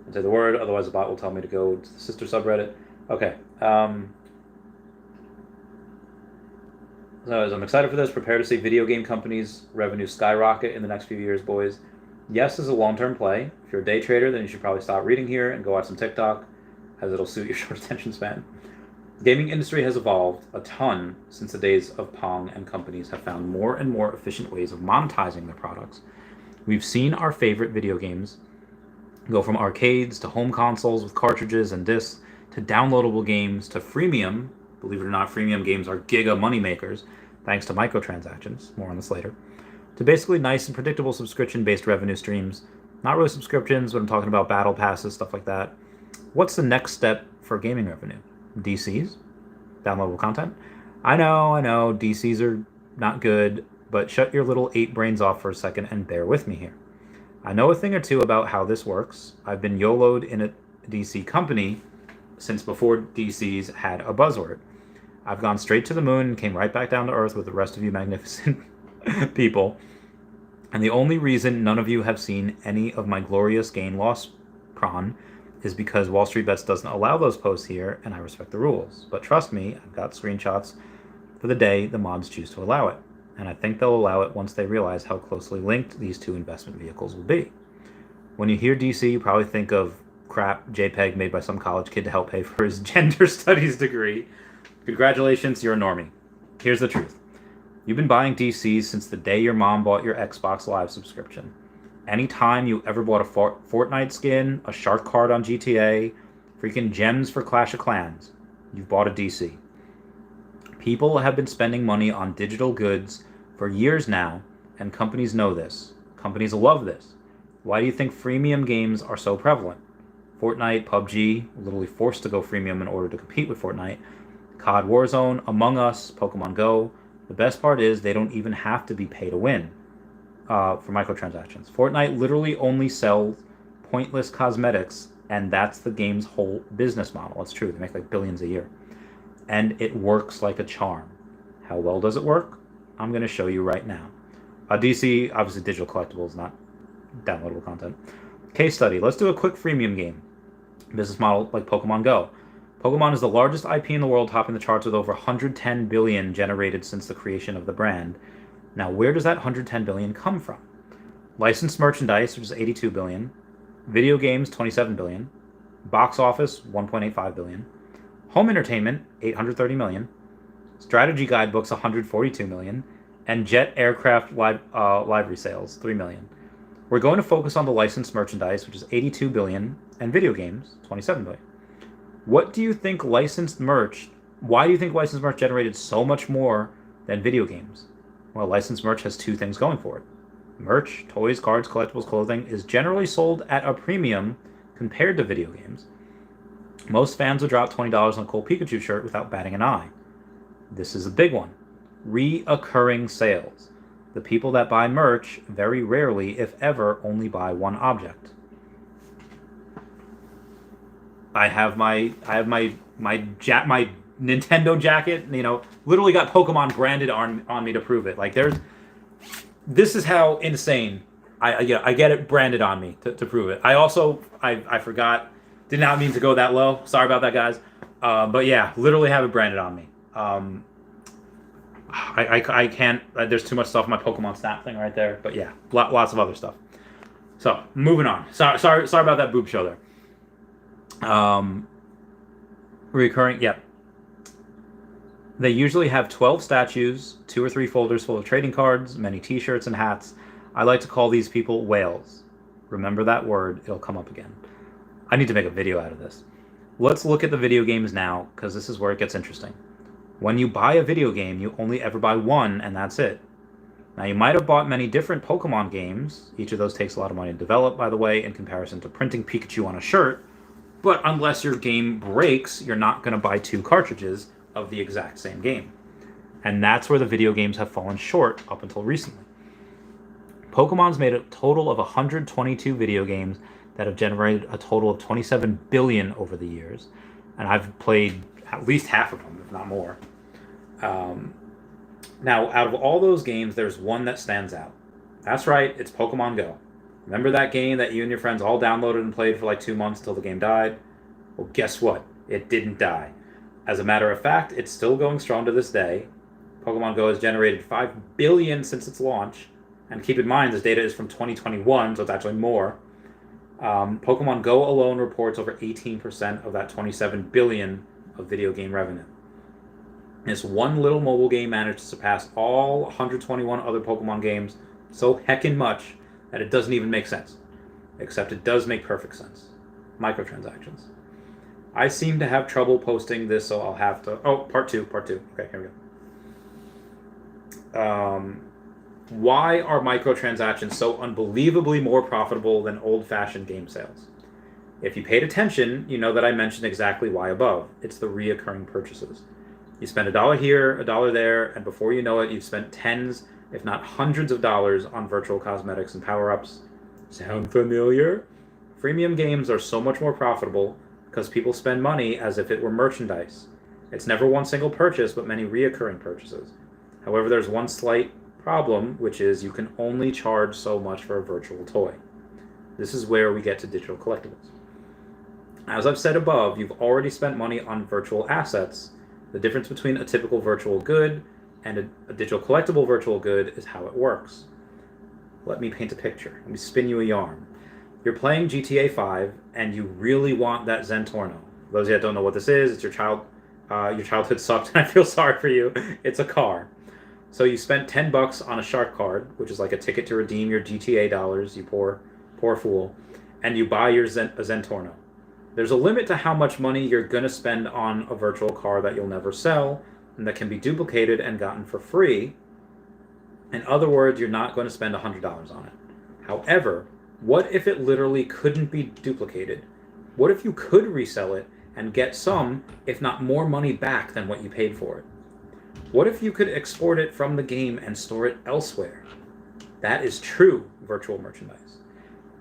[SPEAKER 1] I'll say the word, otherwise the bot will tell me to go to the sister subreddit. Okay. So I'm excited for this. Prepare to see video game companies' revenue skyrocket in the next few years, boys. Yes, this is a long-term play. If you're a day trader, then you should probably stop reading here and go watch some TikTok, as it'll suit your short attention span. The gaming industry has evolved a ton since the days of Pong, and companies have found more and more efficient ways of monetizing their products. We've seen our favorite video games go from arcades to home consoles with cartridges and discs to downloadable games to freemium. Believe it or not, freemium games are giga moneymakers, thanks to microtransactions. More on this later. To basically nice and predictable subscription-based revenue streams. Not really subscriptions, but I'm talking about battle passes, stuff like that. What's the next step for gaming revenue? DCs? Downloadable content? I know, DCs are not good, but shut your little 8 brains off for a second and bear with me here. I know a thing or two about how this works. I've been YOLO'd in a DC company since before DCs had a buzzword. I've gone straight to the moon and came right back down to earth with the rest of you magnificent people. And the only reason none of you have seen any of my glorious gain-loss prawn is because Wall Street Bets doesn't allow those posts here, and I respect the rules. But trust me, I've got screenshots for the day the mods choose to allow it. And I think they'll allow it once they realize how closely linked these two investment vehicles will be. When you hear DC, you probably think of crap JPEG made by some college kid to help pay for his gender studies degree. Congratulations, you're a normie. Here's the truth. You've been buying DCs since the day your mom bought your Xbox Live subscription. Anytime you ever bought a Fortnite skin, a shark card on GTA, freaking gems for Clash of Clans, you've bought a DC. People have been spending money on digital goods for years now, and companies know this. Companies love this. Why do you think freemium games are so prevalent? Fortnite, PUBG, literally forced to go freemium in order to compete with Fortnite. COD Warzone, Among Us, Pokemon Go. The best part is they don't even have to be pay to win for microtransactions. Fortnite literally only sells pointless cosmetics, and that's the game's whole business model. It's true. They make like billions a year. And it works like a charm. How well does it work? I'm going to show you right now. DC, obviously digital collectibles, not downloadable content. Case study. Let's do a quick freemium game. Business model like Pokemon Go. Pokemon is the largest IP in the world, topping the charts with over 110 billion generated since the creation of the brand. Now, where does that 110 billion come from? Licensed merchandise, which is 82 billion. Video games, 27 billion. Box office, 1.85 billion. Home entertainment, 830 million. Strategy guidebooks, 142 million. And jet aircraft livery sales, 3 million. We're going to focus on the licensed merchandise, which is 82 billion, and video games, 27 billion. What do you think licensed merch, why do you think licensed merch generated so much more than video games? Well, licensed merch has two things going for it. Merch, toys, cards, collectibles, clothing, is generally sold at a premium compared to video games. Most fans would drop $20 on a cool Pikachu shirt without batting an eye. This is a big one. Reoccurring sales. The people that buy merch very rarely, if ever, only buy one object. I have my Nintendo jacket, you know, literally got Pokemon branded on me to prove it. Like this is how insane I get it branded on me to prove it. I forgot, did not mean to go that low. Sorry about that, guys. But yeah, literally have it branded on me. I can't. There's too much stuff in my Pokemon Snap thing right there. But yeah, lots of other stuff. So moving on. Sorry about that boob show there. Recurring. Yep. They usually have 12 statues, 2 or 3 folders full of trading cards, many T-shirts and hats. I like to call these people whales. Remember that word; it'll come up again. I need to make a video out of this. Let's look at the video games now, because this is where it gets interesting. When you buy a video game, you only ever buy one, and that's it. Now, you might have bought many different Pokemon games. Each of those takes a lot of money to develop, by the way, in comparison to printing Pikachu on a shirt. But unless your game breaks, you're not going to buy 2 cartridges of the exact same game. And that's where the video games have fallen short up until recently. Pokemon's made a total of 122 video games that have generated a total of 27 billion over the years, and I've played at least half of them, if not more. Now, out of all those games, there's one that stands out. That's right, it's Pokemon Go. Remember that game that you and your friends all downloaded and played for like 2 months till the game died? Well, guess what? It didn't die. As a matter of fact, it's still going strong to this day. Pokemon Go has generated 5 billion since its launch. And keep in mind, this data is from 2021, so it's actually more. Pokemon Go alone reports over 18% of that 27 billion of video game revenue. This one little mobile game managed to surpass all 121 other Pokemon games so heckin' much that it doesn't even make sense. Except it does make perfect sense. Microtransactions. I seem to have trouble posting this, so I'll have to... Oh, part two. Okay, here we go. Why are microtransactions so unbelievably more profitable than old-fashioned game sales? If you paid attention, you know that I mentioned exactly why above. It's the reoccurring purchases. You spend $1 here, $1 there, and before you know it, you've spent tens, if not hundreds of dollars on virtual cosmetics and power-ups. Sound familiar? Freemium games are so much more profitable because people spend money as if it were merchandise. It's never one single purchase, but many reoccurring purchases. However, there's one slight problem, which is you can only charge so much for a virtual toy. This is where we get to digital collectibles. As I've said above, you've already spent money on virtual assets. The difference between a typical virtual good and a digital collectible virtual good is how it works. Let me paint a picture. Let me spin you a yarn. You're playing GTA 5 and you really want that Zentorno. For those of you that don't know what this is, it's your childhood sucked and I feel sorry for you. It's a car. So you spent $10 on a shark card, which is like a ticket to redeem your GTA dollars, you poor fool, and you buy a Zentorno. There's a limit to how much money you're going to spend on a virtual car that you'll never sell and that can be duplicated and gotten for free. In other words, you're not going to spend $100 on it. However, what if it literally couldn't be duplicated? What if you could resell it and get some, if not more money back than what you paid for it? What if you could export it from the game and store it elsewhere? That is true virtual merchandise.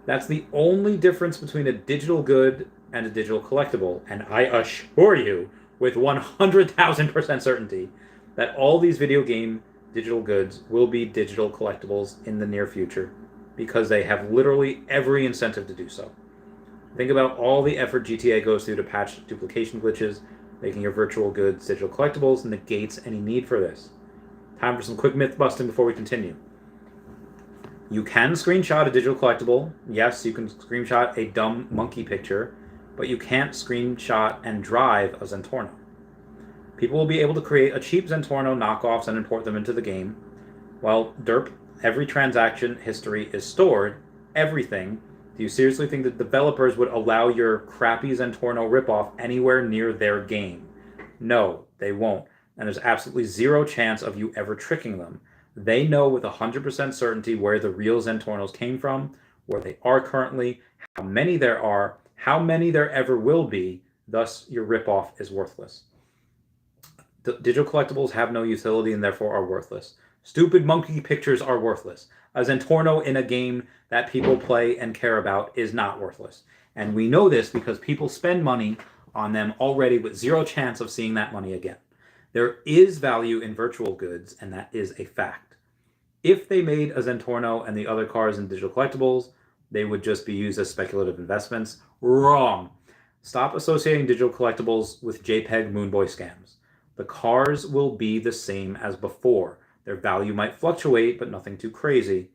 [SPEAKER 1] That's the only difference between a digital good and a digital collectible, and I assure you, with 100,000% certainty, that all these video game digital goods will be digital collectibles in the near future, because they have literally every incentive to do so. Think about all the effort GTA goes through to patch duplication glitches. Making your virtual goods digital collectibles negates any need for this. Time for some quick myth busting before we continue. You can screenshot a digital collectible. Yes, you can screenshot a dumb monkey picture, but you can't screenshot and drive a Zentorno. People will be able to create a cheap Zentorno knockoffs and import them into the game. While derp, every transaction history is stored, everything. Do you seriously think that developers would allow your crappy Zentorno ripoff anywhere near their game? No, they won't. And there's absolutely zero chance of you ever tricking them. They know with 100% certainty where the real Zentornos came from, where they are currently, how many there are, how many there ever will be, thus your ripoff is worthless. The digital collectibles have no utility and therefore are worthless. Stupid monkey pictures are worthless. A Zentorno in a game that people play and care about is not worthless. And we know this because people spend money on them already with zero chance of seeing that money again. There is value in virtual goods, and that is a fact. If they made a Zentorno and the other cars in digital collectibles, they would just be used as speculative investments. Wrong. Stop associating digital collectibles with JPEG Moonboy scams. The cars will be the same as before. Their value might fluctuate, but nothing too crazy.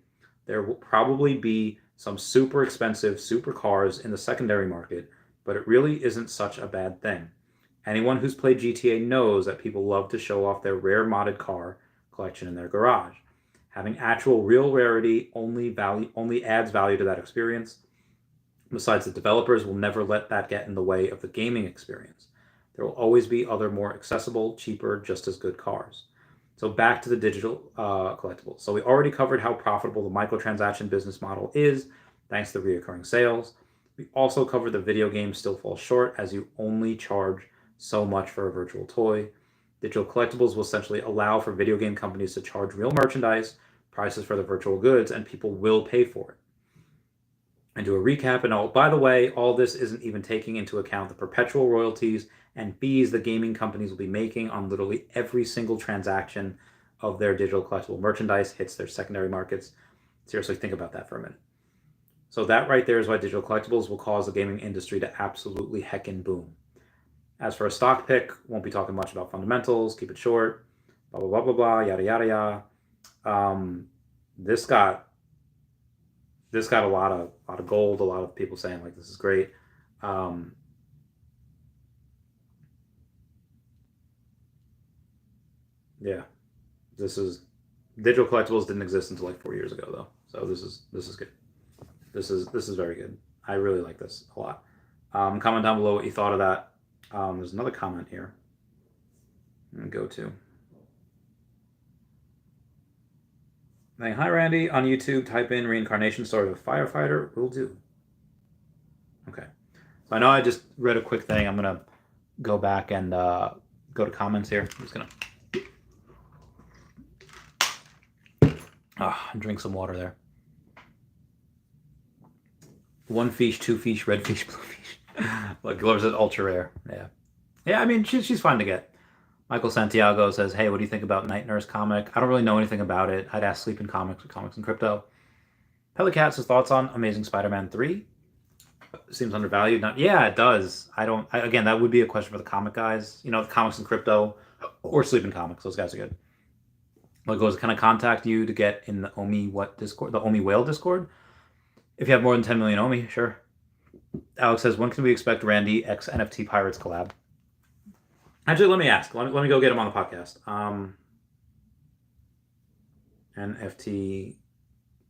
[SPEAKER 1] There will probably be some super expensive supercars in the secondary market, but it really isn't such a bad thing. Anyone who's played GTA knows that people love to show off their rare modded car collection in their garage. Having actual real rarity only adds value to that experience. Besides, the developers will never let that get in the way of the gaming experience. There will always be other more accessible, cheaper, just as good cars. So back to the digital collectibles. So we already covered how profitable the microtransaction business model is, thanks to the reoccurring sales. We also covered the video games still fall short as you only charge so much for a virtual toy. Digital collectibles will essentially allow for video game companies to charge real merchandise, prices for the virtual goods, and people will pay for it. And do a recap, and by the way, all this isn't even taking into account the perpetual royalties and fees the gaming companies will be making on literally every single transaction of their digital collectible merchandise hits their secondary markets. Seriously, think about that for a minute. So that right there is why digital collectibles will cause the gaming industry to absolutely heckin' boom. As for a stock pick, won't be talking much about fundamentals, keep it short, blah, blah, blah, blah, blah, yada, yada, yada. This got a lot of gold, a lot of people saying like this is great. Yeah, this is digital collectibles didn't exist until like 4 years ago though, so this is good. This is very good. I really like this a lot. Comment down below what you thought of that. There's another comment here. I'm gonna go to. Saying, hi Randy, on YouTube, type in reincarnation story of a firefighter. Will do. Okay. So I know I just read a quick thing. I'm gonna go back and go to comments here. I'm just gonna drink some water there. One fish, two fish, red fish, blue fish. Like Glover said, ultra rare. Yeah. I mean, she's fun to get. Michael Santiago says, hey, what do you think about Night Nurse comic? I don't really know anything about it. I'd ask Sleeping Comics or Comics and Crypto. Pelicat says, thoughts on Amazing Spider-Man 3? Seems undervalued. Yeah, it does. Again, that would be a question for the comic guys. You know, the Comics and Crypto or Sleeping Comics. Those guys are good. What goes, can I contact you to get in the OMI Discord? The OMI Whale Discord? If you have more than 10 million OMI, sure. Alex says, when can we expect Randy X NFT Pirates collab? Actually, let me ask. Let me go get him on the podcast. NFT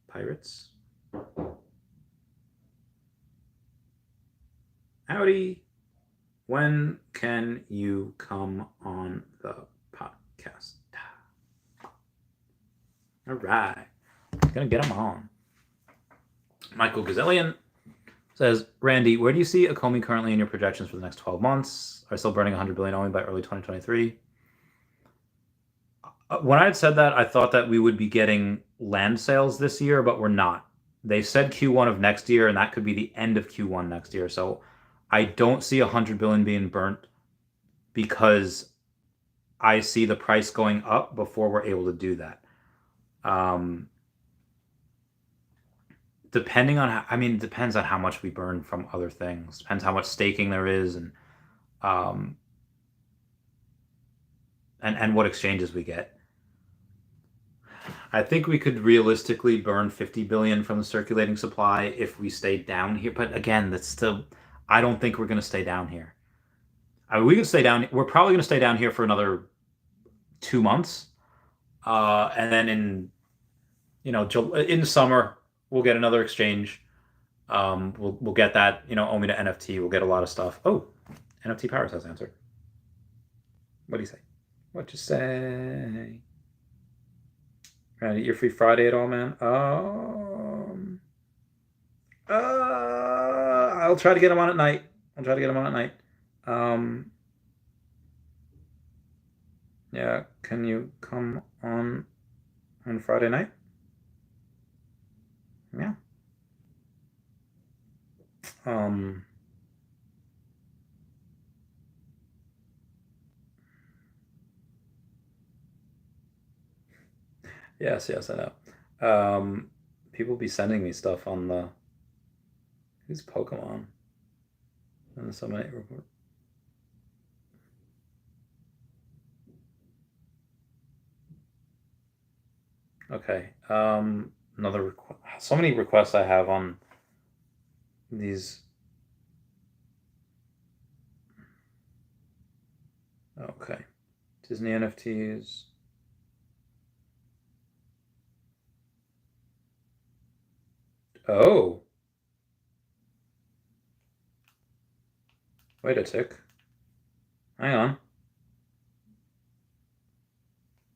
[SPEAKER 1] Pirates. Howdy. When can you come on the podcast? All right. Gonna get him on. Michael Gazillion says, Randy, where do you see Okomi currently in your projections for the next 12 months? Are still burning 100 billion only by early 2023? When I had said that, I thought that we would be getting land sales this year, but we're not. They said Q1 of next year, and that could be the end of Q1 next year. So I don't see 100 billion being burnt because I see the price going up before we're able to do that. Depending on how, it depends on how much we burn from other things. Depends how much staking there is, and what exchanges we get. I think we could realistically burn 50 billion from the circulating supply if we stayed down here. But again, that's still, I don't think we're going to stay down here. We could stay down. We're probably going to stay down here for another 2 months, and then in the summer we'll get another exchange. We'll get that, OMI to NFT. We'll get a lot of stuff. Oh, NFT Powers has answered. What do you say? What you say? Randy, you're free Friday at all, man? I'll try to get him on at night. Yeah, can you come on Friday night? Yeah. Yes, I know. People be sending me stuff on the who's Pokemon in the Summit report. Okay. Another so many requests I have on these. Okay. Disney NFTs. Oh. Wait a tick. Hang on.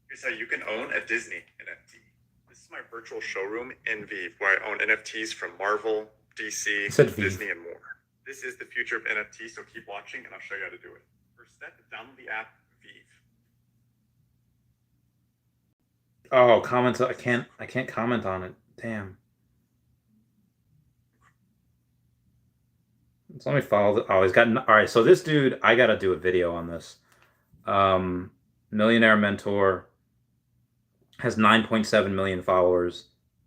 [SPEAKER 4] Here's how you can own a Disney NFT. This is my virtual showroom in veve, where I own NFTs from Marvel, DC, Disney, and more. This is the future of NFTs, so keep watching and I'll show you how to do it. First step, download the app
[SPEAKER 1] Oh, comments. I can't comment on it. Damn. So let me follow. Oh, he's got. All right. So this dude, I gotta do a video on this. Millionaire mentor has 9.7 million followers,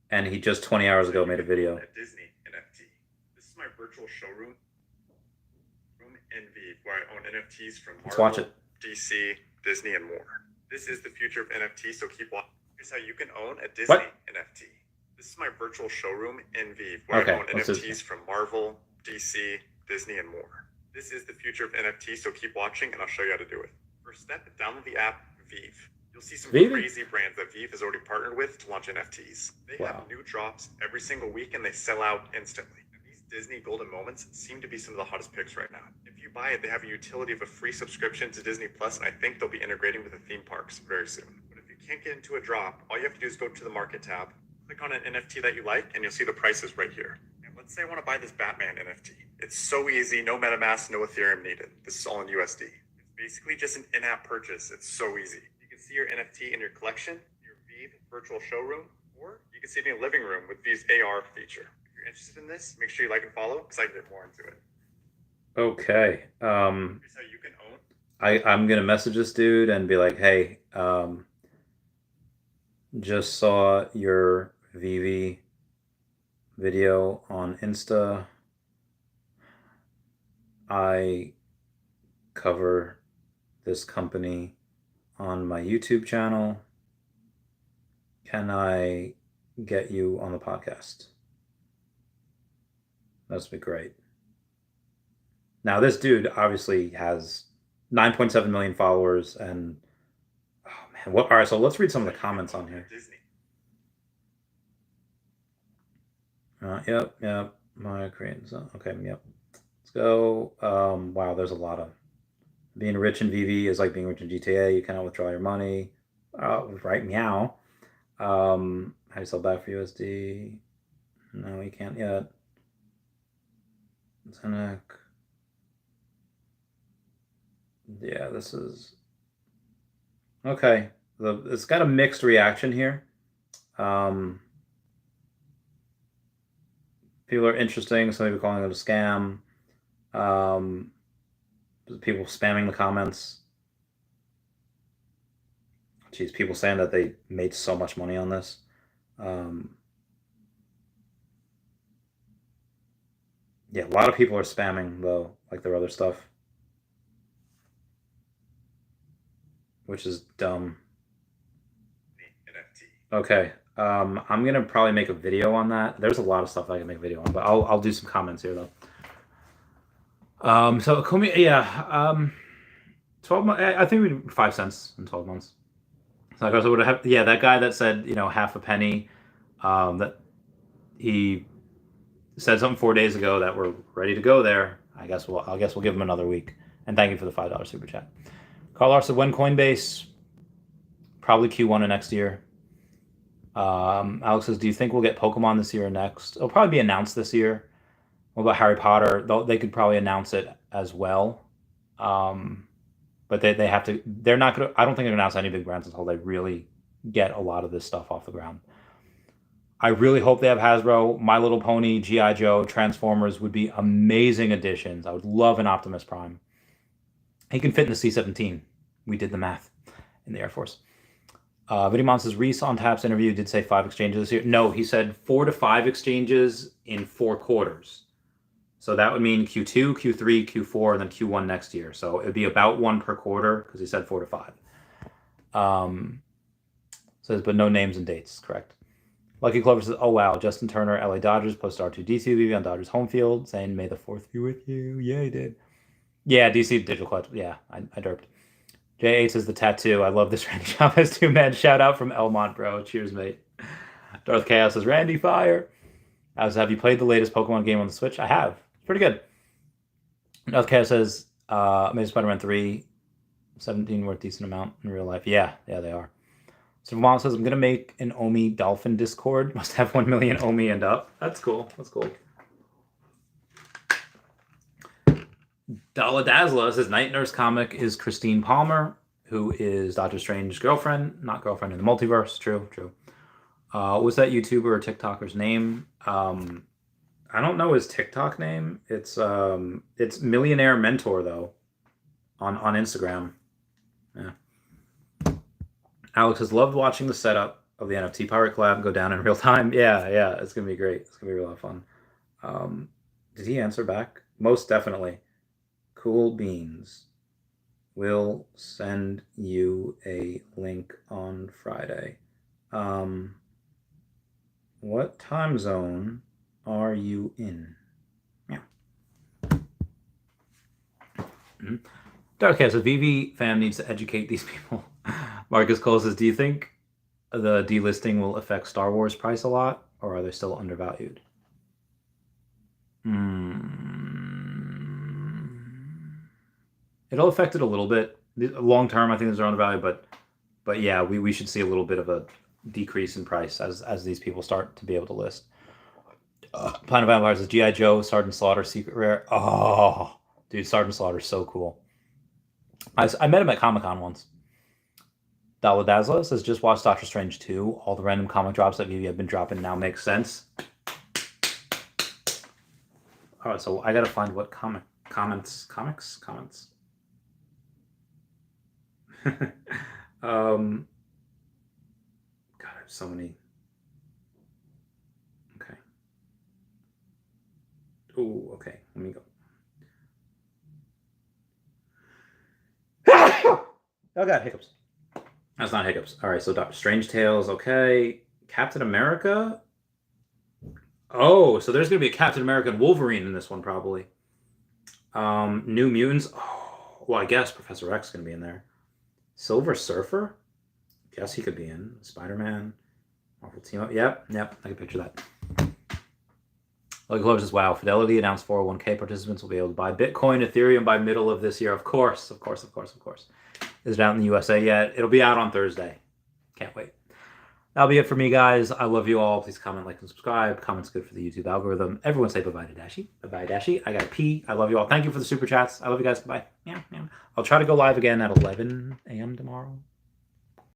[SPEAKER 1] and he just 20 hours ago made a video.
[SPEAKER 4] A Disney NFT. This is my virtual showroom in veve where I own NFTs from
[SPEAKER 1] Let's
[SPEAKER 4] Marvel,
[SPEAKER 1] watch it.
[SPEAKER 4] DC, Disney, and more. This is the future of NFTs, so keep watching. Here's how you can own a Disney NFT. This is my virtual showroom in veve where I own NFTs from Marvel, DC, Disney, and more. This is the future of NFTs, so keep watching, and I'll show you how to do it. First step, download the app veve. You'll see some crazy brands that veve has already partnered with to launch NFTs. They have new drops every single week, and they sell out instantly. Disney Golden Moments seem to be some of the hottest picks right now. If you buy it, they have a utility of a free subscription to Disney Plus, and I think they'll be integrating with the theme parks very soon. But if you can't get into a drop, all you have to do is go to the market tab, click on an NFT that you like, and you'll see the prices right here. And let's say I want to buy this Batman NFT. It's so easy, no MetaMask, no Ethereum needed. This is all in USD. It's basically just an in-app purchase. It's so easy. You can see your NFT in your collection, your veve virtual showroom, or you can see it in your living room with veve's AR feature. If you're interested in this, make sure you like and follow because I can get more into it.
[SPEAKER 1] Okay.
[SPEAKER 4] Here's how you can own.
[SPEAKER 1] I'm gonna message this dude and be like, hey, just saw your veve video on Insta. I cover this company on my YouTube channel. Can I get you on the podcast? That'd be great. Now, this dude obviously has 9.7 million followers, and oh man, what? All right, so let's read some of the comments on here. Yep. My Korean. Okay, yep. Let's go. Wow, there's a lot of. Being rich in veve is like being rich in GTA. You cannot withdraw your money. Right, meow. How do you sell back for USD? No, you can't yet. Zenek. Yeah, this is okay. It's got a mixed reaction here. People are interesting. Some people calling it a scam. People spamming the comments. Geez, people saying that they made so much money on this. Yeah, a lot of people are spamming though, like their other stuff, which is dumb. Okay, I'm gonna probably make a video on that. There's a lot of stuff I can make a video on, but I'll do some comments here though. So Komi, yeah, 12 months. I think we did 5 cents in 12 months. So I guess I would have. Yeah, that guy that said half a penny, that he said something 4 days ago that we're ready to go there. I guess we'll give him another week. And thank you for the $5 super chat. Carl Larson, when Coinbase? Probably Q1 of next year. Alex says, do you think we'll get Pokemon this year or next? It'll probably be announced this year. What about Harry Potter? They could probably announce it as well. But they have to. They're not going to. I don't think they're going to announce any big brands until they really get a lot of this stuff off the ground. I really hope they have Hasbro, My Little Pony, G.I. Joe, Transformers would be amazing additions. I would love an Optimus Prime. He can fit in the C-17. We did the math in the Air Force. Vidimon says, Reese on Tap's interview did say 5 exchanges this year. No, he said 4 to 5 exchanges in 4 quarters. So that would mean Q2, Q3, Q4, and then Q1 next year. So it would be about 1 per quarter because he said 4 to 5. Says, but no names and dates, correct. Lucky Clover says, oh, wow, Justin Turner, LA Dodgers, posted R2DC veve on Dodgers home field, saying, may the 4th be with you. Yeah, he did. Yeah, DC Digital Collectibles. Yeah, I derped. J8 says, the tattoo. I love this Randy Chavez 2-man. Shout out from Elmont, bro. Cheers, mate. Darth Chaos says, Randy, fire. Have you played the latest Pokemon game on the Switch? I have. It's pretty good. Darth Chaos says, Amazing Spider-Man 3, 17 worth decent amount in real life. Yeah, they are. So Mom says, I'm going to make an OMI Dolphin Discord. Must have 1 million OMI and up. That's cool. Dalla Dazzla says, Night Nurse comic is Christine Palmer. who is Doctor Strange's girlfriend, not girlfriend in the multiverse. True. What's that YouTuber or TikToker's name? I don't know his TikTok name. It's Millionaire Mentor though, on Instagram. Yeah. Alex has loved watching the setup of the NFT Pirate Collab go down in real time. Yeah, it's gonna be great. It's gonna be a lot of fun. Did he answer back? Most definitely. Cool beans. We'll send you a link on Friday. What time zone are you in? Yeah. Mm-hmm. Okay, so veve fam needs to educate these people. Marcus Cole says, do you think the delisting will affect Star Wars price a lot, or are they still undervalued? It'll affect it a little bit. Long term, I think they're undervalued, but yeah, we should see a little bit of a decrease in price as these people start to be able to list. Planet of Vampires is G.I. Joe, Sergeant Slaughter, Secret Rare. Oh, dude, Sergeant Slaughter is so cool. I met him at Comic-Con once. Dalla Dazzla says, just watch Doctor Strange 2. All the random comic drops that veve have been dropping now make sense. All right, so I gotta find what comments. God, I have so many. Okay. Oh, okay. Let me go. Oh, God, hiccups. That's not hiccups. All right, so Doctor Strange Tales, okay. Captain America. Oh, so there's going to be a Captain America and Wolverine in this one, probably. New Mutants. Oh, well, I guess Professor X is going to be in there. Silver Surfer? Guess he could be in. Spider-Man. Marvel Team Up. Yep, I can picture that. Lucky Close says, wow, Fidelity announced 401k participants will be able to buy Bitcoin, Ethereum by middle of this year. Of course. Is it out in the USA yet? It'll be out on Thursday. Can't wait. That'll be it for me, guys. I love you all. Please comment, like, and subscribe. Comment's good for the YouTube algorithm. Everyone say bye-bye to Dashi. Bye-bye, Dashi. I gotta pee. I love you all. Thank you for the super chats. I love you guys. Bye. Yeah. I'll try to go live again at 11 a.m. tomorrow.